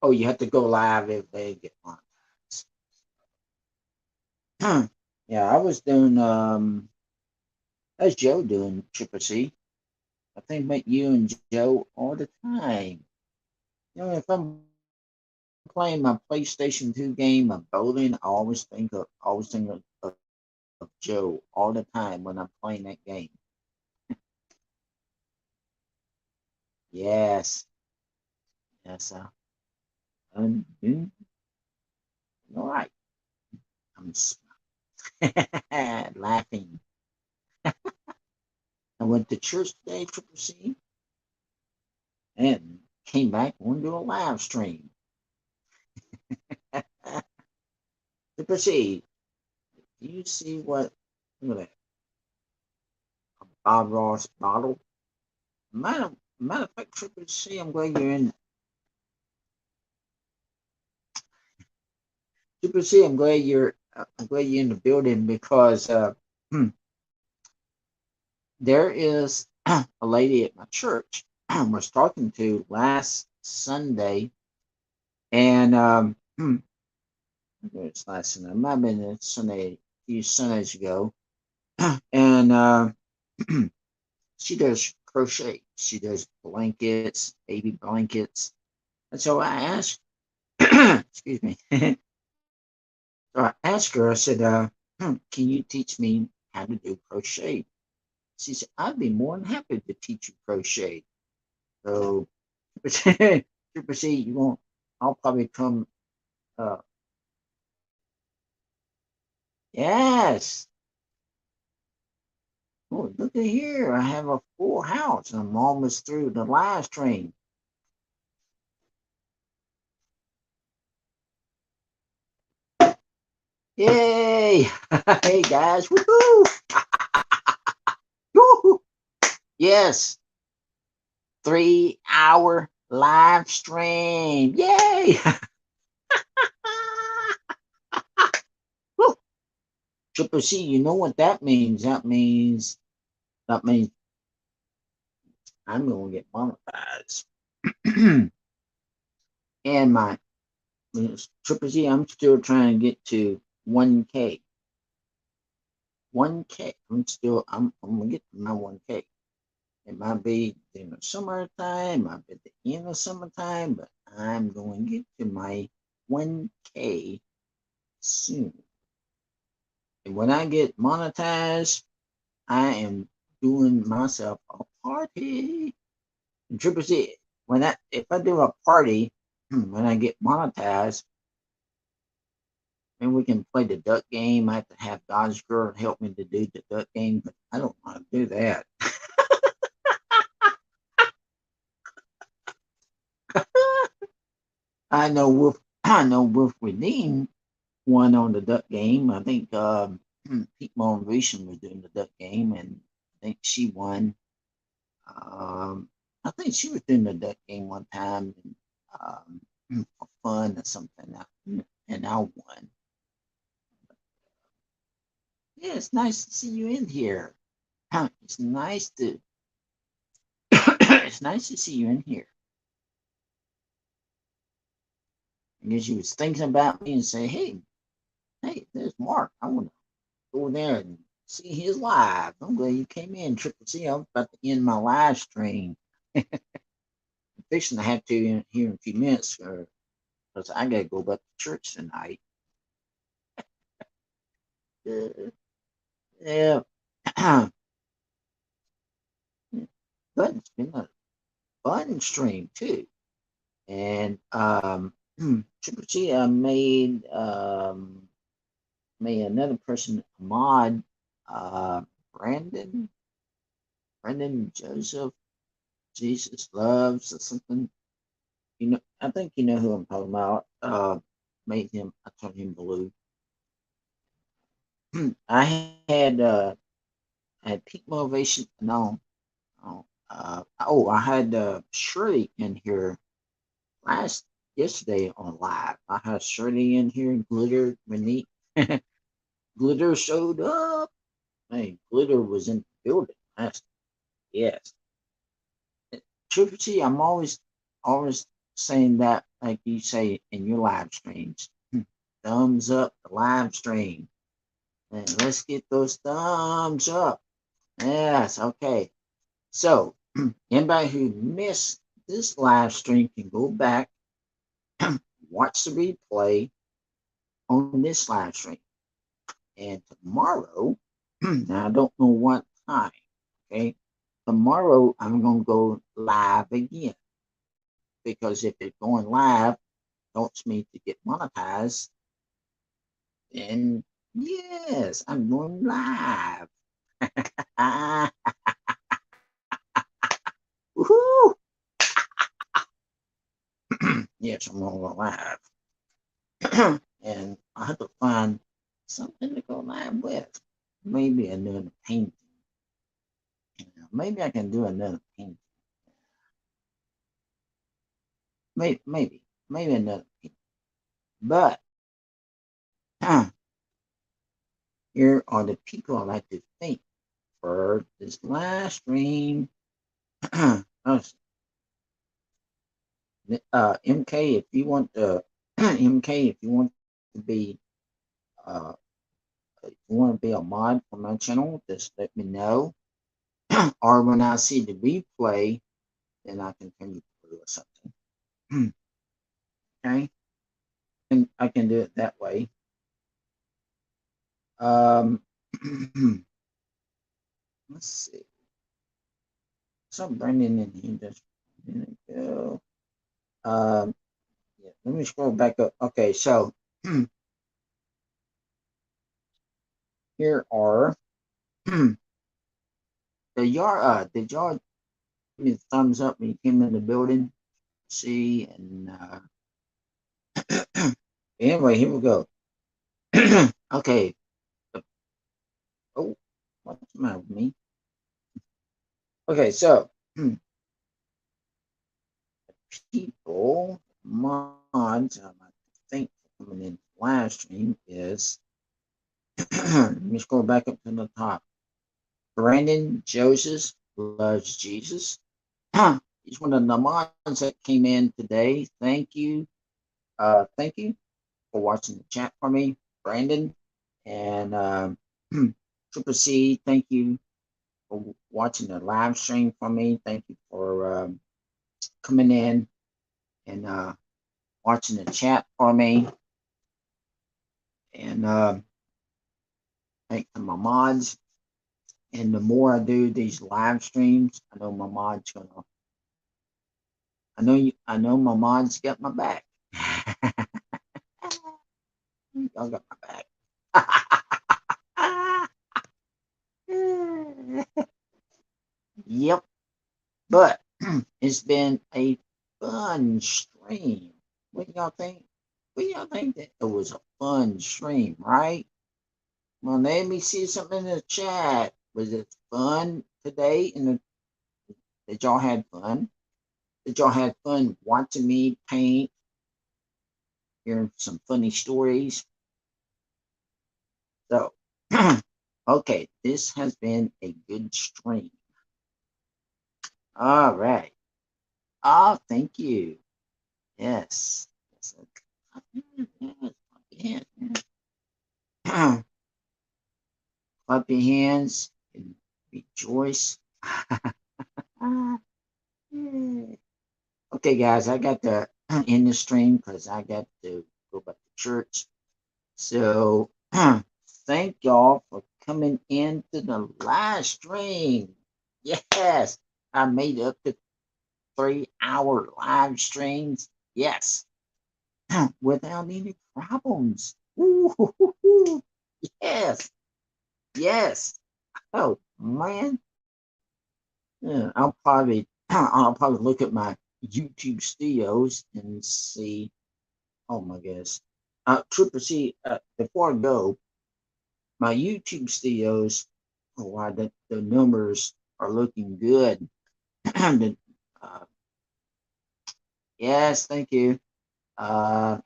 oh, you have to go live if they get monetized. Yeah, I was doing that's Joe doing Triple C. I think about you and Joe all the time. If I'm playing my PlayStation 2 game of bowling, I always think of Joe all the time when I'm playing that game. Yes, yes, I'm doing all right. I'm laughing. I went to church today, Triple C, and came back and went to a live stream. Triple C, do you see what? Look at that. A Bob Ross bottle. Matter of fact, Triple C, I'm glad you're in. Triple C, I'm glad you're in the building because there is a lady at my church I was talking to last Sunday, and it's last Sunday. It might have been a Sunday, a few Sundays ago, and she does crochet. She does blankets, baby blankets, and so I asked, excuse me. So I asked her. I said, "Can you teach me how to do crochet?" She said, "I'd be more than happy to teach you crochet." So, Super C, you won't. I'll probably come. Uh, yes. Oh, look at here. I have a full house. I'm almost through the live stream. Yay! Hey guys, woohoo! Woo-hoo! Yes, 3 hour live stream. Yay! Triple C, you know what that means? That means I'm gonna get monetized. And my Triple C, I'm still trying to get to 1K. 1K. I'm gonna get to my 1K. It might be in the summertime, might be at the end of summertime, but I'm going to get to my 1K soon. And when I get monetized, I am doing myself a party. And Triple C, if I do a party when I get monetized, then we can play the duck game. I have to have Dodge Girl help me to do the duck game, but I don't want to do that. I know Wolf Redeem won on the duck game. I think Pete Motivation was doing the duck game, and I think she won. I think she was doing the duck game one time for fun or something, and I won. Yeah, it's nice to see you in here. It's nice to It's nice to see you in here. I guess you was thinking about me and say, hey, there's Mark. I want to go there and see his live. I'm glad you came in, Triple C. I'm about to end my live stream. I'm fixing to have to here in a few minutes because I got to go back to church tonight. Yeah. But it's been a fun stream too. And Triple C made another person mod, uh Brandon Joseph Jesus Loves or something. You know, I think you know who I'm talking about. I turned him blue. I had peak motivation. No, no. I had Shirley in here yesterday on live. I had Shirley in here, Glitter, Renee. Glitter showed up. Hey, Glitter was in the building last. Yes. Triple T, I'm always saying that like you say in your live streams. Thumbs up the live stream. And let's get those thumbs up. Yes, okay. So anybody who missed this live stream can go back, watch the replay on this live stream. And tomorrow, now I don't know what time, okay? Tomorrow I'm gonna go live again because if it's going live helps me to get monetized, then yes, I'm going live. Woohoo! Yes, I'm going live. And I have to find something to go live with. Maybe another painting. Maybe I can do another painting. Maybe another painting. But here are the people I like to thank for this last stream. MK, if you want to, MK, if you want to be, uh, if you want to be a mod for my channel, just let me know. Or when I see the replay, then I can turn you through or something. Okay, and I can do it that way. Let's see. Some Brandon in here just a minute ago. Yeah, let me scroll back up. Okay, so here are did y'all give me a thumbs up when you came in the building? See, and anyway, here we go. Okay. Oh, what's the matter with me? Okay, so people mods, I think coming in live stream is let me scroll back up to the top. Brandon Joseph Loves Jesus. He's one of the mods that came in today. Thank you. Thank you for watching the chat for me, Brandon. And Triple C, thank you for watching the live stream for me. Thank you for coming in and watching the chat for me. And thank my mods. And the more I do these live streams, I know my mods gonna. I know my mods got my back. Y'all got my back. Yep. But it's been a fun stream. What do y'all think? What do y'all think that it was a fun stream, right? Well, let me see something in the chat. Was it fun today? Did y'all had fun? Did y'all have fun watching me paint? Hearing some funny stories. So, okay, this has been a good stream. All right. Oh, thank you. Yes. Yes. Yes. Clap your hands and rejoice. Okay, guys, I got to end the stream because I got to go back to church. So, thank y'all for coming into the live stream. Yes, I made it up to 3 hour live streams. Yes, without any problems. Ooh, yes, yes. Oh man, yeah, I'll probably look at my YouTube studios and see. Oh my goodness. Triple C. Before I go, my YouTube studios. Oh wow, the numbers are looking good. The, uh, yes, thank you. Uh,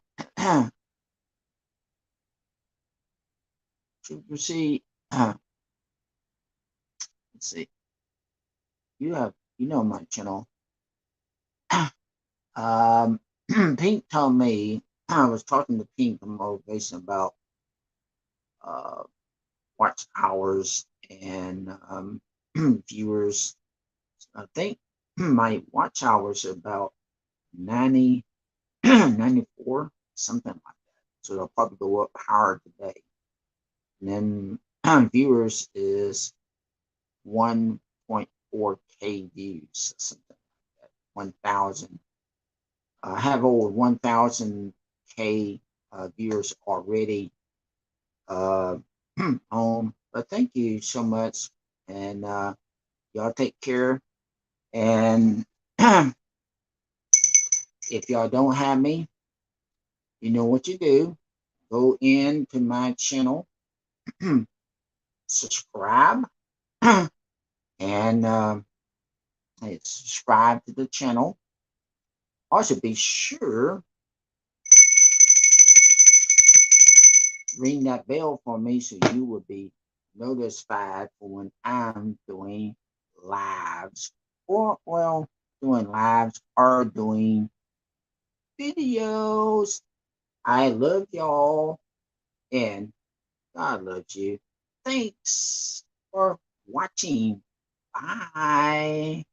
Triple C. Let's see. You know my channel. Um, Pink told me I was talking to Pink on motivation about uh, watch hours and viewers. I think my watch hours are about 90, 94, something like that. So they'll probably go up higher today. And then viewers is 1.4K views, something like that. 1,000. I have over 1,000K viewers already uh, on. But thank you so much. And y'all take care. And if y'all don't have me, you know what you do. Go into my channel, subscribe, and subscribe to the channel. Also, be sure ring that bell for me so you will be notified for when I'm doing lives or, well, doing lives or doing videos. I love y'all and God loves you. Thanks for watching. Bye.